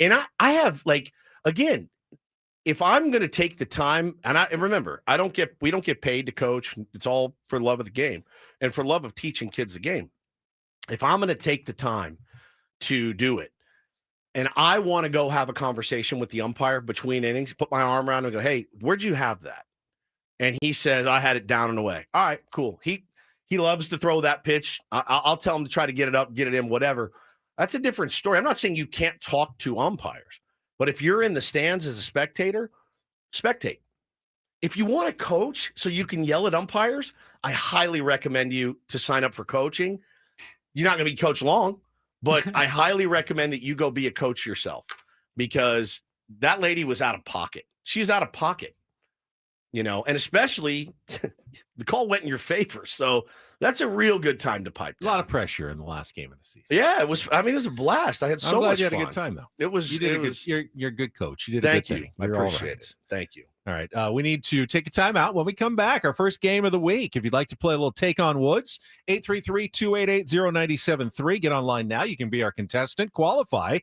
And I have, again, if I'm going to take the time, and remember, we don't get paid to coach. It's all for love of the game and for love of teaching kids the game. If I'm going to take the time to do it, and I want to go have a conversation with the umpire between innings, put my arm around him and go, hey, where'd you have that? And he says, I had it down and away. All right, cool. He loves to throw that pitch. I'll tell him to try to get it up, get it in, whatever. That's a different story. I'm not saying you can't talk to umpires. But if you're in the stands as a spectator, spectate. If you want to coach so you can yell at umpires, I highly recommend you to sign up for coaching. You're not going to be coached long, But I highly recommend that you go be a coach yourself, because that lady was out of pocket. She's out of pocket, and especially the call went in your favor. So that's a real good time to pipe A down. lot of pressure in the last game of the season. Yeah, it was. I mean, it was a blast. I had so I'm glad much you had fun. a good time, though. It was. You did it a good. was- You're a good coach. You did a Thank good you. thing. I You're all appreciate right. it. Thank you. All right. We need to take a timeout. When we come back, our first game of the week. If you'd like to play a little Take on Woods, 833-288-0973. Get online now. You can be our contestant. Qualify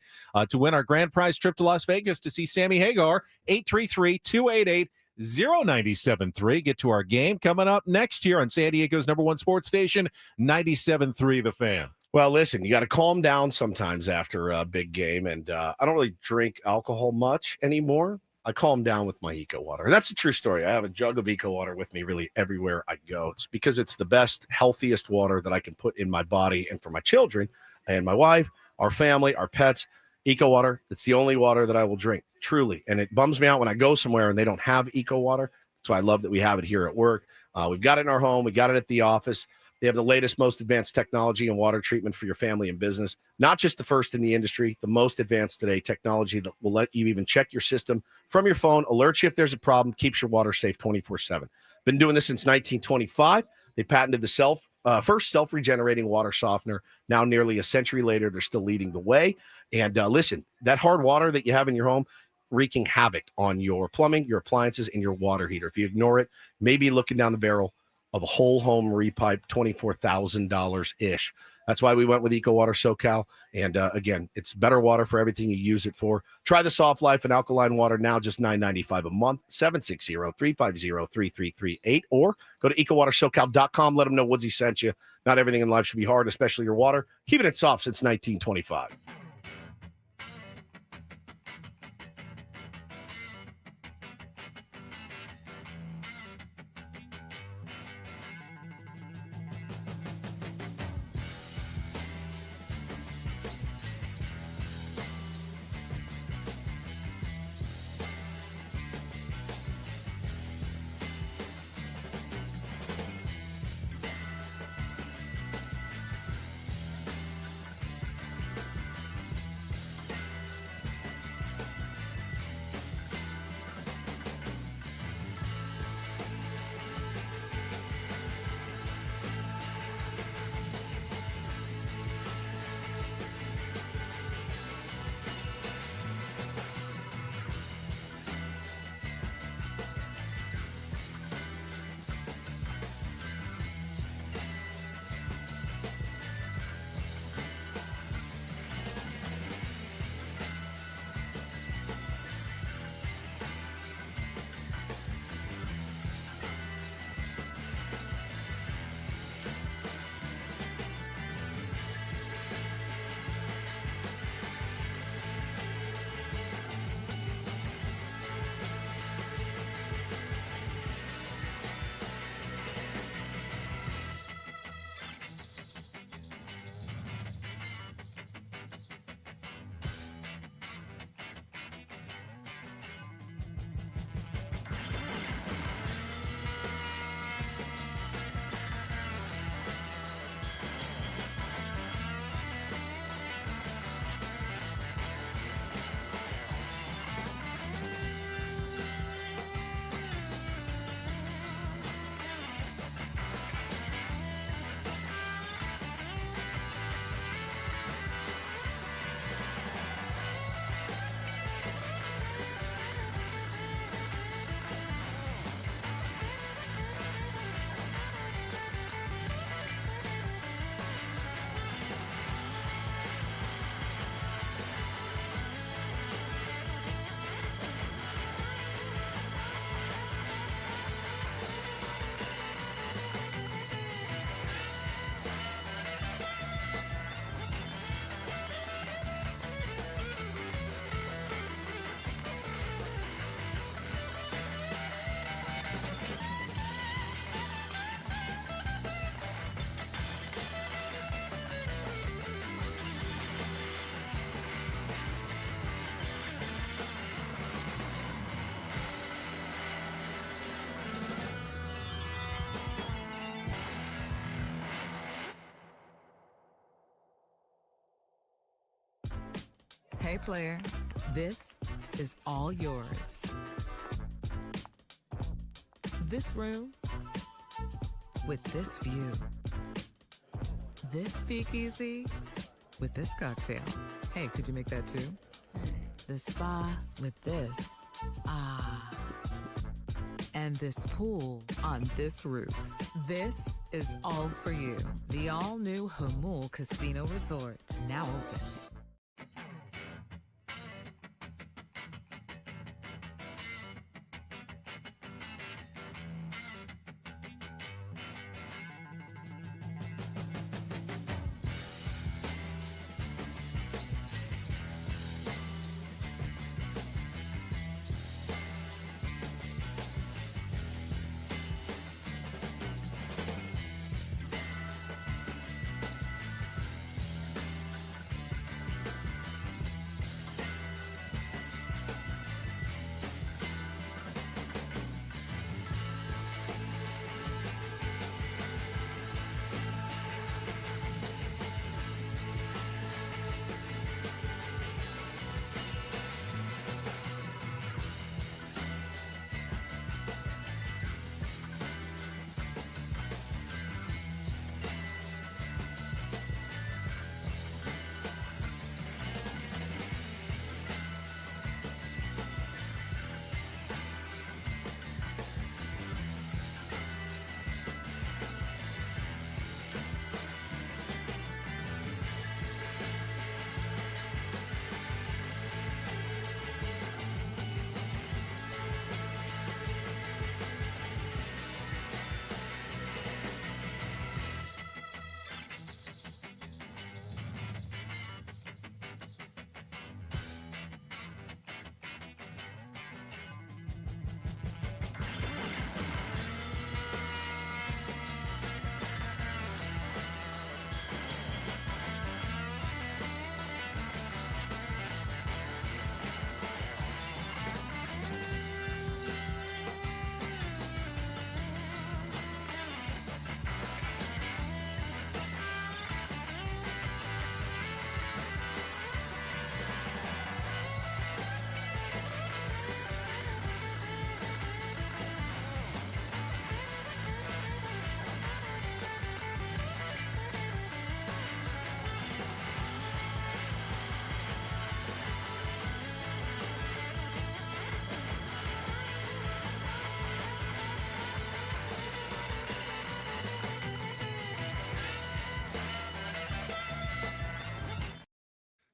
to win our grand prize trip to Las Vegas to see Sammy Hagar. 833-288-0973. Get to our game coming up next here on San Diego's #1 sports station, 97.3 The Fan. Well, listen, you got to calm down sometimes after a big game, and I don't really drink alcohol much anymore. I calm down with my Eco Water. And that's a true story. I have a jug of Eco Water with me really everywhere I go. It's because it's the best, healthiest water that I can put in my body and for my children and my wife, our family, our pets. Eco Water, it's the only water that I will drink, truly. And it bums me out when I go somewhere and they don't have Eco Water. That's why I love that we have it here at work. We've got it in our home. We got it at the office. They have the latest, most advanced technology and water treatment for your family and business. Not just the first in the industry, the most advanced today technology that will let you even check your system from your phone, alert you if there's a problem, keeps your water safe 24/7. Been doing this since 1925. They patented the first self-regenerating water softener. Now, nearly a century later, they're still leading the way. And listen, that hard water that you have in your home, wreaking havoc on your plumbing, your appliances, and your water heater. If you ignore it, maybe looking down the barrel of a whole home repipe, $24,000-ish. That's why we went with Eco Water SoCal. And again, it's better water for everything you use it for. Try the Soft Life and alkaline water now, just $9.95 a month, 760-350-3338, or go to ecowatersocal.com. Let them know Woodsy sent you. Not everything in life should be hard, especially your water. Keeping it soft since 1925. Okay, player, this is all yours. This room with this view. This speakeasy with this cocktail. Hey, could you make that too? The spa with this. Ah. And this pool on this roof. This is all for you. The all-new Hamul Casino Resort, now open.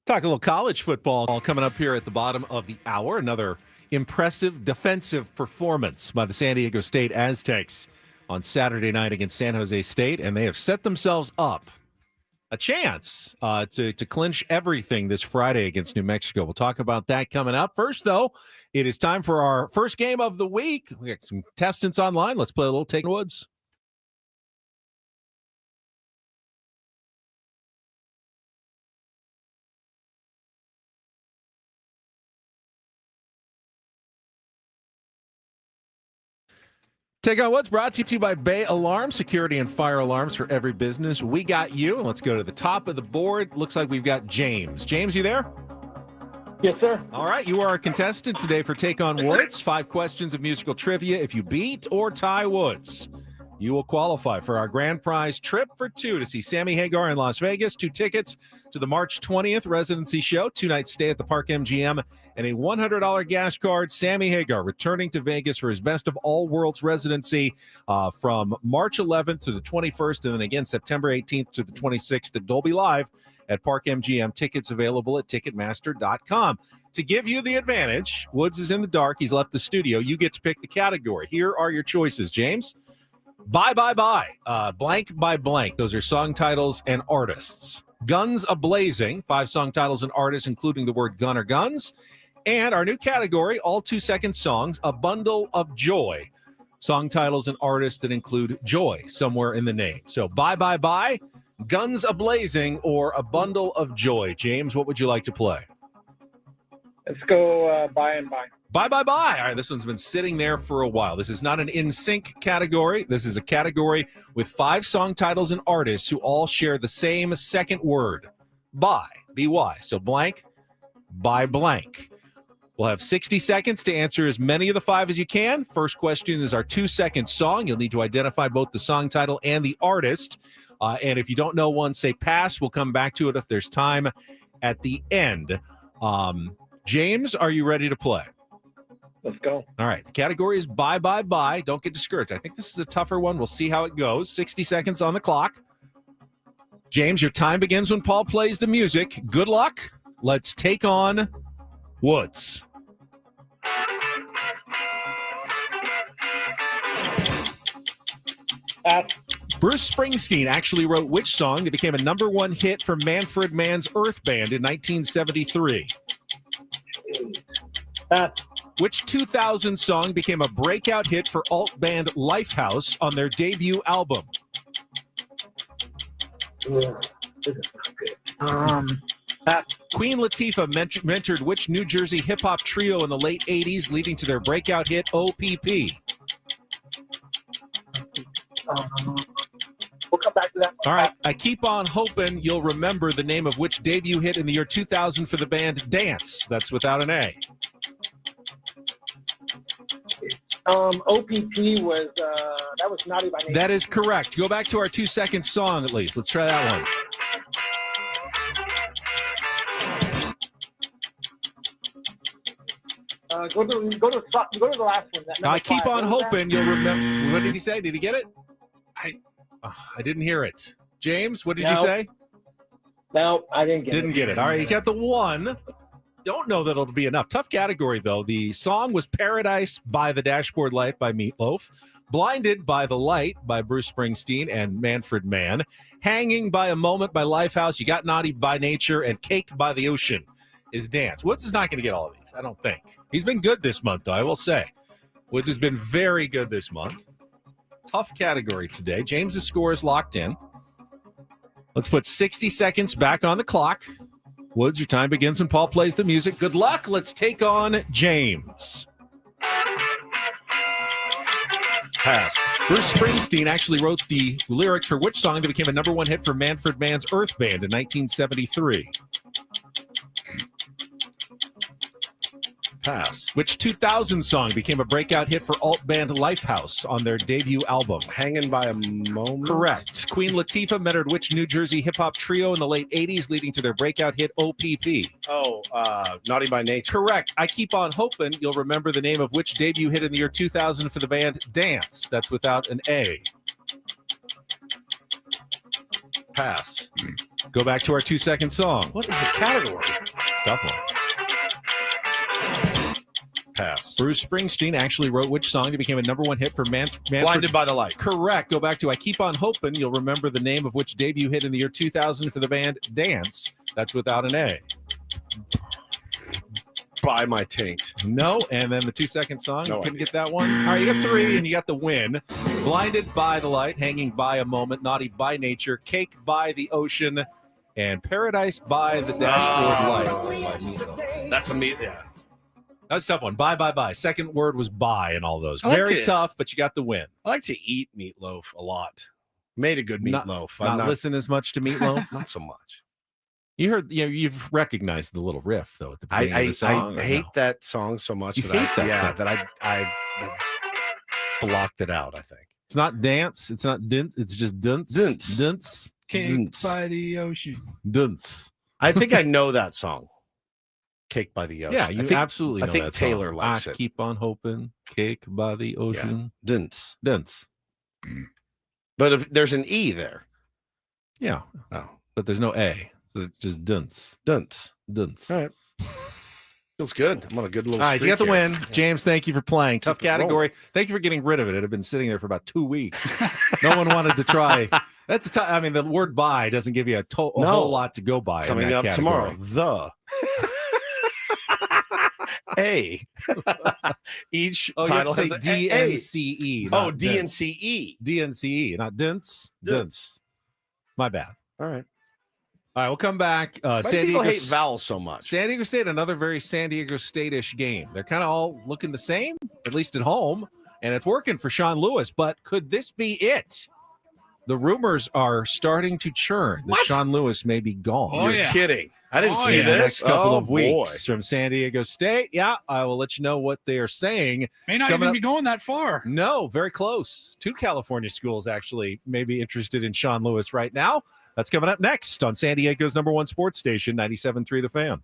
Talk a little college football coming up here at the bottom of the hour. Another impressive defensive performance by the San Diego State Aztecs on Saturday night against San Jose State, and they have set themselves up a chance to clinch everything this Friday against New Mexico. We'll talk about that coming up. First, though, it is time for our first game of the week. We got some contestants online. Let's play a little Taking Woods. Take on What's brought to you by Bay Alarm, security and fire alarms for every business. We got you. And let's go to the top of the board. Looks like we've got James. James, you there? Yes, sir. All right. You are our contestant today for Take on Woods. 5 questions of musical trivia. If you beat or tie Woods, you will qualify for our grand prize trip for 2 to see Sammy Hagar in Las Vegas. 2 tickets to the March 20th residency show, 2-night stay at the Park MGM, and a $100 gas card. Sammy Hagar returning to Vegas for his Best of All Worlds residency from March 11th to the 21st, and then again September 18th to the 26th at Dolby Live at Park MGM. Tickets available at Ticketmaster.com. To give you the advantage, Woods is in the dark. He's left the studio. You get to pick the category. Here are your choices, James. Bye, bye, bye. Blank by blank. Those are song titles and artists. Guns A-Blazing, 5 song titles and artists, including the word gun or guns. And our new category, all 2-second songs, A Bundle of Joy. Song titles and artists that include joy somewhere in the name. So bye, bye, bye, Guns A-Blazing, or A Bundle of Joy. James, what would you like to play? Let's go by and by. Bye, bye, bye. All right, this one's been sitting there for a while. This is not an in sync category. This is a category with 5 song titles and artists who all share the same second word. By, B-Y. So blank, by blank. We'll have 60 seconds to answer as many of the 5 as you can. First question is our 2-second song. You'll need to identify both the song title and the artist. And if you don't know one, say pass. We'll come back to it if there's time at the end. James, are you ready to play? Let's go. All right. The category is bye, bye, bye. Don't get discouraged. I think this is a tougher one. We'll see how it goes. 60 seconds on the clock. James, your time begins when Paul plays the music. Good luck. Let's take on Woods. Pass. Bruce Springsteen actually wrote which song that became a #1 hit for Manfred Mann's Earth Band in 1973? Pass. Which 2000 song became a breakout hit for alt band Lifehouse on their debut album? Pass. Queen Latifah mentored which New Jersey hip-hop trio in the late 80s, leading to their breakout hit OPP? We'll come back to that. All right. I keep on hoping you'll remember the name of which debut hit in the year 2000 for the band Dance. That's without an A. OPP was that was Naughty by Nature. That is correct. Go back to our 2-second song at least. Let's try that one. Go to the last one. That I number keep 5. on What was hoping you'll remember. What did he say? Did he get it? I didn't hear it. James, what did you No. say? that? No, I didn't get it. Didn't get it. All right, you got the 1. Don't know that it'll be enough. Tough category, though. The song was Paradise by the Dashboard Light by Meatloaf, Blinded by the Light by Bruce Springsteen and Manfred Mann, Hanging by a Moment by Lifehouse, You Got Naughty by Nature, and Cake by the Ocean is Dance. Woods is not going to get all of these, I don't think. He's been good this month, though, I will say. Woods has been very good this month. Tough category today. James's score is locked in. Let's put 60 seconds back on the clock. Woods, your time begins when Paul plays the music. Good luck. Let's take on James. Pass. Bruce Springsteen actually wrote the lyrics for which song that became a #1 hit for Manfred Mann's Earth Band in 1973? Pass. Which 2000 song became a breakout hit for alt band Lifehouse on their debut album? Hanging by a Moment. Correct. Queen Latifah mentored which New Jersey hip-hop trio in the late 80s, leading to their breakout hit OPP? Oh, Naughty by Nature. Correct. I keep on hoping you'll remember the name of which debut hit in the year 2000 for the band Dance. That's without an A. Pass. Go back to our 2-second song. What is the category? It's a tough one. Pass. Bruce Springsteen actually wrote which song that became a #1 hit for Manfred? Blinded by the Light. Correct. Go back to I keep on hoping you'll remember the name of which debut hit in the year 2000 for the band Dance. That's without an A. By My Taint. No, and then the 2-second song. No You couldn't idea. get that one. All right, you got 3, and you got the win. Blinded by the Light, Hanging by a Moment, Naughty by Nature, Cake by the Ocean, and Paradise by the Dashboard Light. That's a meat. Yeah. That was a tough one. Bye, bye, bye. Second word was bye in all those. I like Very to- tough, but you got the win. I like to eat meatloaf a lot. Made a good Not- meatloaf. Not listen as much to Meatloaf. Not so much. You heard, you've recognized the little riff though at the beginning of I the song. or hate no? that song so much You that hate that song. that I blocked it out. I think. It's not dance. It's not dance. It's just dunce. Dunce. Dunce. Cake Dunce. by the ocean. Dunce. I think I know that song. Cake by the Ocean. Yeah, I you think, absolutely I know think that Taylor song. likes I it. keep on hoping. Cake by the ocean. Didn't. Dunce. But if there's an E there. Yeah, Oh, but there's no A. It's just dunce. Dunce. Dunce. All right. Feels good. I'm on a good little. All right, you got the streak here. win. James, thank you for playing. Tough Keep it rolling. category. Thank you for getting rid of it. It had been sitting there for about 2 weeks. No one wanted to try. That's a I mean, the word "by" doesn't give you a No. whole lot to go by. in Coming that up category. tomorrow. The. A. Each Oh, title you has have to say a- A. DNCE. Oh, not DNCE. DNCE, not dunce. Dunce. My bad. All right. All right, we'll come back. Why do San people Diego hate vowels so much? San Diego State, another very San Diego State-ish game. They're kind of all looking the same, at least at home, and it's working for Sean Lewis. But could this be it? the rumors are starting to churn that What? Sean Lewis may be gone. Oh, You're yeah. kidding. I didn't Oh, see in the this. next couple Oh, of weeks from San Diego State. Yeah, I will let you know what they are saying. May not Coming even up- be going that far. No, very close. 2 California schools actually may be interested in Sean Lewis right now. That's coming up next on San Diego's #1 sports station, 97.3 The Fan.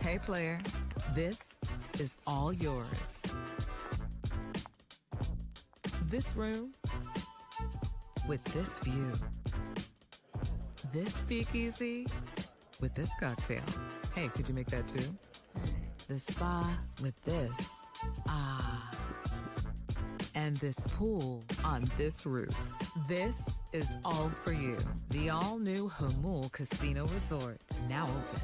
Hey, player, this is all yours. This room with this view. This speakeasy with this cocktail. Hey, could you make that too? The spa with this. Ah. And this pool on this roof. This is all for you. The all-new Hamul Casino Resort, now open.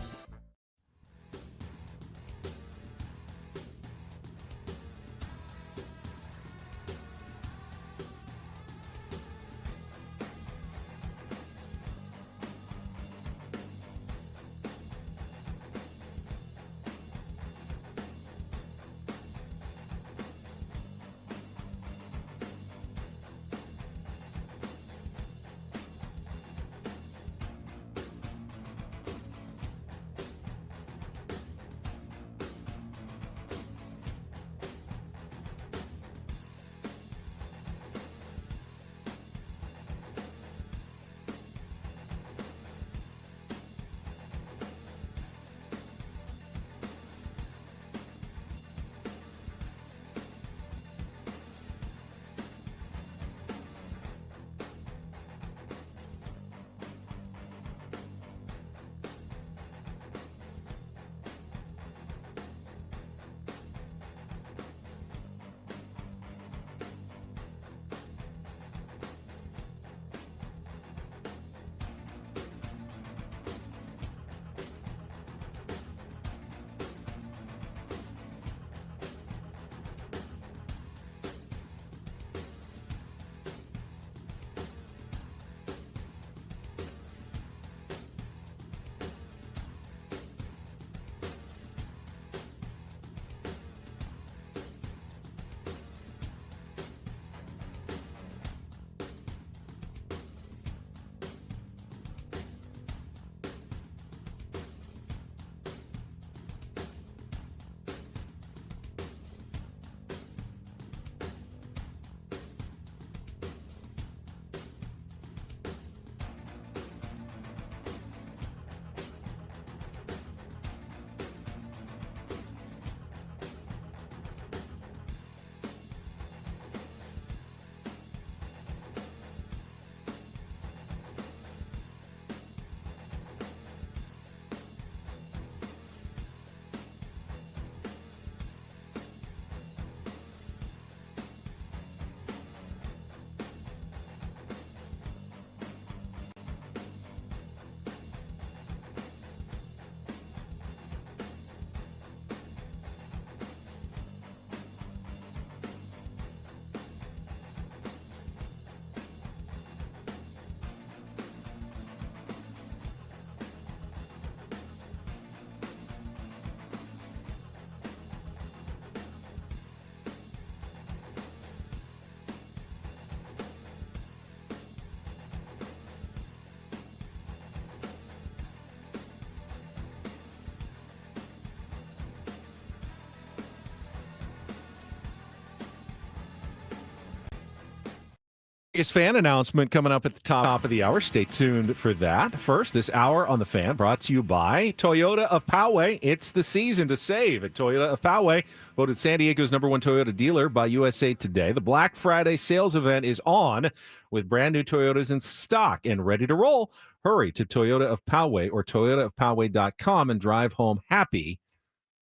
biggest fan announcement coming up at the top of the hour. Stay tuned for that. First, this hour on the Fan brought to you by Toyota of Poway. It's the season to save at Toyota of Poway. Voted San Diego's #1 Toyota dealer by USA Today. The Black Friday sales event is on with brand new Toyotas in stock and ready to roll. Hurry to Toyota of Poway or toyotaofpoway.com and drive home happy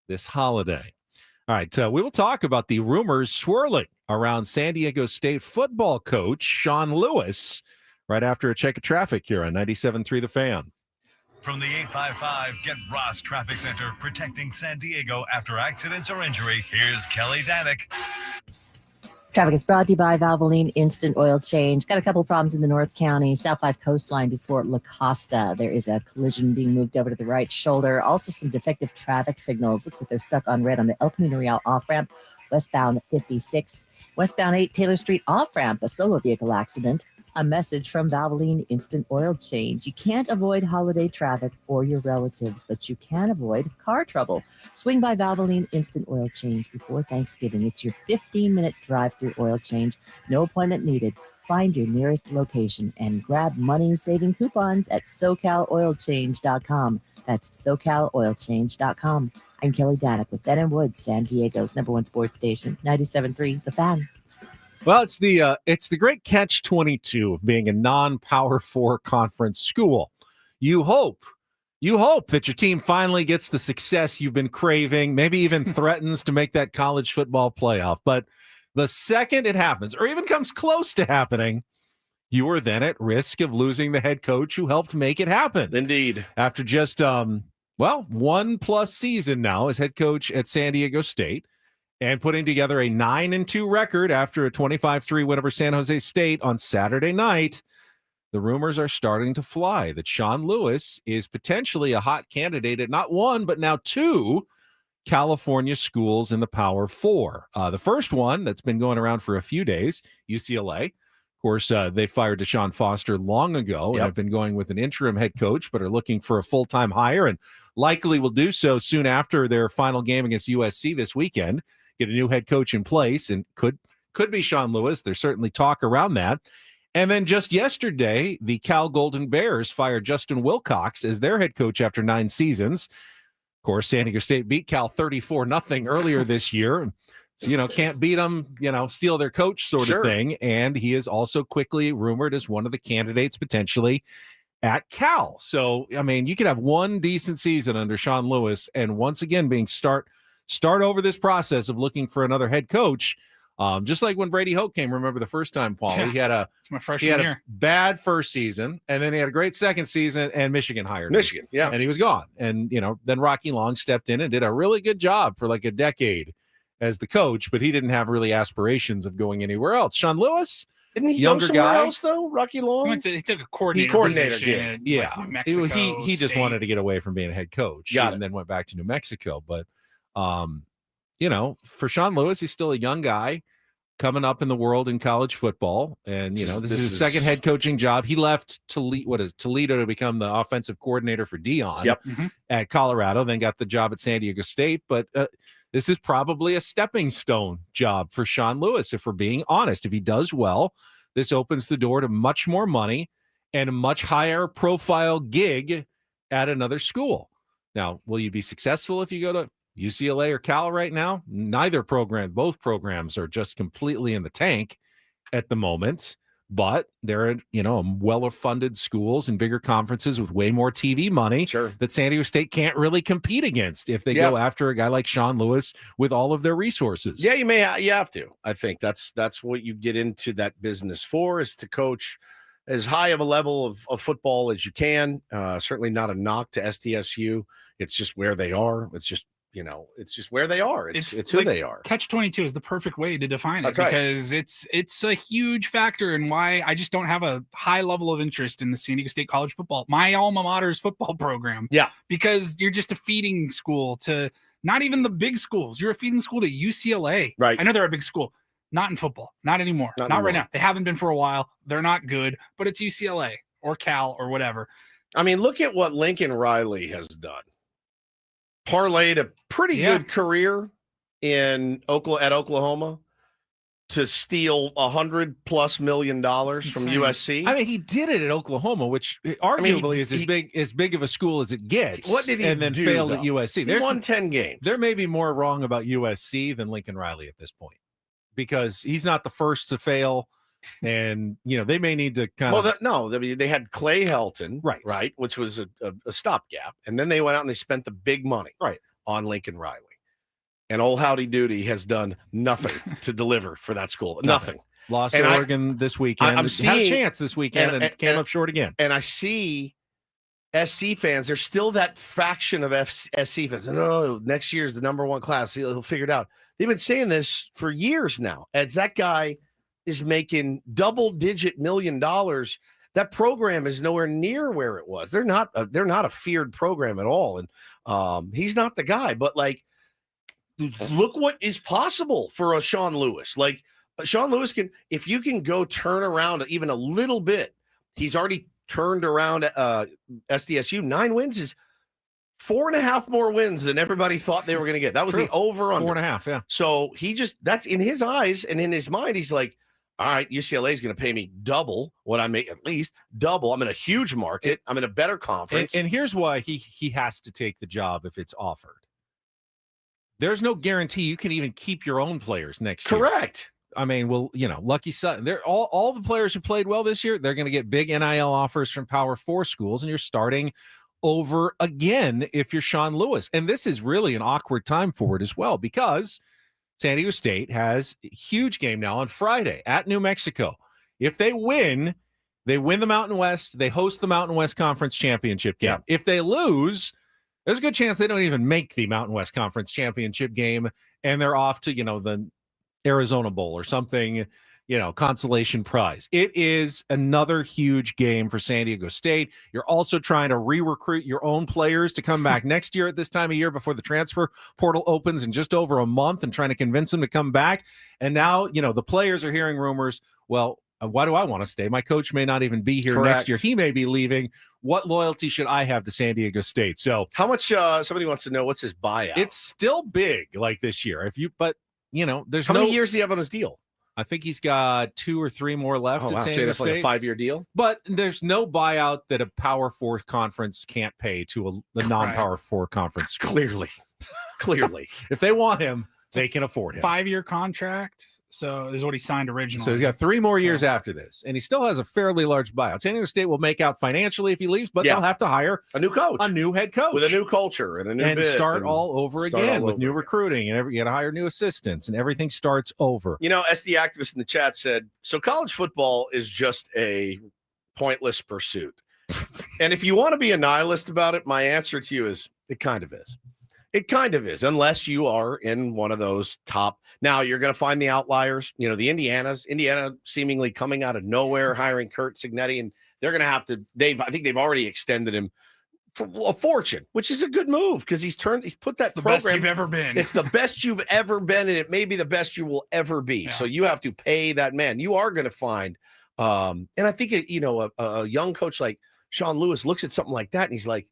this holiday. All right, we will talk about the rumors swirling around San Diego State football coach Sean Lewis right after a check of traffic here on 97.3 The Fan. From the 855 Get Ross Traffic Center, protecting San Diego after accidents or injury, here's Kelly Danick. Traffic is brought to you by Valvoline Instant Oil Change. Got a couple of problems in the North County, South 5 coastline before La Costa. There is a collision being moved over to the right shoulder. Also some defective traffic signals. Looks like they're stuck on red on the El Camino Real off-ramp, westbound 56. Westbound 8 Taylor Street off-ramp, a solo vehicle accident. A message from Valvoline Instant Oil Change. You can't avoid holiday traffic or your relatives, but you can avoid car trouble. Swing by Valvoline Instant Oil Change before Thanksgiving. It's your 15-minute drive-through oil change. No appointment needed. Find your nearest location and grab money-saving coupons at SoCalOilChange.com. That's SoCalOilChange.com. I'm Kelly Danick with Ben & Wood, San Diego's #1 sports station, 97.3 The Fan. Well, it's the great catch-22 of being a non-Power 4 conference school. You hope that your team finally gets the success you've been craving, maybe even threatens to make that college football playoff. But the second it happens, or even comes close to happening, you are then at risk of losing the head coach who helped make it happen. Indeed. After just, 1+ season now as head coach at San Diego State, and putting together a 9-2 record after a 25-3 win over San Jose State on Saturday night, the rumors are starting to fly that Sean Lewis is potentially a hot candidate at not one, but now 2 California schools in the Power 4. The first one that's been going around for a few days, UCLA. Of course, they fired Deshaun Foster long ago and have been going with an interim head coach, but are looking for a full-time hire and likely will do so soon after their final game against USC this weekend. Get a new head coach in place, and could be Sean Lewis. There's certainly talk around that. And then just yesterday, the Cal Golden Bears fired Justin Wilcox as their head coach after 9 seasons. Of course, San Diego State beat Cal 34-0 earlier this year. So, can't beat them, steal their coach sort of thing. And he is also quickly rumored as one of the candidates potentially at Cal. So, you could have one decent season under Sean Lewis and once again being start over this process of looking for another head coach. Just like when Brady Hoke came, remember the first time, Paul, he had a bad first season, and then he had a great second season, and Michigan hired him. And he was gone. And, then Rocky Long stepped in and did a really good job for like a decade as the coach, but he didn't have really aspirations of going anywhere else. Sean Lewis, didn't he younger go somewhere guy else, though? Rocky Long? He took a coordinator position in, like, New Mexico he just State. wanted to get away from being a head coach and then went back to New Mexico. But for Sean Lewis, he's still a young guy coming up in the world in college football. And, this is his second head coaching job. He left Toledo to become the offensive coordinator for Dion at Colorado, then got the job at San Diego State. But this is probably a stepping stone job for Sean Lewis, if we're being honest. If he does well, this opens the door to much more money and a much higher profile gig at another school. Now, will you be successful if you go to UCLA or Cal right now? Both programs are just completely in the tank at the moment, but they're, well-funded schools and bigger conferences with way more TV money that San Diego State can't really compete against if they go after a guy like Sean Lewis with all of their resources. Yeah, you have to. I think that's what you get into that business for, is to coach as high of a level of football as you can. Certainly not a knock to SDSU. It's just where they are. It's just where they are. It's who they are. Catch-22 is the perfect way to define it, That's right. because it's a huge factor in why I just don't have a high level of interest in the San Diego State college football, my alma mater's football program. Yeah. Because you're just a feeding school to not even the big schools. You're a feeding school to UCLA. Right. I know they're a big school. Not in football. Not anymore. Not right now. They haven't been for a while. They're not good, but it's UCLA or Cal or whatever. Look at what Lincoln Riley has done. Parlayed a pretty good career at Oklahoma to steal $100+ million from insane. USC. I mean, he did it at Oklahoma, which arguably is as big of a school as it gets. What did he and then do, failed though? at USC? He won 10 games. There may be more wrong about USC than Lincoln Riley at this point, because he's not the first to fail, and they may need to kind of. They had Clay Helton, right, which was a stopgap, and then they went out and they spent the big money on Lincoln Riley. And old Howdy Doody has done nothing to deliver for that school. Nothing. Lost to Oregon this weekend. I'm seeing, had a chance this weekend and came up short again. And I see SC fans. There's still that faction of SC fans. No, next year's the number one class. He'll figure it out. They've been saying this for years now. As that guy is making double-digit $1 million, that program is nowhere near where it was. They're not a feared program at all. And he's not the guy. But look what is possible for a Sean Lewis. Sean Lewis can, if you can go turn around even a little bit, he's already turned around SDSU. 9 wins is 4.5 more wins than everybody thought they were going to get. That was the over under 4.5. Yeah. So that's in his eyes and in his mind. He's like, all right, UCLA is going to pay me double what I make, at least double. I'm in a huge market. I'm in a better conference. And here's why he has to take the job if it's offered. There's no guarantee you can even keep your own players next year. Correct. I mean, Lucky Sutton, they're all the players who played well this year, they're going to get big NIL offers from Power 4 schools, and you're starting over again if you're Sean Lewis. And this is really an awkward time for it as well, because San Diego State has a huge game now on Friday at New Mexico. If they win the Mountain West, they host the Mountain West Conference Championship game. Yeah. If they lose, there's a good chance they don't even make the Mountain West Conference Championship game, and they're off to, the Arizona Bowl or something, consolation prize. It is another huge game for San Diego State. You're also trying to re-recruit your own players to come back next year at this time of year before the transfer portal opens in just over a month, and trying to convince them to come back. And now, the players are hearing rumors. Well, why do I want to stay? My coach may not even be here next year. He may be leaving. What loyalty should I have to San Diego State? So how much, somebody wants to know, what's his buyout? It's still big this year. There's how many years do you have on his deal? I think he's got 2 or 3 more left at San Diego State. Like a 5-year deal? But there's no buyout that a Power 4 conference can't pay to a non-Power 4 conference. Clearly. If they want him, they can afford him. 5-year contract. So is what he signed originally. So he's got 3 more years after this, and he still has a fairly large buyout. San Diego State will make out financially if he leaves, but they'll have to hire a new coach, a new head coach with a new culture and a new start all over again with new recruiting, and you got to hire new assistants, and everything starts over. SD activist in the chat said, so college football is just a pointless pursuit. And if you want to be a nihilist about it, my answer to you is it kind of is. It kind of is, unless you are in one of those top. Now you're going to find the outliers. The Indiana seemingly coming out of nowhere, hiring Kurt Cignetti, and they're going to have to. I think they've already extended him for a fortune, which is a good move because he's put that the program. Best you've ever been. It's the best you've ever been, and it may be the best you will ever be. Yeah. So you have to pay that man. You are going to find, and I think a young coach like Sean Lewis looks at something like that, and he's like,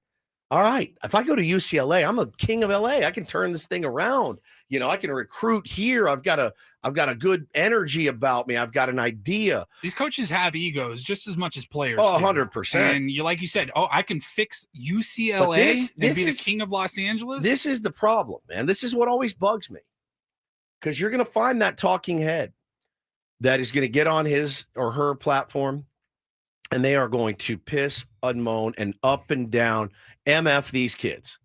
all right, if I go to UCLA, I'm the king of LA. I can turn this thing around. I can recruit here. I've got a good energy about me. I've got an idea. These coaches have egos just as much as players. Oh, do. 100%. And like you said, I can fix UCLA and be the king of Los Angeles. This is the problem, man. This is what always bugs me. Because you're going to find that talking head that is going to get on his or her platform, and they are going to piss and moan and up and down, MF these kids.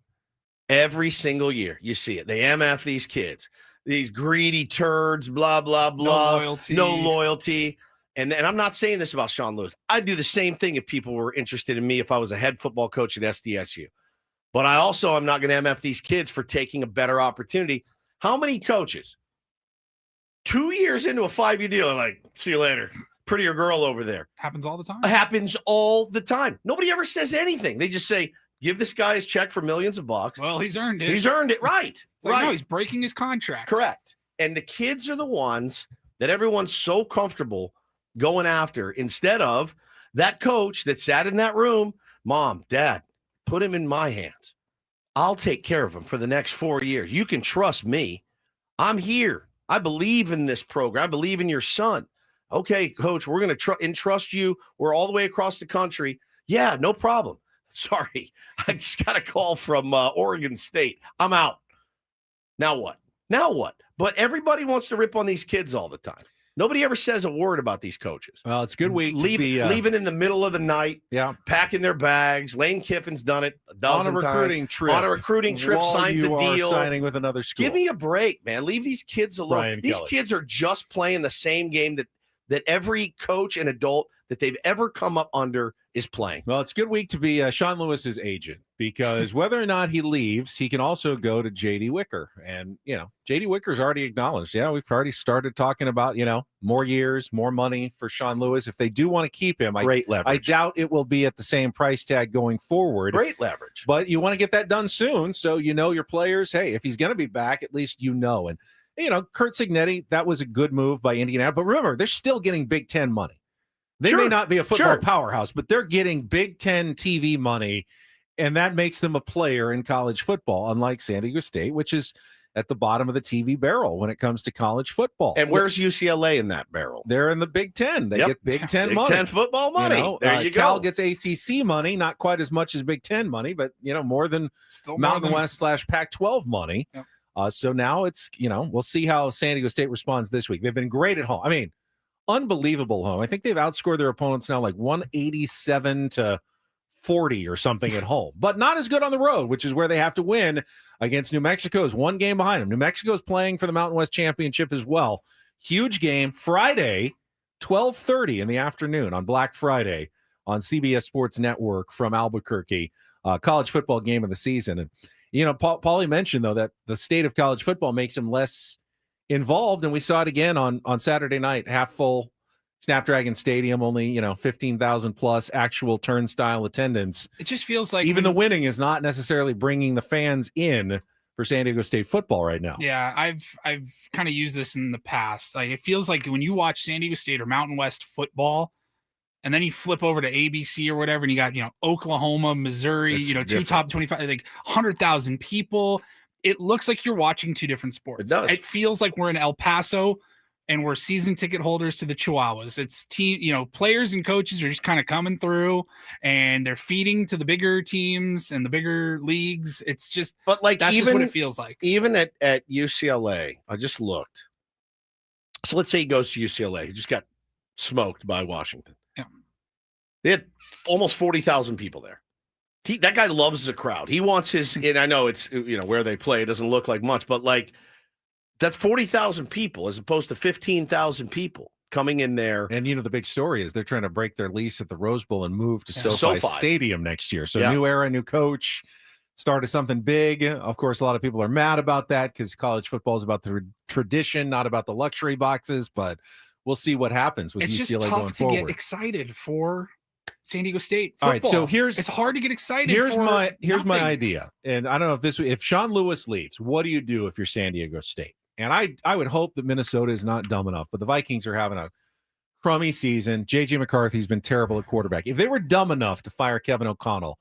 Every single year, you see it. They MF these kids. These greedy turds, blah, blah, blah. No loyalty. And I'm not saying this about Sean Lewis. I'd do the same thing if people were interested in me if I was a head football coach at SDSU. But I also am not going to MF these kids for taking a better opportunity. How many coaches, 2 years into a 5-year deal, are like, see you later. Prettier girl over there. Happens all the time. It happens all the time. Nobody ever says anything. They just say, give this guy his check for millions of bucks. Well, he's earned it. He's earned it, right. No, he's breaking his contract. Correct. And the kids are the ones that everyone's so comfortable going after instead of that coach that sat in that room. Mom, Dad, put him in my hands. I'll take care of him for the next 4 years. You can trust me. I'm here. I believe in this program. I believe in your son. Okay, coach, we're going to entrust you. We're all the way across the country. Yeah, no problem. Sorry, I just got a call from Oregon State. I'm out. Now what? Now what? But everybody wants to rip on these kids all the time. Nobody ever says a word about these coaches. Well, it's a good week. Leaving in the middle of the night. Yeah. Packing their bags. Lane Kiffin's done it a dozen on a recruiting times. trip. On a recruiting trip, While signs a you are deal. signing with another school. Give me a break, man. Leave these kids alone. Brian These Kelly. kids are just playing the same game that every coach and adult that they've ever come up under is playing. Well, it's a good week to be Sean Lewis's agent because whether or not he leaves, he can also go to J.D. Wicker. And, J.D. Wicker's already acknowledged. Yeah, we've already started talking about, more years, more money for Sean Lewis. If they do want to keep him, Great leverage. I doubt it will be at the same price tag going forward. Great leverage. But you want to get that done soon. So, your players, hey, if he's going to be back, at least And, Kurt Cignetti, that was a good move by Indiana. But remember, they're still getting Big Ten money. They may not be a football powerhouse, but they're getting Big Ten TV money, and that makes them a player in college football, unlike San Diego State, which is at the bottom of the TV barrel when it comes to college football. And where's UCLA in that barrel? They're in the Big Ten. They get Big Ten money. Big Ten football money. There you Cal go. gets ACC money, not quite as much as Big Ten money, but, more than Mountain West / Pac-12 money. Yep. So now it's, we'll see how San Diego State responds this week. They've been great at home. I mean, unbelievable home. I think they've outscored their opponents now like 187-40 or something at home, but not as good on the road, which is where they have to win against New Mexico. Is one game behind them. New Mexico's playing for the Mountain West Championship as well. Huge game Friday, 12:30 in the afternoon on Black Friday on CBS Sports Network from Albuquerque. College football game of the season. And, Paulie mentioned, though, that the state of college football makes him less involved, and we saw it again on Saturday night, half full Snapdragon Stadium, only 15,000 plus actual turnstile attendance. It just feels like even the winning is not necessarily bringing the fans in for San Diego State football right now. Yeah, I've kind of used this in the past. Like, it feels like when you watch San Diego State or Mountain West football, and then you flip over to ABC or whatever, and you got Oklahoma, Missouri, It's two different. top 25, like 100,000 people. It looks like you're watching two different sports. It does. It feels like we're in El Paso and we're season ticket holders to the Chihuahuas. It's players and coaches are just kind of coming through and they're feeding to the bigger teams and the bigger leagues. It's just, But that's just what it feels like. Even at UCLA, I just looked. So let's say he goes to UCLA. He just got smoked by Washington. Yeah. They had almost 40,000 people there. That guy loves the crowd. He wants his, and I know it's, where they play, it doesn't look like much, but that's 40,000 people as opposed to 15,000 people coming in there. And, the big story is they're trying to break their lease at the Rose Bowl and move to SoFi SoFi Stadium next year. So Yeah. new era, new coach, started something big. Of course, a lot of people are mad about that because college football is about the tradition, not about the luxury boxes, but we'll see what happens with It's just UCLA going tough to forward. get excited for San Diego State All football. right, so it's hard to get excited. Here's for my nothing. idea, and I don't know if Sean Lewis leaves, what do you do if you're San Diego State? And I would hope that Minnesota is not dumb enough, but the Vikings are having a crummy season. J.J. McCarthy's been terrible at quarterback. If they were dumb enough to fire Kevin O'Connell,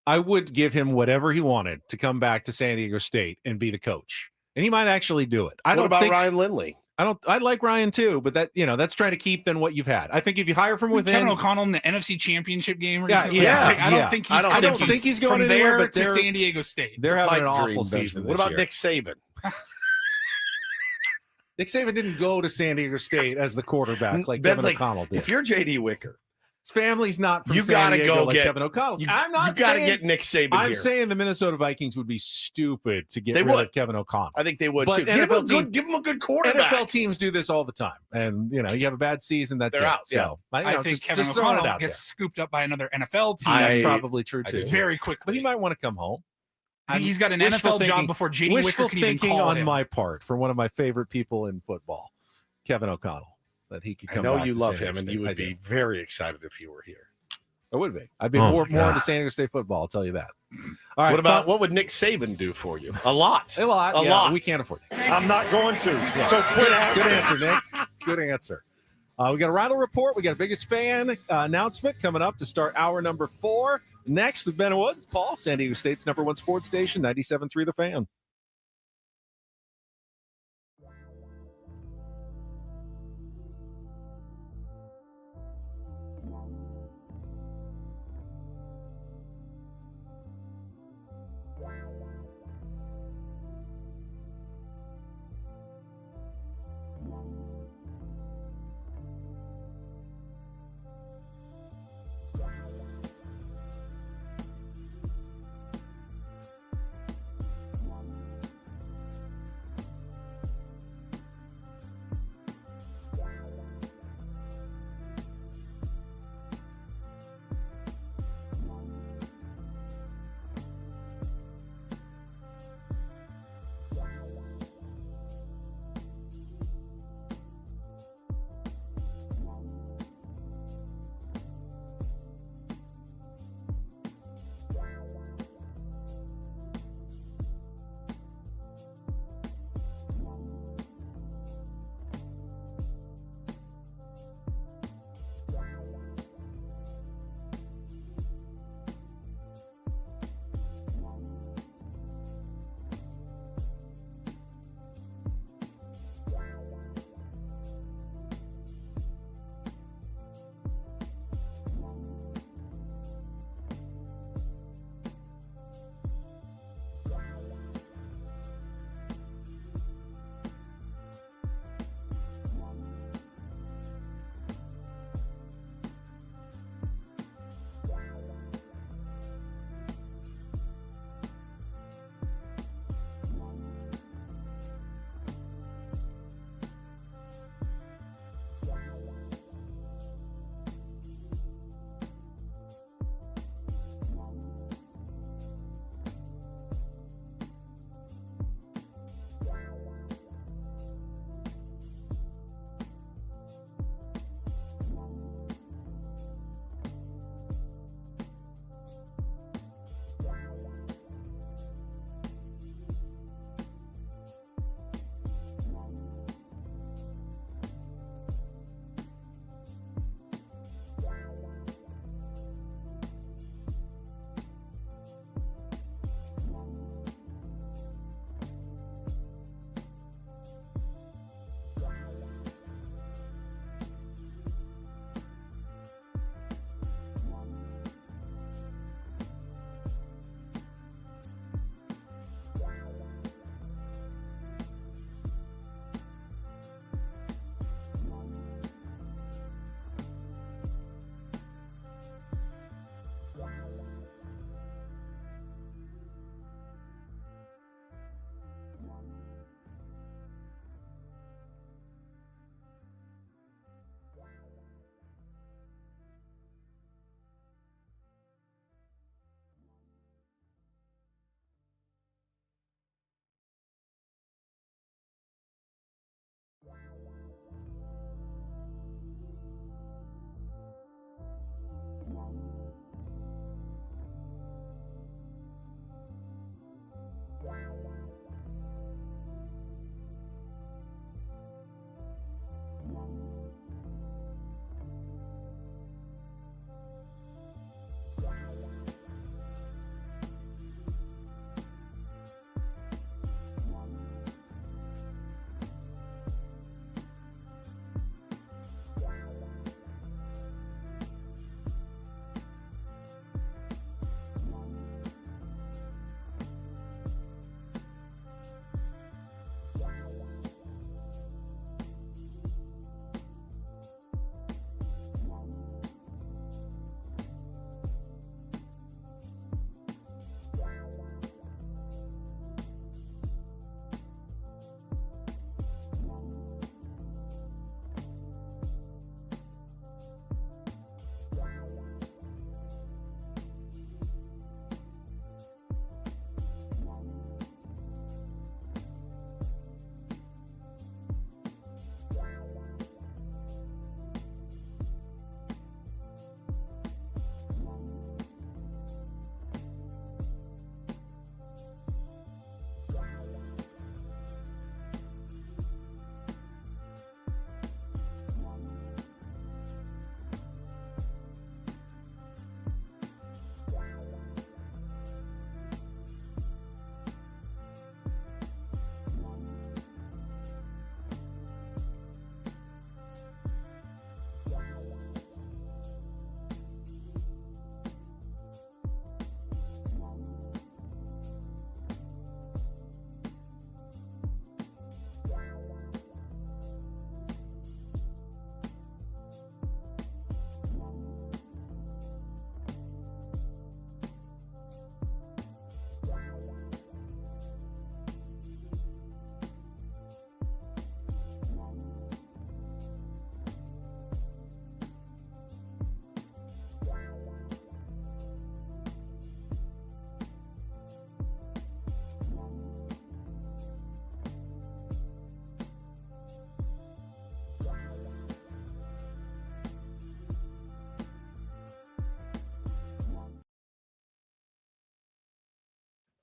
I would give him whatever he wanted to come back to San Diego State and be the coach, and he might actually do it. What about Ryan Lindley? I like Ryan too, but that's trying to keep then what you've had. I think if you hire from within, Kevin O'Connell in the NFC Championship game Yeah, recently. yeah, Like, I don't yeah. think he's. I don't think he's going from anywhere, there but to they're- San Diego State. they're having an Pipe dream, awful Benjamin. season. What this about year. Nick Saban? Nick Saban didn't go to San Diego State as the quarterback like Ben's Kevin like, O'Connell did. If you're J.D. Wicker, His family's not from you San gotta Diego go like get Kevin O'Connell. I'm not You got to saying, get Nick Saban I'm here. saying the Minnesota Vikings would be stupid to get They rid would. of Kevin O'Connell. I think they would But too. Give him, NFL give him a good quarterback. NFL teams do this all the time, and you have a bad season, that's They're it. out, So I think just, Kevin just throwing it O'Connell out gets there. scooped up by another NFL team That's probably true I too. do. very quickly. But he might want to come home. I think he's got an Wishful NFL thinking- job before J.D. Wicker Wishful can even thinking call on him. my part for one of my favorite people in football, Kevin O'Connell, that he could I come know back you to love San him, Diego and State. you I would do. be very excited if you were here. I would be. I'd be Oh, more my God. into San Diego State football. I'll tell you that. All right. What would Nick Saban do for you? A lot. A lot. A yeah, lot. We can't afford it. I'm not going to. Yeah. So quit asking. Good answer, Nick. Good answer. We got a Rhino report. We got a biggest fan announcement coming up to start hour number 4. Next with Ben Woods, Paul, San Diego State's #1 sports station, 97.3 The Fan.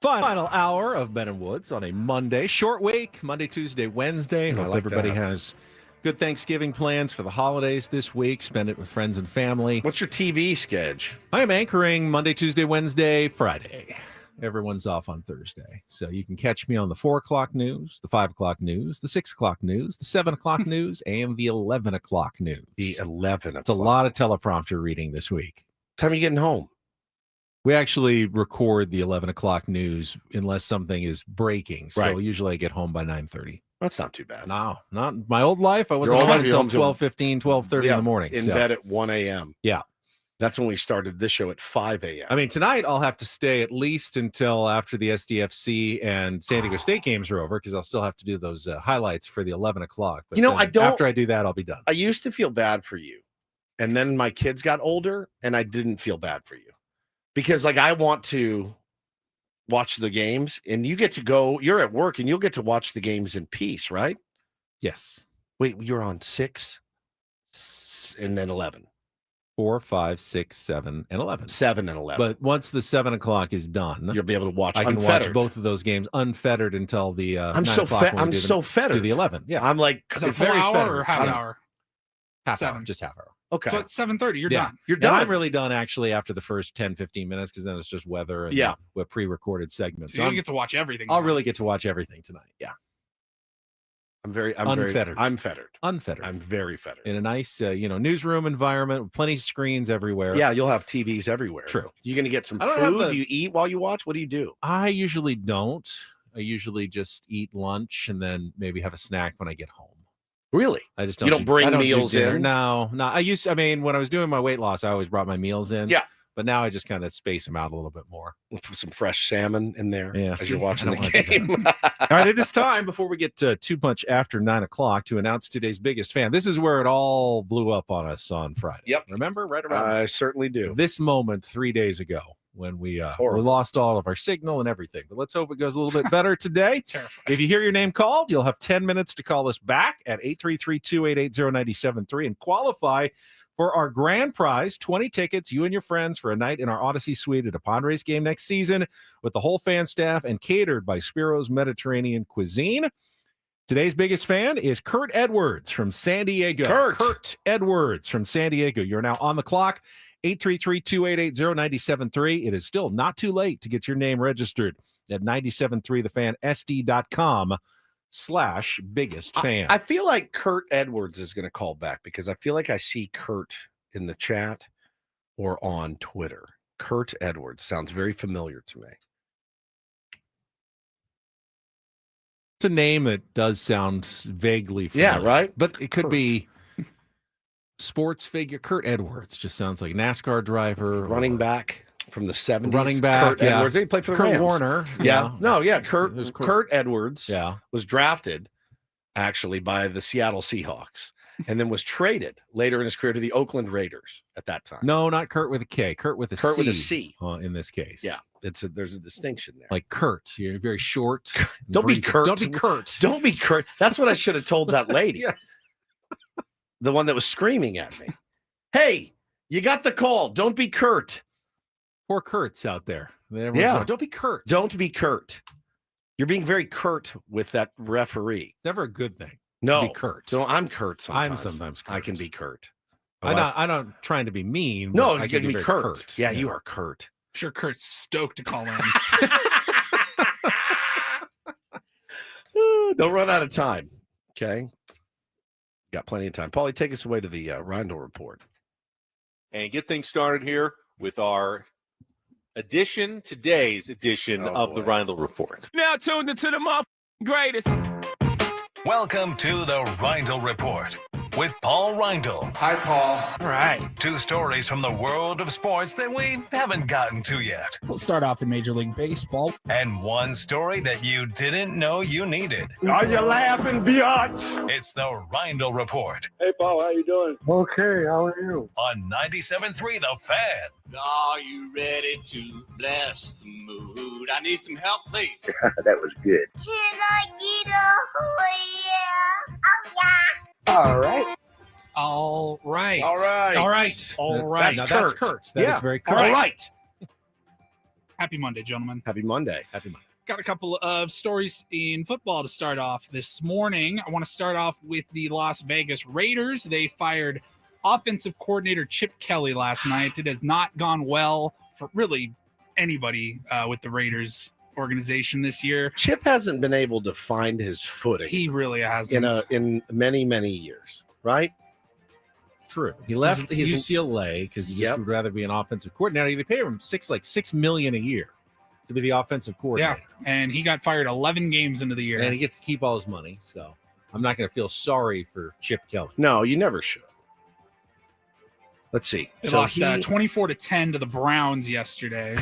Final hour of Ben and Woods on a Monday. Short week, Monday, Tuesday, Wednesday. Hope like everybody that. has good Thanksgiving plans for the holidays this week. Spend it with friends and family. What's your TV schedule? I am anchoring Monday, Tuesday, Wednesday, Friday. Everyone's off on Thursday. So you can catch me on the 4 o'clock news, the 5 o'clock news, the 6 o'clock news, the 7 o'clock news, and the 11 o'clock news. The 11 It's a lot of teleprompter reading this week. Time are you getting home? We actually record the 11 o'clock news unless something is breaking. So Right. usually I get home by 9:30. That's not too bad. No, not my old life. I wasn't Your old home life, you're until home till- 12:15, 12:30 in the morning. In so. bed at 1 a.m. Yeah. That's when we started this show at 5 a.m. I mean, tonight I'll have to stay at least until after the SDFC and San Diego State games are over because I'll still have to do those highlights for the 11 o'clock. But You know, then I don't- After I do that, I'll be done. I used to feel bad for you. And then my kids got older and I didn't feel bad for you. Because like I want to watch the games and you get to go, you're at work and you'll get to watch the games in peace, right? Yes. Wait, you're on 6 and then 11. 4, 5, 6, 7, and 11. 7 and 11. But once the 7 o'clock is done, you'll be able to watch I can unfettered. watch both of those games unfettered until the I'm 9 so o'clock when we I'm do so them fettered. to the 11. Yeah. I'm like Is it it's 4 very hour fettered. or half I'm- hour? half hour, 7. just half hour. Okay. So it's 7:30. You're Yeah. done. You're And done. I'm really done actually after the first 10, 15 minutes because then it's just weather and Yeah. with pre-recorded segments. So you get to watch everything. I'll now. really get to watch everything tonight. Yeah. I'm Unfettered. I'm fettered. Unfettered. I'm very fettered. In a nice, newsroom environment with plenty of screens everywhere. Yeah, you'll have TVs everywhere. True. You gonna get some I don't have food? the- Do you eat while you watch? What do you do? I usually don't. I usually just eat lunch and then maybe have a snack when I get home. Really? I just You don't. don't bring I don't do meals dinner. in? No. I mean, when I was doing my weight loss, I always brought my meals in. Yeah. But now I just kind of space them out a little bit more. With some fresh salmon in there Yeah, as see, you're watching I the don't wanna do game. All right, it is time before we get too much after 9 o'clock to announce today's biggest fan. This is where it all blew up on us on Friday. Yep. Remember? Right around I certainly do. this moment 3 days ago when we Horrible. lost all of our signal and everything. But let's hope it goes a little bit better today. Terrifying. If you hear your name called, you'll have 10 minutes to call us back at 833-288-0973 and qualify for our grand prize, 20 tickets, you and your friends for a night in our Odyssey Suite at a Padres game next season with the whole fan staff and catered by Spiro's Mediterranean Cuisine. Today's biggest fan is Kurt Edwards from San Diego. Kurt. Edwards from San Diego. You're now on the clock. 833-288-0973. It is still not too late to get your name registered at 973thefansd.com/biggest fan. I feel like Kurt Edwards is going to call back because I feel like I see Kurt in the chat or on Twitter. Kurt Edwards sounds very familiar to me. It's a name that does sound vaguely Yeah, familiar. right? But it could Kurt. be sports figure. Kurt Edwards just sounds like NASCAR driver. Running or back from the 70s. Running back, Kurt yeah. Edwards. He played for the Kurt Rams. Warner. Yeah. No, yeah. Kurt There's Edwards Yeah. was drafted actually by the Seattle Seahawks and then was traded later in his career to the Oakland Raiders at that time. No, not Kurt with a K. Kurt with a Kurt C. with a C. In this case. Yeah. There's a distinction there. Like Kurt. You're very short. and Don't be brief. Kurt. Don't be Kurt. Don't be Kurt. That's what I should have told that lady. Yeah. The one that was screaming at me. Hey, you got the call. Don't be Kurt. Poor Kurt's out there. Everyone's Yeah. going, don't be Kurt. Don't be Kurt. You're being very curt with that referee. It's never a good thing. No, Be Kurt. No, I'm Kurt sometimes. I'm sometimes Kurt. I can be Kurt. I'm not trying to be mean. No, but I you can be very Kurt. Yeah, you are Kurt. I'm sure Kurt's stoked to call in. Don't run out of time. Okay. Got plenty of time. Paulie, take us away to the Rindle Report. And get things started here with our today's edition Oh, of the boy. Rindle Report. Now tuned into the greatest. Welcome to the Reindl Report with Paul Reindl. Hi, Paul. All right. 2 stories from the world of sports that we haven't gotten to yet. We'll start off in Major League Baseball. And 1 story that you didn't know you needed. Are you laughing, biatch? It's the Reindl Report Hey, Paul, how you doing? Okay, how are you? on 97.3 The Fan. Are you ready to bless the mood? I need some help, please. That was good. Can I get a oh yeah? Oh yeah. All right. All right. All right. All right. All right. Now Kurt. that's Kurt. That is Yeah. very All Kurt. right. Happy Monday, gentlemen. Happy Monday. Got a couple of stories in football to start off this morning. I want to start off with the Las Vegas Raiders. They fired offensive coordinator Chip Kelly last night. It has not gone well for really anybody with the Raiders organization this year. Chip hasn't been able to find his footing. He really hasn't. In many years, right? True. He left He's- UCLA because he just Yep. would rather be an offensive coordinator. They pay him $6 million a year to be the offensive coordinator. Yeah, and he got fired 11 games into the year. And he gets to keep all his money. So I'm not going to feel sorry for Chip Kelly. No, you never should. Let's see. They So lost 24-10 to the Browns yesterday.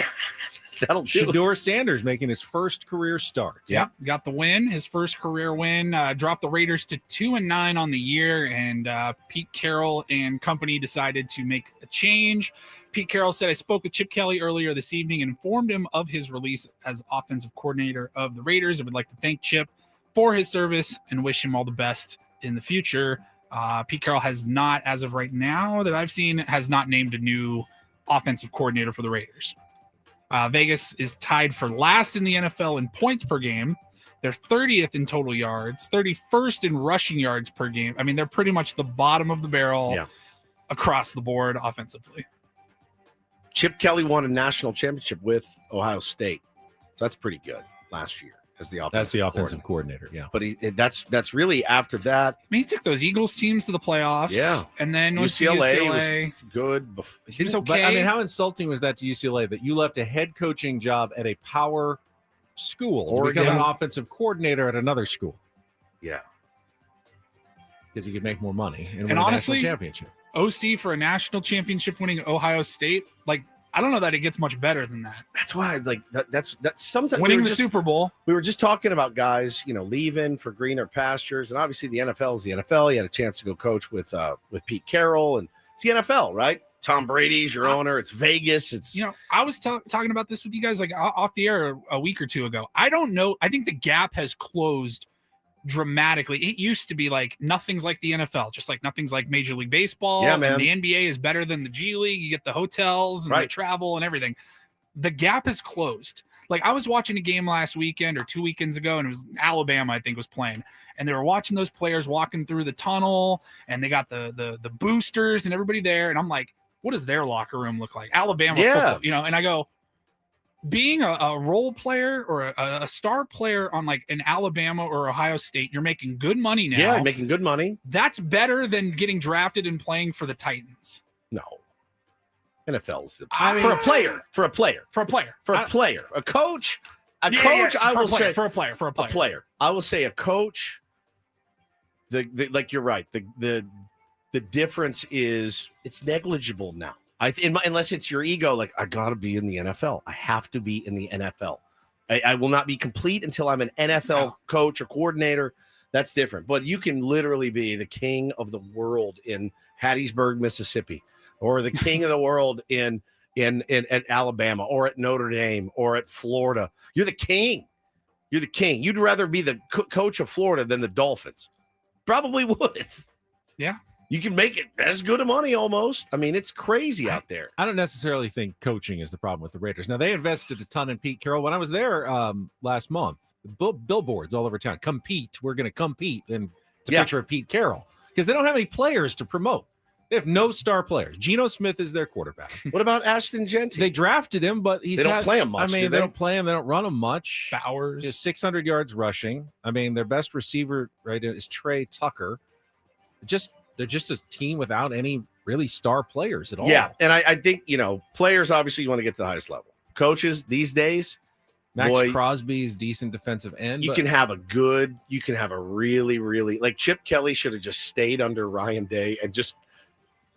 that'll do it. Shador Sanders making his first career start. Yep, got the win, his first career win. Dropped the Raiders to 2-9 on the year, and Pete Carroll and company decided to make a change. Pete Carroll said, "I spoke with Chip Kelly earlier this evening and informed him of his release as offensive coordinator of the Raiders. I would like to thank Chip for his service and wish him all the best in the future." Pete Carroll has not, as of right now that I've seen, has not named a new offensive coordinator for the Raiders. Vegas is tied for last in the NFL in points per game. They're 30th in total yards, 31st in rushing yards per game. I mean, they're pretty much the bottom of the barrel across the board offensively. Chip Kelly won a national championship with Ohio State, so that's pretty good last year as the offensive. That's the offensive coordinator. Yeah. But that's really after that. I mean, he took those Eagles teams to the playoffs. Yeah. And then went to UCLA was UCLA. good. He was okay. But I mean, how insulting was that to UCLA that you left a head coaching job at a power school to become an Oregon. offensive coordinator at another school? Yeah. Because he could make more money and win And a honestly, national championship. OC for a national championship winning Ohio State, like, I don't know that it gets much better than that. That's why, like, that's sometimes Winning we were the just- Super Bowl. We were just talking about guys, leaving for greener pastures, and obviously the NFL is the NFL. You had a chance to go coach with Pete Carroll, and it's the NFL, right? Tom Brady's your owner. It's Vegas. It's I was talking about this with you guys like off the air a week or two ago. I don't know. I think the gap has closed dramatically. It used to be like nothing's like the NFL, just like nothing's like Major League Baseball. Yeah, and man. the NBA is better than the G League. You get the hotels and the Right. travel and everything. The gap is closed. Like I was watching a game last weekend or 2 weekends ago, and it was Alabama, I think, was playing. And they were watching those players walking through the tunnel, and they got the boosters and everybody there. And I'm like, what does their locker room look like? Alabama Yeah. football, and I go, being a role player or a star player on like an Alabama or Ohio State, you're making good money now. yeah, making good money. That's better than getting drafted and playing for the Titans. No, NFL's I mean- for a player, for a player, For a player. a coach, Yeah, coach. yeah, I for a will player, say for a player. I will say a coach. The like you're right. The difference is it's negligible now. Unless it's your ego, like I got to be in the NFL. I have to be in the NFL. I will not be complete until I'm an NFL coach or coordinator. That's different. But you can literally be the king of the world in Hattiesburg, Mississippi, or the king of the world in at Alabama or at Notre Dame or at Florida. You're the king. You're the king. You'd rather be the coach of Florida than the Dolphins. Probably would. Yeah. You can make it as good of money almost. I mean, it's crazy out there. I don't necessarily think coaching is the problem with the Raiders. Now, they invested a ton in Pete Carroll. When I was there last month, billboards all over town, compete. We're going to compete. And it's a picture of Pete Carroll because they don't have any players to promote. They have no star players. Geno Smith is their quarterback. What about Ashton Genty? They drafted him, but They don't play him much, I mean, do they they? don't play him. They don't run him much. Bowers. He has 600 yards rushing. I mean, their best receiver right is Trey Tucker. They're just a team without any really star players at all. Yeah, and I think players obviously you want to get to the highest level. Coaches these days, Max boy, Crosby's decent defensive end. you but can have a really, really like Chip Kelly should have just stayed under Ryan Day and just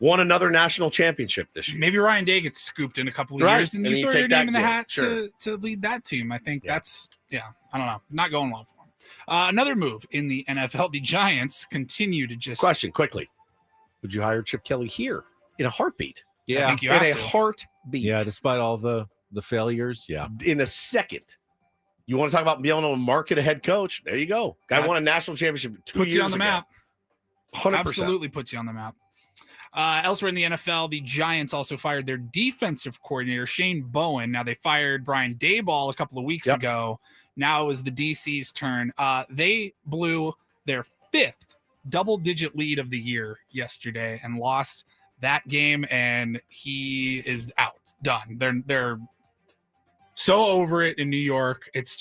won another national championship this year. Maybe Ryan Day gets scooped in a couple of Right, years and and you you throw your take that name in the gig, hat sure. to lead that team. I think that's, I don't know, not going well for him. Another move in the NFL, the Giants continue to just. Question quickly: would you hire Chip Kelly here in a heartbeat? Yeah, I think you in have a to. heartbeat. yeah, despite all the failures. Yeah. In a second. You want to talk about being able to market a head coach? There you go. Guy That won a national championship 2 puts years you on the ago. map. 100%. Absolutely puts you on the map. Elsewhere in the NFL, the Giants also fired their defensive coordinator, Shane Bowen. Now, they fired Brian Daboll a couple of weeks ago. Now it was the DC's turn. They blew their 5th double-digit lead of the year yesterday and lost that game, and he is out. Done. They're so over it in New York. It's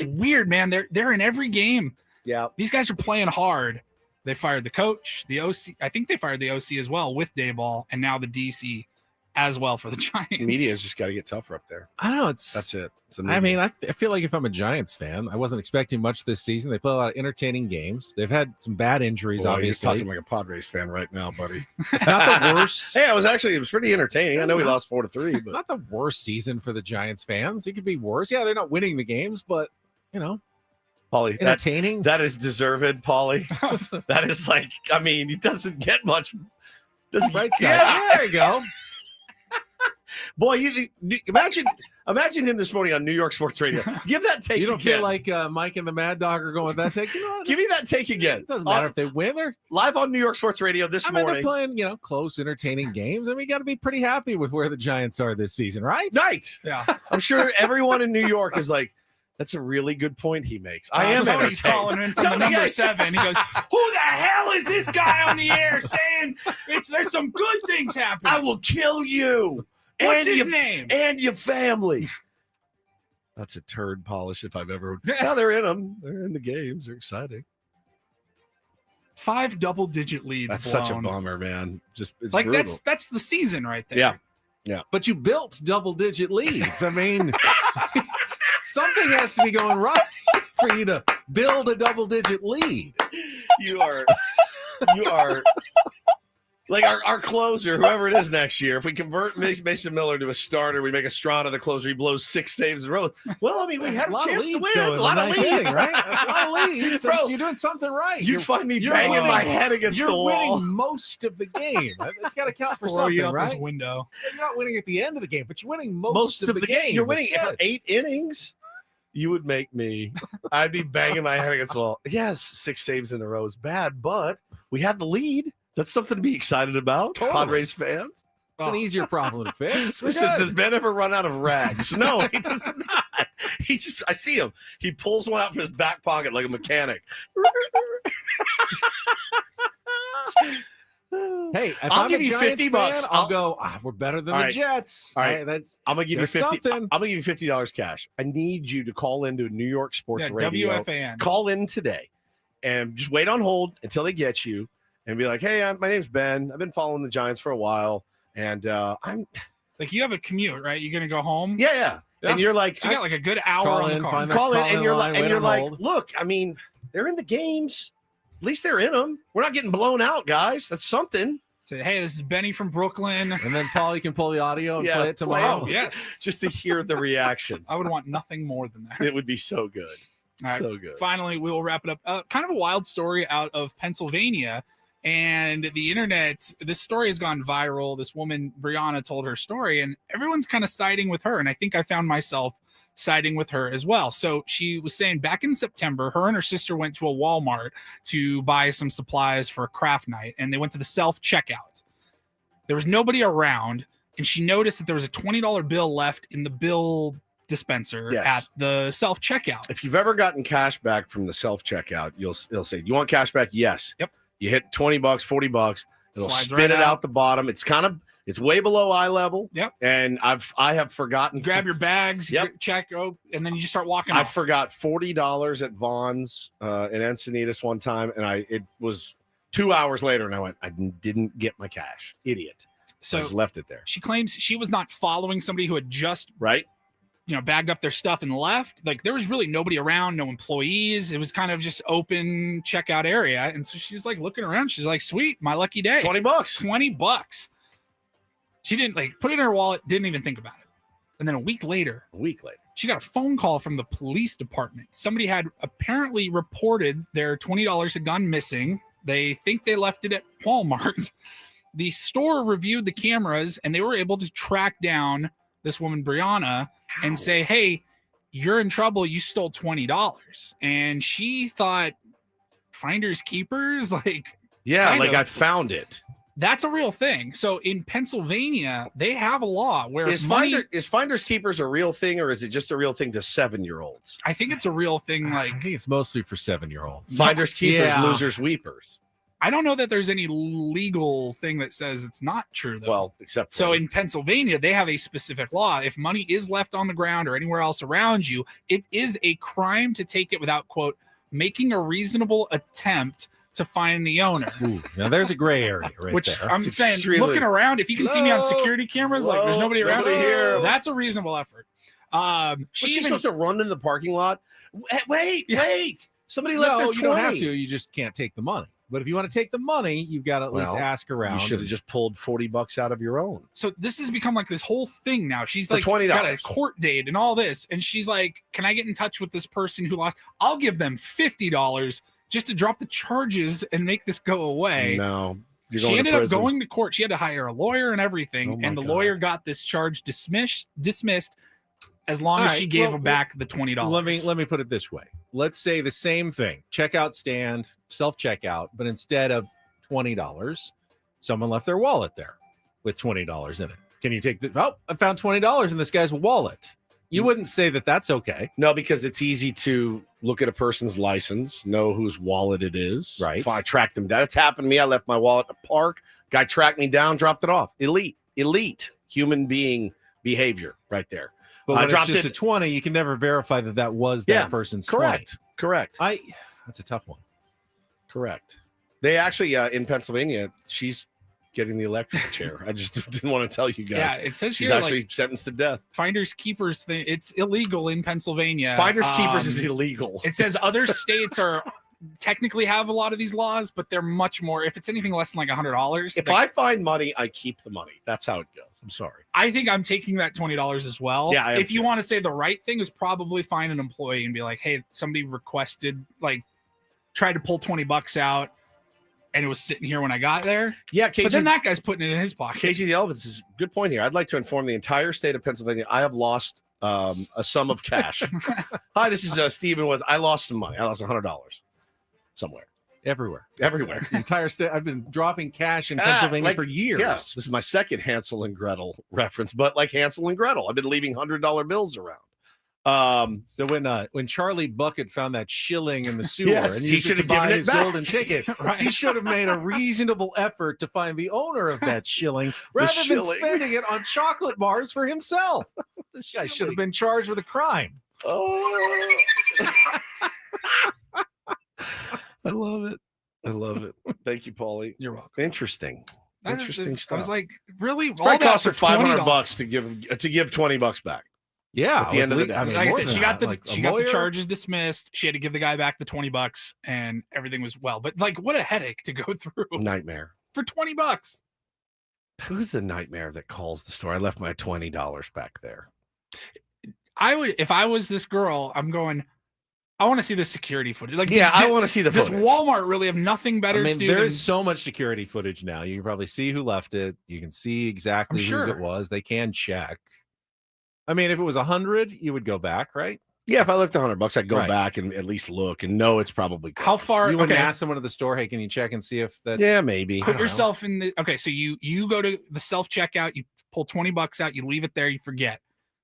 weird, man. They're in every game. Yeah. These guys are playing hard. They fired the coach, the OC. I think they fired the OC as well with Daboll, and now the DC as well for the Giants. Media's just got to get tougher up there. I don't know. That's it. I mean, I feel like if I'm a Giants fan, I wasn't expecting much this season. They play a lot of entertaining games. They've had some bad injuries, Boy, obviously. You're talking like a Padres fan right now, buddy. Not the worst. Hey, it was pretty entertaining. I know we lost 4-3, but Not the worst season for the Giants fans. It could be worse. Yeah, they're not winning the games, but Paulie, entertaining. that is deserved, Paulie. That is like, I mean, it doesn't get much. Right side. Yeah, there you go. Boy, you imagine him this morning on New York Sports Radio. Give that take. You don't again. feel like Mike and the Mad Dog are going with that take? Give me that take again. It doesn't matter if they win. They're live on New York Sports Radio this morning. They're playing, close, entertaining games, and we got to be pretty happy with where the Giants are this season, right? Right. Yeah. I'm sure everyone in New York is like, that's a really good point he makes. I am Tony's entertained. calling in from the number 7. He goes, "Who the hell is this guy on the air saying there's some good things happening? I will kill you. What's and his your, name? And your family." That's a turd polish if I've ever. Yeah, they're in them. They're in the games. They're exciting. 5 double-digit leads. That's blown. such a bummer, man. Just it's like brutal. that's the season right there. Yeah. Yeah. But you built double-digit leads. I mean, something has to be going right for you to build a double-digit lead. You are like our closer, whoever it is next year. If we convert Mason Miller to a starter, we make Estrada the closer. He blows 6 saves in a row. Well, I mean, we had a chance to win. A lot of leads, right? A lot of leads. Bro, You're doing something right. You'd find me banging my head against the wall. You're winning most of the game. It's got to count for Throw something, you out right? this window. You're not winning at the end of the game, but you're winning most of the game. You're winning It's good. 8 innings. You would make me. I'd be banging my head against the wall. Yes, 6 saves in a row is bad, but we had the lead. That's something to be excited about, Totally. Padres fans. It's an easier problem to fix. We're It says, good. does Ben ever run out of rags? No, he does not. I see him. He pulls one out from his back pocket like a mechanic. Hey, if I'll I'm give a you Giants $50. fan, I'll go, we're better than All the right. Jets. All right. Hey, that's I'm gonna give you there's 50. something. I'm gonna give you $50 cash. I need you to call into New York Sports Radio. WFAN. Call in today and just wait on hold until they get you and be like, "Hey, my name's Ben. I've been following the Giants for a while, and I'm Like, you have a commute, right? You're gonna go home. yeah." And you're like, So you got like a good hour Call on in, the car. find call in, call and in you're line, like, wait on hold. look, I mean, they're in the games. At least they're in them. We're not getting blown out, guys. That's something. Say, hey, this is Benny from Brooklyn. And then Paul, you can pull the audio and Yeah, play it play tomorrow. Oh, yes. Just to hear the reaction. I would want nothing more than that. It would be so good. All right. So good. Finally, we will wrap it up. Kind of a wild story out of Pennsylvania. And the internet, this story has gone viral. This woman, Brianna, told her story, and everyone's kind of siding with her. And I think I found myself siding with her as well. So she was saying back in September, her and her sister went to a Walmart to buy some supplies for a craft night, and they went to the self-checkout. There was nobody around, and she noticed that there was a $20 bill left in the bill dispenser Yes. at the self-checkout. If you've ever gotten cash back from the self-checkout, you'll say, "You want cash back?" Yes. Yep. You hit $20, $40, it'll Slides spit right it out. out the bottom. It's way below eye level. Yep. And I have forgotten. You grab your bags, Yep. check, and then you just start walking I off. forgot $40 at Vaughn's in Encinitas one time, and it was 2 hours later, and I went, I didn't get my cash. Idiot. So I just left it there. She claims she was not following somebody who had just Right. bagged up their stuff and left. Like, there was really nobody around, no employees. It was kind of just open checkout area. And so she's like looking around. She's like, sweet, my lucky day. $20. $20. She didn't put it in her wallet, didn't even think about it. And then a week later, she got a phone call from the police department. Somebody had apparently reported their $20 had gone missing. They think they left it at Walmart. The store reviewed the cameras, and they were able to track down this woman, Brianna, and say, hey, you're in trouble. You stole $20. And she thought, finders keepers, Yeah, kind like of. I found it. That's a real thing. So in Pennsylvania, they have a law where Is finders keepers a real thing, or is it just a real thing to 7-year-olds? I think it's a real thing. Like I think it's mostly for 7-year-olds. Finders keepers, Yeah. losers weepers. I don't know that there's any legal thing that says it's not true though. Well, except so in Pennsylvania, they have a specific law. If money is left on the ground or anywhere else around you, it is a crime to take it without, quote, making a reasonable attempt to find the owner. Ooh, now there's a gray area right Which there. I'm saying, looking around, if you can see me on security cameras, like there's nobody around here. That's a reasonable effort. She's supposed to run in the parking lot. Wait. Somebody left No, their you don't have 20. to. You just can't take the money. But if you want to take the money, you've got to at least Well, ask around. You should have just pulled $40 out of your own. So this has become like this whole thing now. She's For like $20. got a court date and all this, and she's like, "Can I get in touch with this person who lost? I'll give them $50 just to drop the charges and make this go away." No, you're She going to ended up prison. going to court. She had to hire a lawyer and everything, Oh my and the God. lawyer got this charge dismissed as long All as right, she gave well, him back the $20. Let me put it this way. Let's say the same thing. Checkout stand, self-checkout, but instead of $20, someone left their wallet there with $20 in it. Can you take I found $20 in this guy's wallet. You wouldn't say that that's okay. No, because it's easy to look at a person's license, know whose wallet it is. Right. If I track them down. It's happened to me. I left my wallet in the park. Guy tracked me down, dropped it off. Elite human being behavior right there. But when I it's dropped just it. a 20, you can never verify that was that Yeah, person's Correct. 20. Correct. That's a tough one. Correct. They actually in Pennsylvania, she's getting the electric chair. I just didn't want to tell you guys. Yeah, it says she's here, actually like, sentenced to death. Finders keepers thing. It's illegal in Pennsylvania. Finders keepers is illegal. It says other states are technically have a lot of these laws, but they're much more. If it's anything less than like $100, If I find money, I keep the money. That's how it goes. I'm sorry. I think I'm taking that $20 as well. Yeah, I am if you too. want to say the right thing is probably find an employee and be like, hey, somebody requested, like, tried to pull $20 out, and it was sitting here when I got there. Yeah, But then that guy's putting it in his pocket. KG the Elephants is a good point here. I'd like to inform the entire state of Pennsylvania I have lost a sum of cash. Hi, this is Stephen. I lost some money. I lost $100 somewhere. Everywhere. The entire state. I've been dropping cash in Pennsylvania for years. Yes, this is my second Hansel and Gretel reference, but like Hansel and Gretel, I've been leaving $100 bills around. So when Charlie Bucket found that shilling in the sewer Yes, and he used it should to have buy given it his back. golden ticket, Right. he should have made a reasonable effort to find the owner of that shilling rather than shilling. spending it on chocolate bars for himself. This guy should have been charged with a crime. Oh, I love it. I love it. Thank you, Paulie. You're welcome. Interesting. Interesting stuff. I was like, really? It probably cost her for $500 to give $20 back. Yeah. At the end of the day. Like I more said, than she got that. the charges dismissed. She had to give the guy back the $20, and everything was well. But like, what a headache to go through Nightmare. for $20. Who's the nightmare that calls the store? I left my $20 back there. I would, if I was this girl, I'm going, I want to see the security footage. Like, Yeah, I want to see the Does footage. Walmart really have nothing better I to mean, do? there than- is so much security footage now. You can probably see who left it. You can see exactly I'm whose sure. it was. They can check. I mean, if it was 100, you would go back, right? Yeah, if I left $100, I'd go Right. back and at least look and know it's probably gone. How far? You wouldn't okay, ask someone at the store, "Hey, can you check and see if that?" Yeah, maybe. I put don't know. yourself in the. Okay, so you go to the self checkout. You pull $20 out. You leave it there. You forget.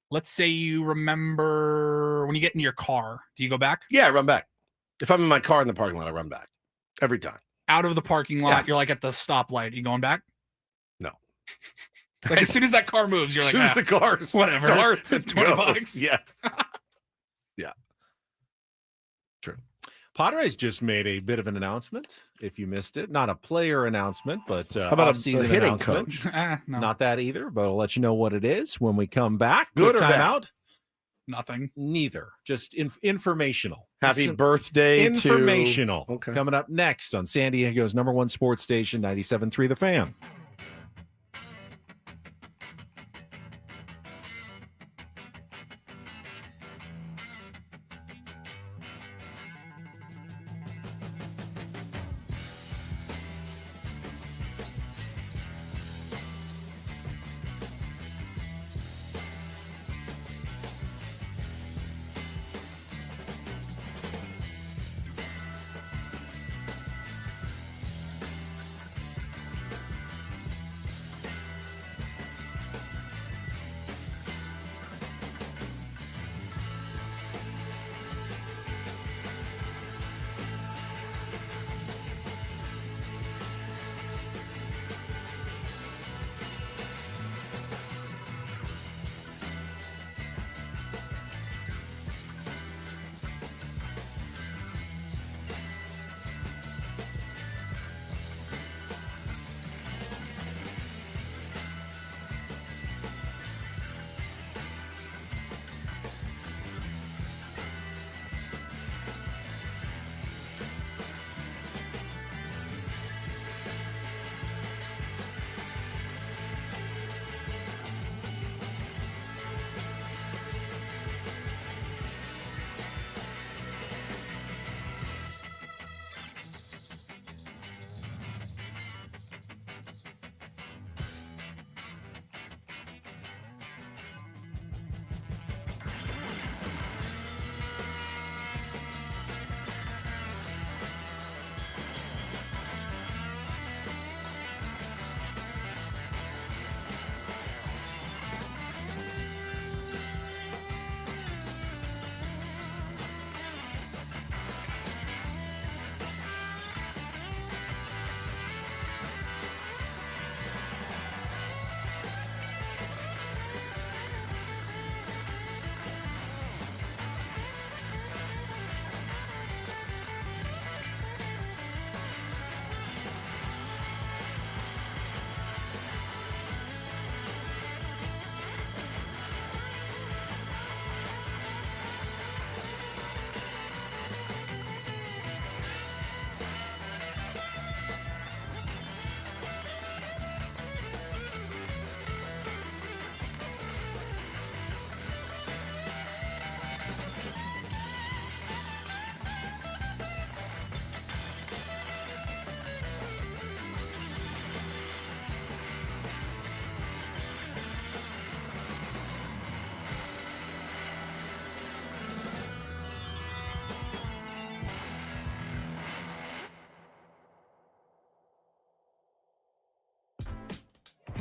Let's say you remember when you get in your car. Do you go back Yeah, I run back. If I'm in my car in the parking lot, I run back every time. out of the parking lot? Yeah. You're like at the stoplight. You going back? No. Like as soon as that car moves, you're like, Choose ah, the car. whatever. Starts, It's it $20. goes. Yeah. Padres just made a bit of an announcement. If you missed it, not a player announcement, but How about a off-season hitting announcement. coach? No, Not that either, but I'll let you know what it is when we come back. Good Quick or bad? timeout. nothing. Neither. Just informational. Happy Some birthday informational. Okay. Coming up next on San Diego's #1 sports station, 97.3 The Fan.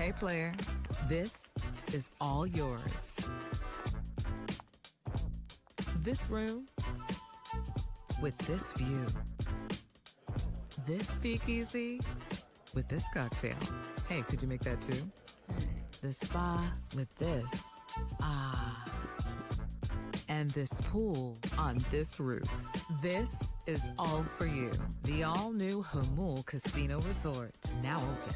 Hey, player, this is all yours. This room with this view. This speakeasy with this cocktail. Hey, could you make that too? The spa with this. Ah. And this pool on this roof. This is all for you. The all-new Hamul Casino Resort, now open.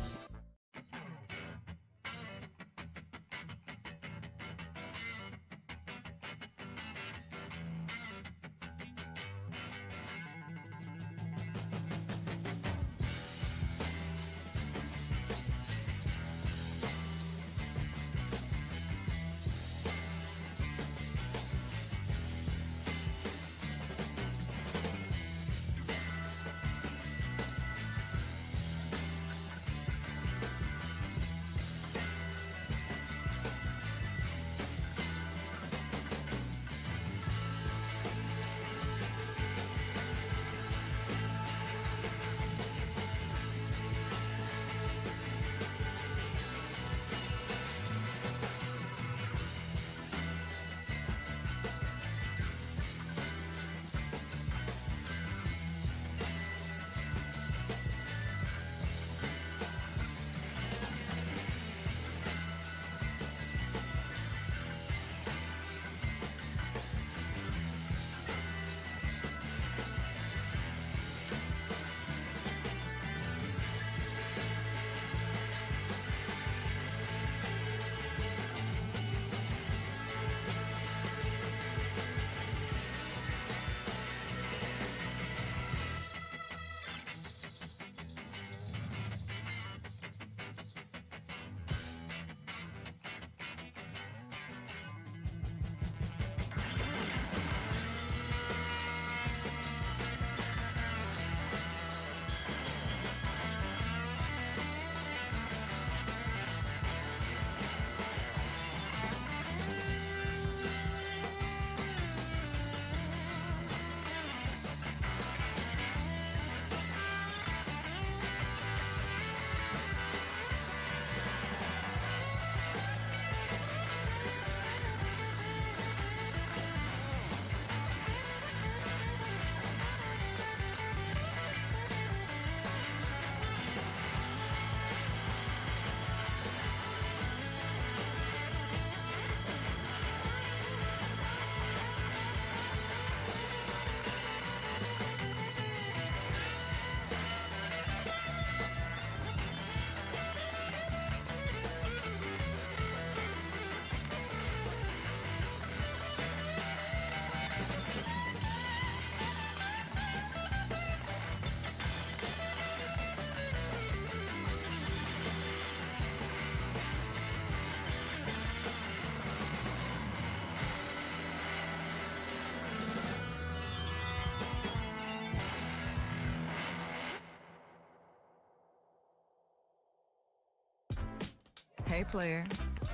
Hey, player,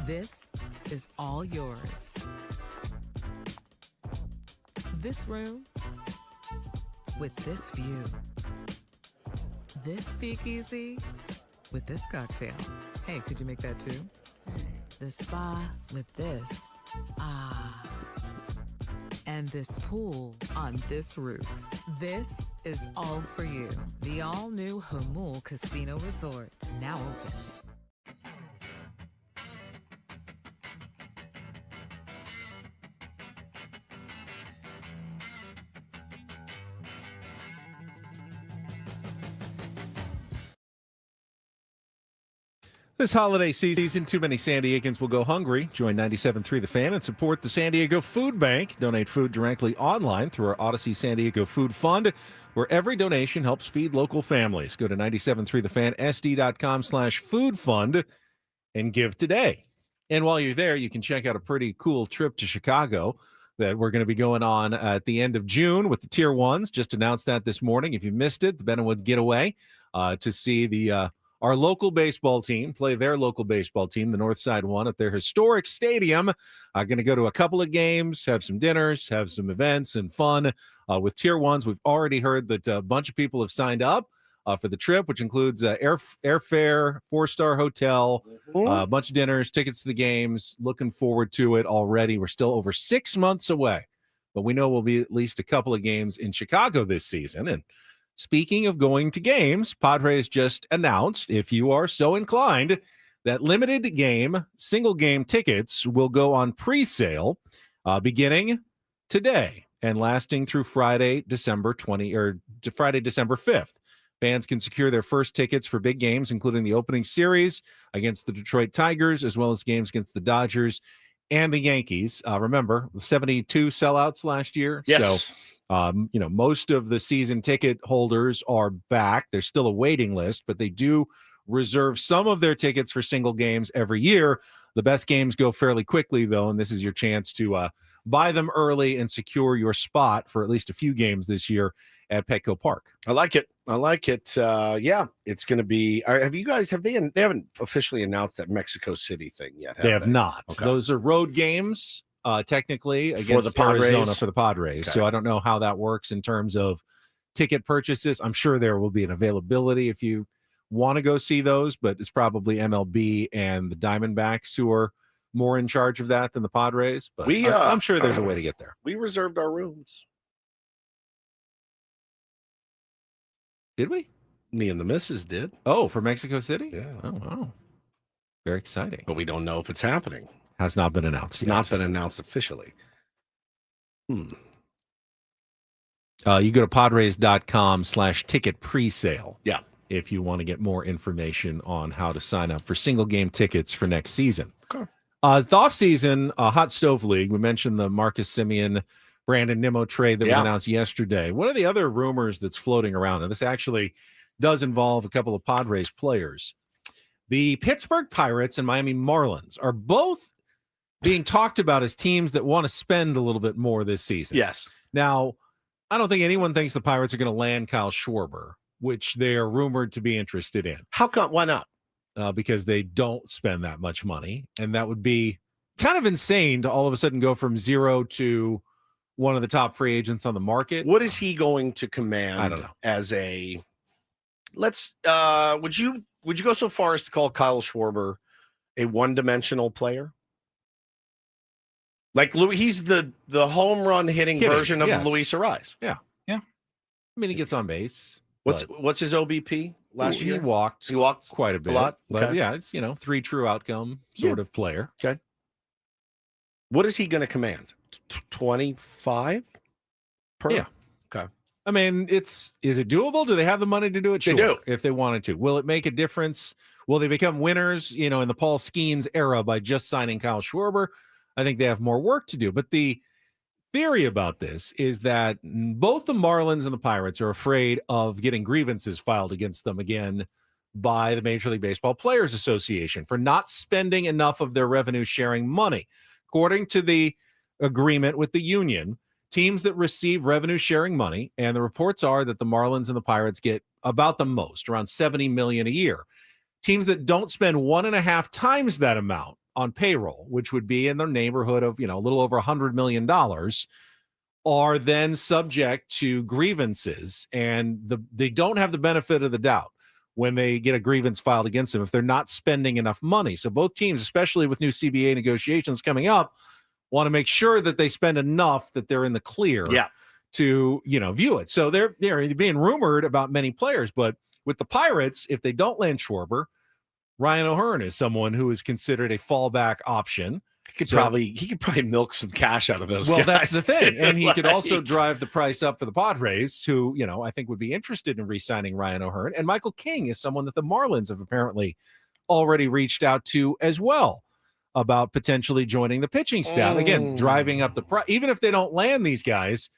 this is all yours. This room with this view. This speakeasy with this cocktail. Hey, could you make that too? The spa with this. Ah. And this pool on this roof. This is all for you. The all-new Hamul Casino Resort, now open. This holiday season, too many San Diegans will go hungry. Join 97.3 The Fan and support the San Diego Food Bank. Donate food directly online through our Odyssey San Diego Food Fund, where every donation helps feed local families. Go to 97.3thefansd.com/food fund and give today. And while you're there, you can check out a pretty cool trip to Chicago that we're going to be going on at the end of June with the Tier 1s. Just announced that this morning. If you missed it, the Ben and Woods Getaway to see the our local baseball team play their local baseball team, the Northside One, at their historic stadium. Going to go to a couple of games, have some dinners, have some events and fun with Tier 1s. We've already heard that a bunch of people have signed up. for the trip, which includes airfare, 4-star hotel, a bunch of dinners, tickets to the games. Looking forward to it already. We're still over 6 months away, but we know we'll be at least a couple of games in Chicago this season. And speaking of going to games, Padres just announced, if you are so inclined, that limited game, single game tickets will go on pre-sale beginning today and lasting through Friday, December 5th. Fans can secure their first tickets for big games, including the opening series against the Detroit Tigers, as well as games against the Dodgers and the Yankees. Remember, 72 sellouts last year. Yes. So, most of the season ticket holders are back. There's still a waiting list, but they do reserve some of their tickets for single games every year. The best games go fairly quickly, though, and this is your chance to buy them early and secure your spot for at least a few games this year at Petco Park. I like it. Yeah, it's going to be. Have they haven't officially announced that Mexico City thing yet? They have not. Okay. Those are road games, technically, against the Padres? Arizona for the Padres. Okay. So I don't know how that works in terms of ticket purchases. I'm sure there will be an availability if you want to go see those, but it's probably MLB and the Diamondbacks who are more in charge of that than the Padres. But I'm sure there's a way to get there. We reserved our rooms. Did we? Me and the missus did. Oh, for Mexico City? Yeah. Oh, wow. Very exciting. But we don't know if it's happening. Has not been announced. It's not been announced officially. You go to Padres.com/ticket presale. Yeah. If you want to get more information on how to sign up for single game tickets for next season. Okay. The offseason, Hot Stove League, we mentioned the Marcus Semien, Brandon Nimmo trade that was announced yesterday. One of the other rumors that's floating around, and this actually does involve a couple of Padres players. The Pittsburgh Pirates and Miami Marlins are both being talked about as teams that want to spend a little bit more this season. Yes. Now, I don't think anyone thinks the Pirates are going to land Kyle Schwarber, which they are rumored to be interested in. How come? Why not? Because they don't spend that much money. And that would be kind of insane to all of a sudden go from zero to one of the top free agents on the market. What is he going to command? I don't know. As a would you go so far as to call Kyle Schwarber a one-dimensional player? Like he's the home run hitting version of Luis Ariz. Yeah. I mean, he gets on base. What's his OBP last year? He walked quite a bit. A lot? But Okay. yeah, it's 3 true outcome sort of player. Okay. What is he going to command? 25 per? Yeah. Okay. I mean, is it doable? Do they have the money to do it? They do. If they wanted to. Will it make a difference? Will they become winners, in the Paul Skeens era by just signing Kyle Schwarber? I think they have more work to do. But the theory about this is that both the Marlins and the Pirates are afraid of getting grievances filed against them again by the Major League Baseball Players Association for not spending enough of their revenue sharing money. According to the agreement with the union, teams that receive revenue sharing money, and the reports are that the Marlins and the Pirates get about the most, around $70 million a year. Teams that don't spend 1.5 times that amount on payroll, which would be in the neighborhood of, a little over $100 million, are then subject to grievances, and they don't have the benefit of the doubt when they get a grievance filed against them if they're not spending enough money. So both teams, especially with new CBA negotiations coming up, want to make sure that they spend enough that they're in the clear to, view it. So they're being rumored about many players, but with the Pirates, if they don't land Schwarber, Ryan O'Hearn is someone who is considered a fallback option. He could probably milk some cash out of those guys. Well, that's the thing. And he could also like- drive the price up for the Padres, who, I think would be interested in re-signing Ryan O'Hearn. And Michael King is someone that the Marlins have apparently already reached out to as well about potentially joining the pitching staff. Again, driving up the price. Even if they don't land these guys,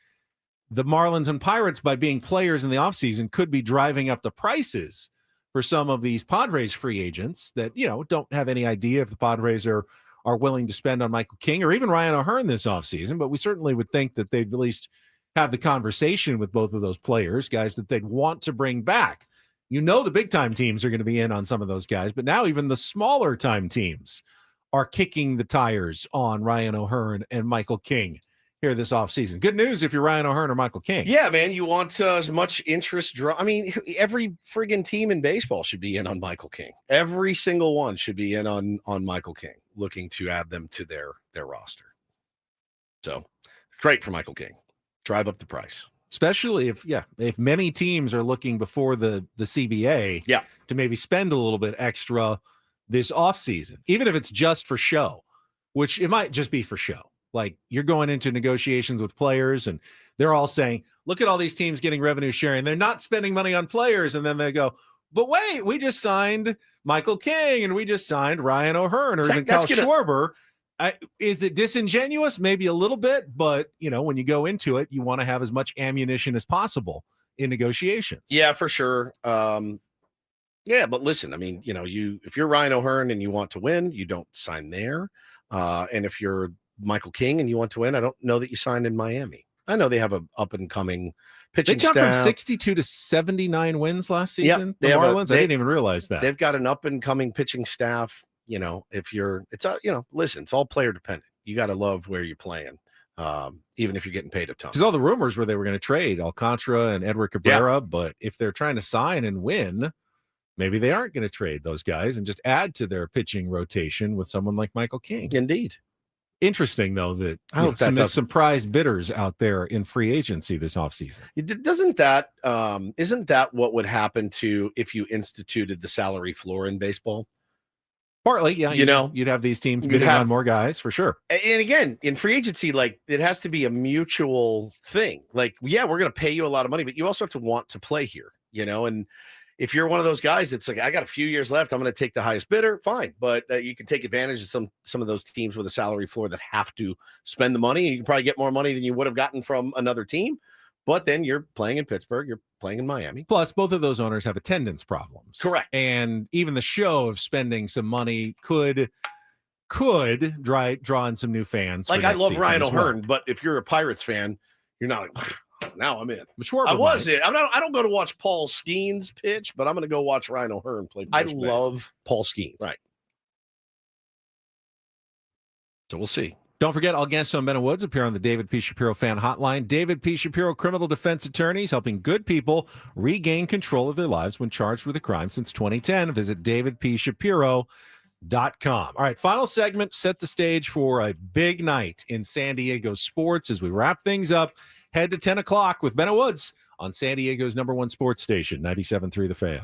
the Marlins and Pirates, by being players in the offseason, could be driving up the prices for some of these Padres free agents that, don't have any idea if the Padres are willing to spend on Michael King or even Ryan O'Hearn this offseason. But we certainly would think that they'd at least have the conversation with both of those players, guys that they'd want to bring back. The big time teams are going to be in on some of those guys, but now even the smaller time teams are kicking the tires on Ryan O'Hearn and Michael King here this offseason. Good news if you're Ryan O'Hearn or Michael King. Yeah, man, you want as much interest draw. I mean, every friggin' team in baseball should be in on Michael King. Every single one should be in on Michael King, looking to add them to their roster. So it's great for Michael King. Drive up the price. Especially if many teams are looking before the CBA to maybe spend a little bit extra this offseason, even if it's just for show, which it might just be for show. Like you're going into negotiations with players and they're all saying, look at all these teams getting revenue sharing. They're not spending money on players. And then they go, but wait, we just signed Michael King and we just signed Ryan O'Hearn or even Kyle Schwarber. Is it disingenuous? Maybe a little bit, but when you go into it, you want to have as much ammunition as possible in negotiations. Yeah, for sure. Yeah, but listen, I mean, if you're Ryan O'Hearn and you want to win, you don't sign there. And if you're Michael King and you want to win, I don't know that you signed in Miami. I know they have a up and coming pitching staff. They jumped from 62 to 79 wins last season. The Marlins. I didn't even realize that. They've got an up and coming pitching staff. Listen, it's all player dependent. You got to love where you're playing, even if you're getting paid a ton. Because all the rumors were they were going to trade Alcantara and Edward Cabrera, but if they're trying to sign and win, maybe they aren't going to trade those guys and just add to their pitching rotation with someone like Michael King. Indeed. Interesting, though, that some prize bidders out there in free agency this offseason. Isn't that what would happen to if you instituted the salary floor in baseball? Partly, yeah. You'd have these teams bidding on more guys for sure. And again, in free agency, like it has to be a mutual thing. Like, yeah, we're going to pay you a lot of money, but you also have to want to play here, and if you're one of those guys that's like, I got a few years left, I'm going to take the highest bidder, fine. But you can take advantage of some of those teams with a salary floor that have to spend the money. And you can probably get more money than you would have gotten from another team. But then you're playing in Pittsburgh, you're playing in Miami. Plus, both of those owners have attendance problems. Correct. And even the show of spending some money could draw in some new fans. Like, I love Ryan O'Hearn, but if you're a Pirates fan, you're not like, now I'm in. I don't go to watch Paul Skeens pitch, but I'm going to go watch Ryan O'Hearn play. I love Paul Skeens. Right. So we'll see. Don't forget, all guests on Ben and Woods appear on the David P. Shapiro fan hotline. David P. Shapiro, criminal defense attorneys, helping good people regain control of their lives when charged with a crime since 2010. Visit davidpshapiro.com. All right, final segment. Set the stage for a big night in San Diego sports as we wrap things up. Head to 10 o'clock with Ben and Woods on San Diego's #1 sports station, 97.3 The Fan.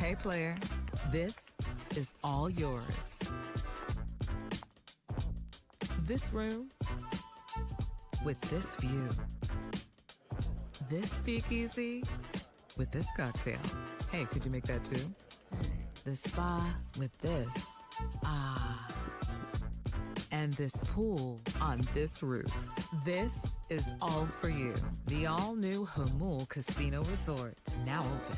Hey, player, this is all yours. This room with this view. This speakeasy with this cocktail. Hey, could you make that too? The spa with this. Ah. And this pool on this roof. This is all for you. The all-new Hamul Casino Resort, now open.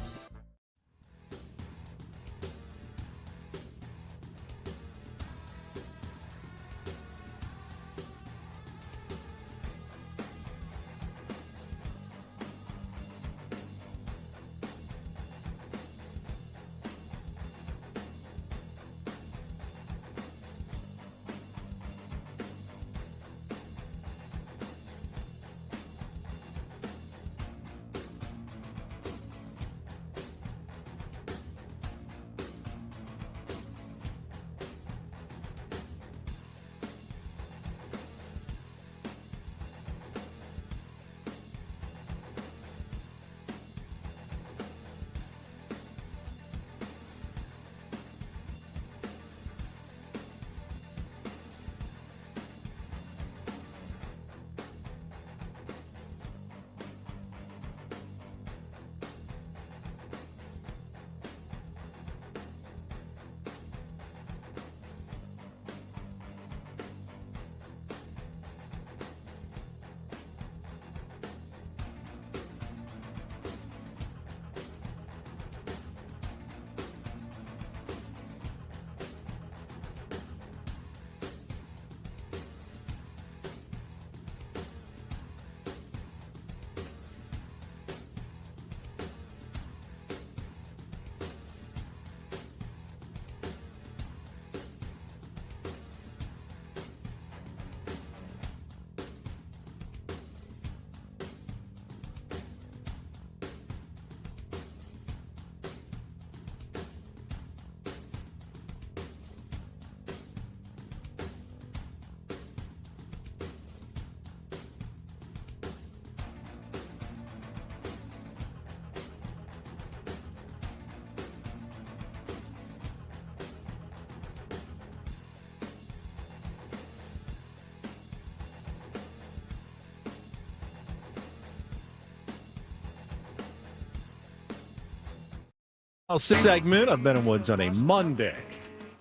Segment of Ben and Woods on a Monday.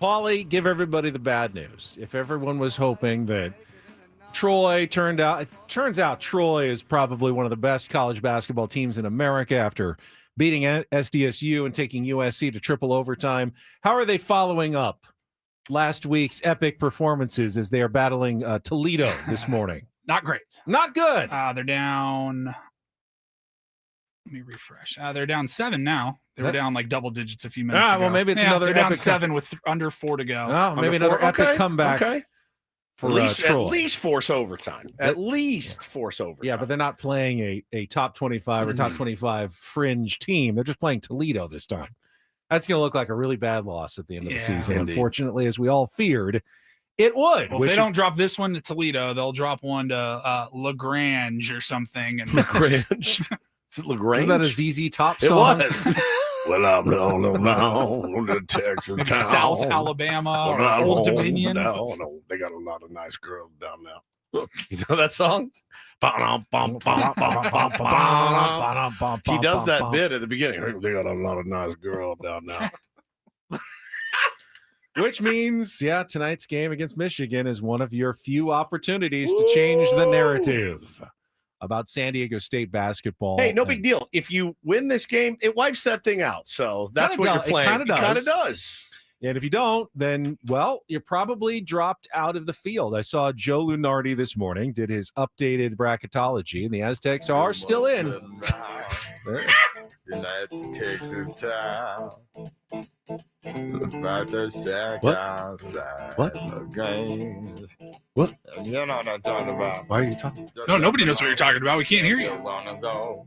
Paulie, give everybody the bad news. If everyone was hoping that Troy turns out Troy is probably one of the best college basketball teams in America after beating SDSU and taking USC to triple overtime. How are they following up last week's epic performances as they are battling Toledo this morning? Not great. Not good. They're down. Let me refresh. They're down 7 now. They were down like double digits a few minutes ago. Well, maybe it's another they're down epic 7 with under 4 to go. Oh, maybe another epic comeback. Okay. For at Troy. least force overtime. At least force overtime. Yeah, but they're not playing a top 25 or top 25 fringe team. They're just playing Toledo this time. That's going to look like a really bad loss at the end of the season. Indeed. Unfortunately, as we all feared, it would. Well, if they don't drop this one to Toledo, they'll drop one to LaGrange or something. And LaGrange. Is it LaGrange? Isn't that a ZZ Top It song? was. Well, I'm on the Texas maybe town. South Alabama or Well, I'm Old home Dominion. now. No, they got a lot of nice girls down there. You know that song? He does that bit at the beginning. They got a lot of nice girls down there. Which means, tonight's game against Michigan is one of your few opportunities to change the narrative about San Diego State basketball. Hey, no big deal. If you win this game, it wipes that thing out. So that's what you're playing. It kind of does. And if you don't, then, well, you're probably dropped out of the field. I saw Joe Lunardi this morning, did his updated bracketology, and the Aztecs are still in. United Texas town. About to shack outside the games. What? You know what I'm talking about. Why are you talking? No, nobody knows what you're talking about. We can't hear you. Wanna go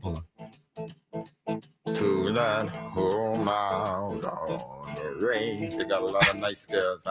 to that home out on the range. They got a lot of nice girls.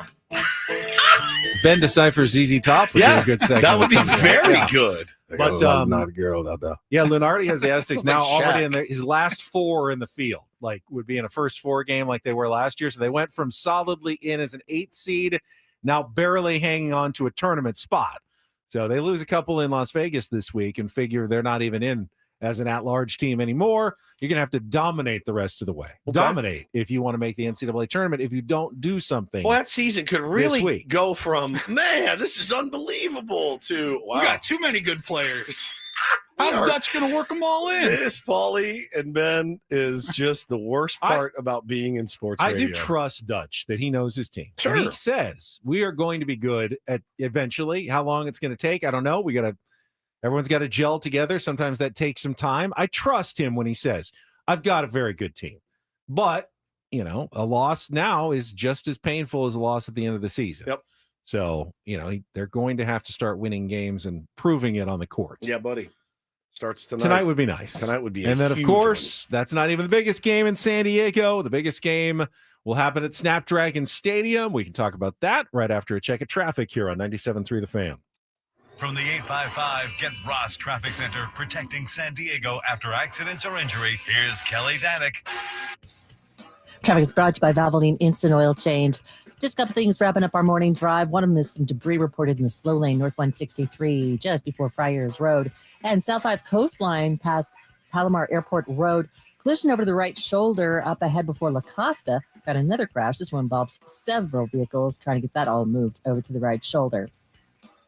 Ben deciphers ZZ Top would be a good segment. That would be at some point. very good. got But, a lot of naughty girls out there. Yeah, Lunardi has the Aztecs Sounds now like already Shaq. in his last 4 in the field, like would be in a first 4 game like they were last year. So they went from solidly in as an 8th seed, now barely hanging on to a tournament spot. So they lose a couple in Las Vegas this week and figure they're not even in as an at-large team anymore. You're going to have to dominate the rest of the way. Okay. Dominate if you want to make the NCAA tournament. If you don't do something, Well, that season could really week. go from, man, this is unbelievable, to, wow. We got too many good players. How's are- Dutch going to work them all in? This, Paulie and Ben, is just the worst part about being in sports I radio. do trust Dutch that he knows his team. Sure. And he says we are going to be good at eventually. How long it's going to take, I don't know. Everyone's got to gel together. Sometimes that takes some time. I trust him when he says, I've got a very good team. But, a loss now is just as painful as a loss at the end of the season. Yep. So, they're going to have to start winning games and proving it on the court. Yeah, buddy. Starts tonight. Tonight would be nice. Tonight would be a And then, of huge course, that's not even the biggest game in San Diego. The biggest game will happen at Snapdragon Stadium. We can talk about that right after a check of traffic here on 97.3 The Fan. From the 855 Get Ross Traffic Center, protecting San Diego after accidents or injury, here's Kelly Danick. Traffic is brought to you by Valvoline Instant Oil Change. Just a couple things wrapping up our morning drive. One of them is some debris reported in the slow lane, North 163, just before Friars Road. And South 5 Coastline past Palomar Airport Road. Collision over the right shoulder up ahead before La Costa. Got another crash. This one involves several vehicles trying to get that all moved over to the right shoulder.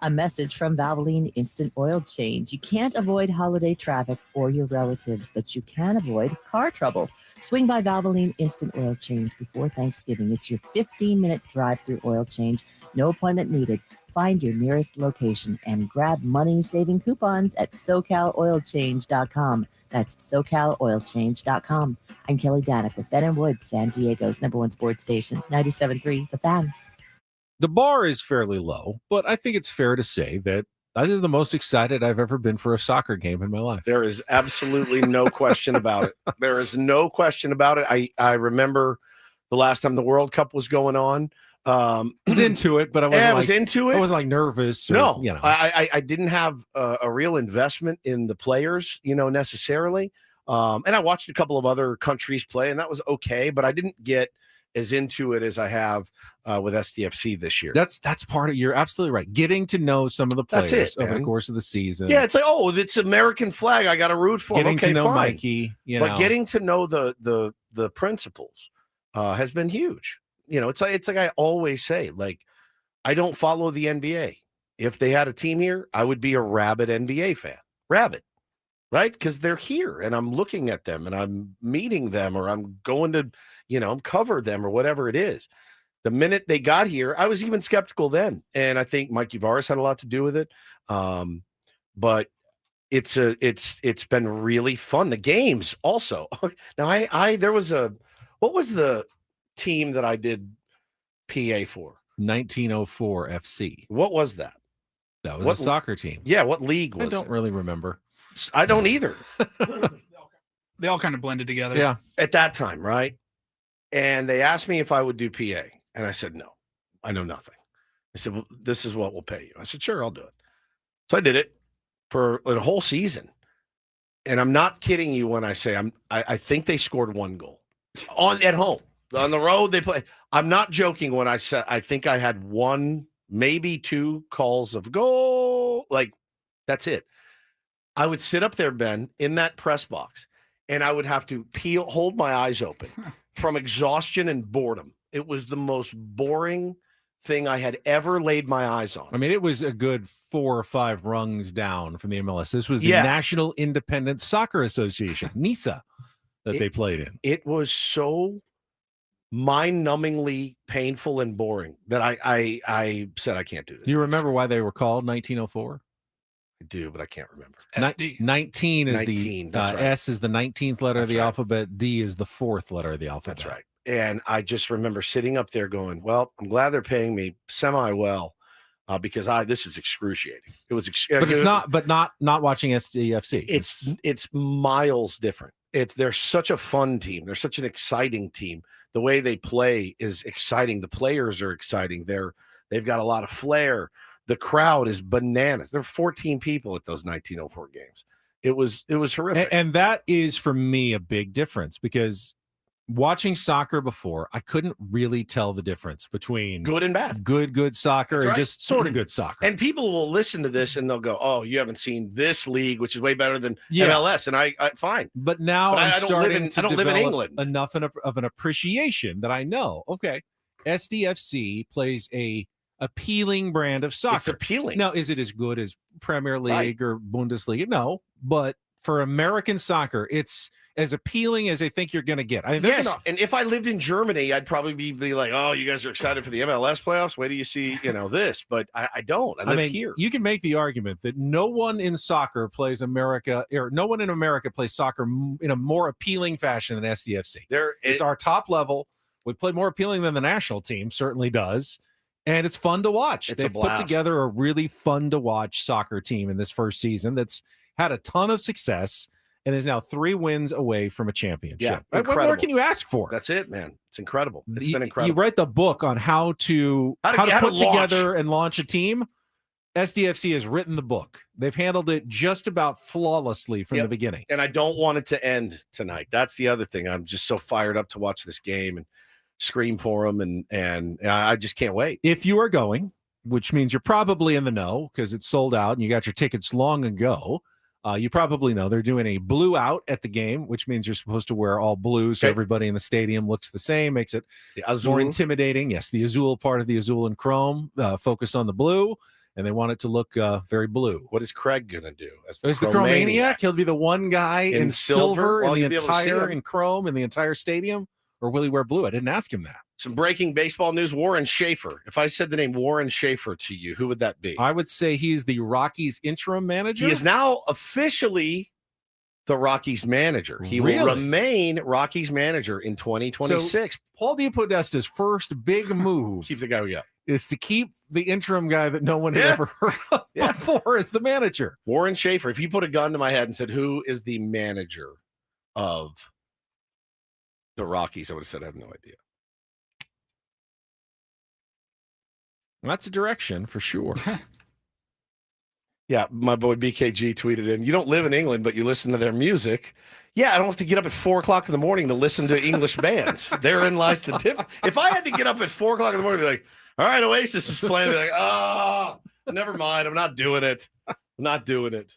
A message from Valvoline Instant Oil Change. You can't avoid holiday traffic or your relatives, but you can avoid car trouble. Swing by Valvoline Instant Oil Change before Thanksgiving. It's your 15-minute drive-through oil change. No appointment needed. Find your nearest location and grab money-saving coupons at SoCalOilChange.com. That's SoCalOilChange.com. I'm Kelly Danick with Ben & Wood, San Diego's #1 sports station, 97.3 The Fan. The bar is fairly low, but I think it's fair to say that this is the most excited I've ever been for a soccer game in my life. There is absolutely no question about it. There is no question about it. I remember the last time the World Cup was going on. I was into it, but I was into it. I wasn't like nervous. Or, No, you know. I didn't have a real investment in the players, necessarily. And I watched a couple of other countries play, and that was okay. But I didn't get as into it as I have with STFC this year. That's part of. You're absolutely right. Getting to know some of the That's players it, over the man. course of the season. Yeah, it's like, oh, it's American flag. I got to root for. Getting him. Okay, to know fine. Mikey. But getting to know the principles has been huge. It's like I always say, like, I don't follow the NBA. If they had a team here, I would be a rabid NBA fan. Rabid, right? Because they're here and I'm looking at them and I'm meeting them or I'm going to, cover them or whatever it is. The minute they got here, I was even skeptical then. And I think Mikey Varis had a lot to do with it. But it's been really fun. The games also. Now what was the team that I did PA for? 1904 FC. What was that? That was What- a soccer team. Yeah, what league was I don't it? really remember. I don't either. They all kind of blended together. Yeah. At that time, right? And they asked me if I would do PA. And I said, no, I know nothing. I said, well, this is what we'll pay you. I said, sure, I'll do it. So I did it for a whole season. And I'm not kidding you when I say I think they scored 1 goal at home. On the road, they play. I'm not joking when I said I think I had 1, maybe 2 calls of goal. Like, that's it. I would sit up there, Ben, in that press box, and I would have to hold my eyes open from exhaustion and boredom. It was the most boring thing I had ever laid my eyes on. I mean, it was a good 4 or 5 rungs down from the MLS. This was the Yeah. National Independent Soccer Association, NISA, that they played in. It was so mind-numbingly painful and boring that I said I can't do this. Do you remember why they were called 1904? I do, but I can't remember. SD. 19 is 19, the that's right. S is the 19th letter of That's the right. alphabet. D is the 4th letter of the alphabet. That's right. And I just remember sitting up there going, well, I'm glad they're paying me semi-well because this is excruciating. It was, But it's not watching SDFC. it's miles different. They're such a fun team. They're such an exciting team. The way they play is exciting. The players are exciting. They've got a lot of flair. The crowd is bananas. There were 14 people at those 1904 games. It was horrific. And that is for me a big difference because watching soccer before, I couldn't really tell the difference between good and bad, good soccer That's and right. just sort of good soccer. And people will listen to this and they'll go, "Oh, you haven't seen this league, which is way better than Yeah. MLS." And I fine. But now But I'm I don't starting live in- to I don't live in develop England. enough of an appreciation that I know, okay, SDFC plays a appealing brand of soccer. It's appealing. Now, is it as good as Premier League Right. or Bundesliga? No, but for American soccer, it's as appealing as I think you're going to get. I mean, there's Yes, and if I lived in Germany, I'd probably be like, "Oh, you guys are excited for the MLS playoffs? Wait till you see, this." But I don't. I live here. You can make the argument that no one in soccer plays America, or no one in America plays soccer in a more appealing fashion than SDFC. It's our top level. We play more appealing than the national team certainly does, and it's fun to watch. It's a They've put blast. together a really fun to watch soccer team in this first season that's had a ton of success and is now 3 wins away from a championship. Yeah, What more incredible. can you ask for? That's it, man. It's incredible. It's You- been incredible. You write the book on how to How to put launch. together and launch a team. SDFC has written the book. They've handled it just about flawlessly from Yep. the beginning. And I don't want it to end tonight. That's the other thing. I'm just so fired up to watch this game and scream for them, and I just can't wait. If you are going, which means you're probably in the know because it's sold out and you got your tickets long ago, you probably know they're doing a blue out at the game, which means you're supposed to wear all blue so Okay. everybody in the stadium looks the same, makes it The more Azul. intimidating. Yes, the Azul part of the Azul and Chrome focus on the blue, and they want it to look very blue. What is Craig gonna do? As Is the Chromaniac? He'll be the one guy in, In silver silver? Well, in you'll the be able to see entire him. in chrome in the entire stadium, or will he wear blue? I didn't ask him that. Some breaking baseball news. Warren Schaefer. If I said the name Warren Schaefer to you, who would that be? I would say he's the Rockies interim manager. He is now officially the Rockies manager. He will Really? remain Rockies manager in 2026. Paul DePodesta's first big move Keep the guy we got. is to keep the interim guy that no one had Yeah. ever heard of Yeah. before as the manager. Warren Schaefer. If you put a gun to my head and said, "Who is the manager of the Rockies?" I would have said, "I have no idea." That's a direction for sure. Yeah, my boy BKG tweeted in, "You don't live in England, but you listen to their music." Yeah, I don't have to get up at 4:00 in the morning to listen to English bands. Therein lies the difference. If I had to get up at 4:00 in the morning, and be like, "All right, Oasis is playing," I'd be like, "Oh, never mind. I'm not doing it. I'm not doing it."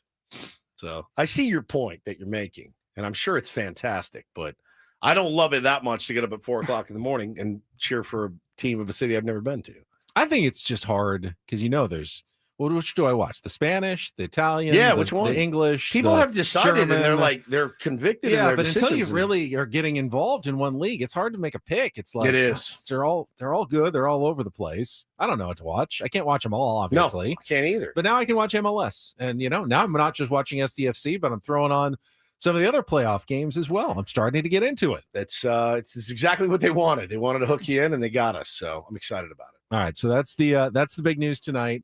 So I see your point that you're making, and I'm sure it's fantastic, but I don't love it that much to get up at 4:00 in the morning and cheer for a team of a city I've never been to. I think it's just hard because there's which do I watch? The Spanish, the Italian, Yeah, the, which one? The English. People the have decided, German, and they're convicted. in Yeah, their but until you decisions and- really are getting involved in one league, it's hard to make a pick. It's like It is. They're all good. They're all over the place. I don't know what to watch. I can't watch them all, obviously. No, I can't either. But now I can watch MLS, and now I'm not just watching SDFC, but I'm throwing on some of the other playoff games as well. I'm starting to get into it. It's exactly what they wanted. They wanted to hook you in, and they got us. So I'm excited about it. All right, so that's the big news tonight.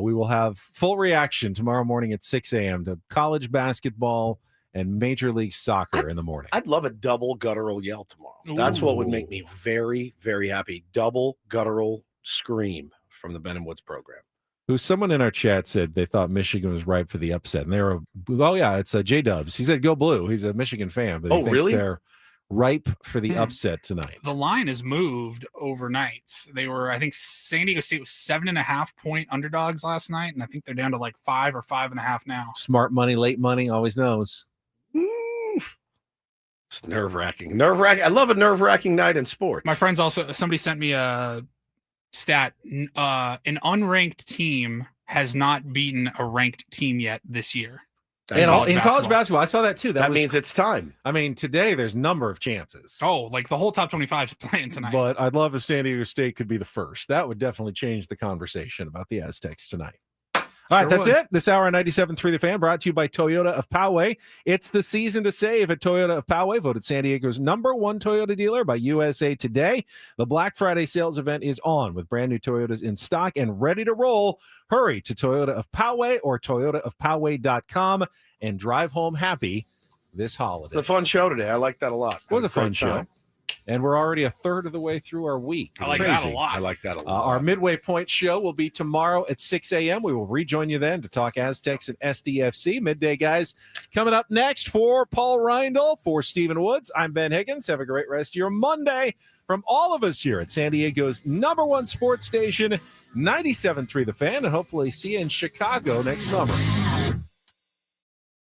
We will have full reaction tomorrow morning at 6 a.m. to college basketball and Major League Soccer in the morning. I'd love a double guttural yell tomorrow. That's what would make me very, very happy. Double guttural scream from the Ben and Woods program. Who someone in our chat said they thought Michigan was ripe for the upset, and they were, oh yeah, it's J Dubs. He said go blue. He's a Michigan fan, but he thinks really? they're ripe for the upset tonight. The line has moved overnight. They were, I think, San Diego State was 7.5 point underdogs last night, and I think they're down to like 5 or 5.5 now. Smart money, late money, always knows. It's nerve-wracking. Nerve-wracking. I love a nerve-wracking night in sports. My friends also, somebody sent me a stat. An unranked team has not beaten a ranked team yet this year. In college basketball, I saw that too. That means it's time. I mean, today there's a number of chances. Oh, like the whole top 25 is playing tonight. But I'd love if San Diego State could be the first. That would definitely change the conversation about the Aztecs tonight. All right, that's it. This hour on 97.3 The Fan brought to you by Toyota of Poway. It's the season to save at Toyota of Poway, voted San Diego's #1 Toyota dealer by USA Today. The Black Friday sales event is on with brand new Toyotas in stock and ready to roll. Hurry to Toyota of Poway or toyotaofpoway.com and drive home happy this holiday. It's a fun show today. I like that a lot. It was a Had great fun show. time. And we're already a third of the way through our week. I like that a Crazy. lot. I like that a lot. Our Midway Point show will be tomorrow at 6 a.m. We will rejoin you then to talk Aztecs and SDFC. Midday, guys. Coming up next for Paul Reindl, for Stephen Woods, I'm Ben Higgins. Have a great rest of your Monday from all of us here at San Diego's #1 sports station, 97.3 The Fan, and hopefully see you in Chicago next summer.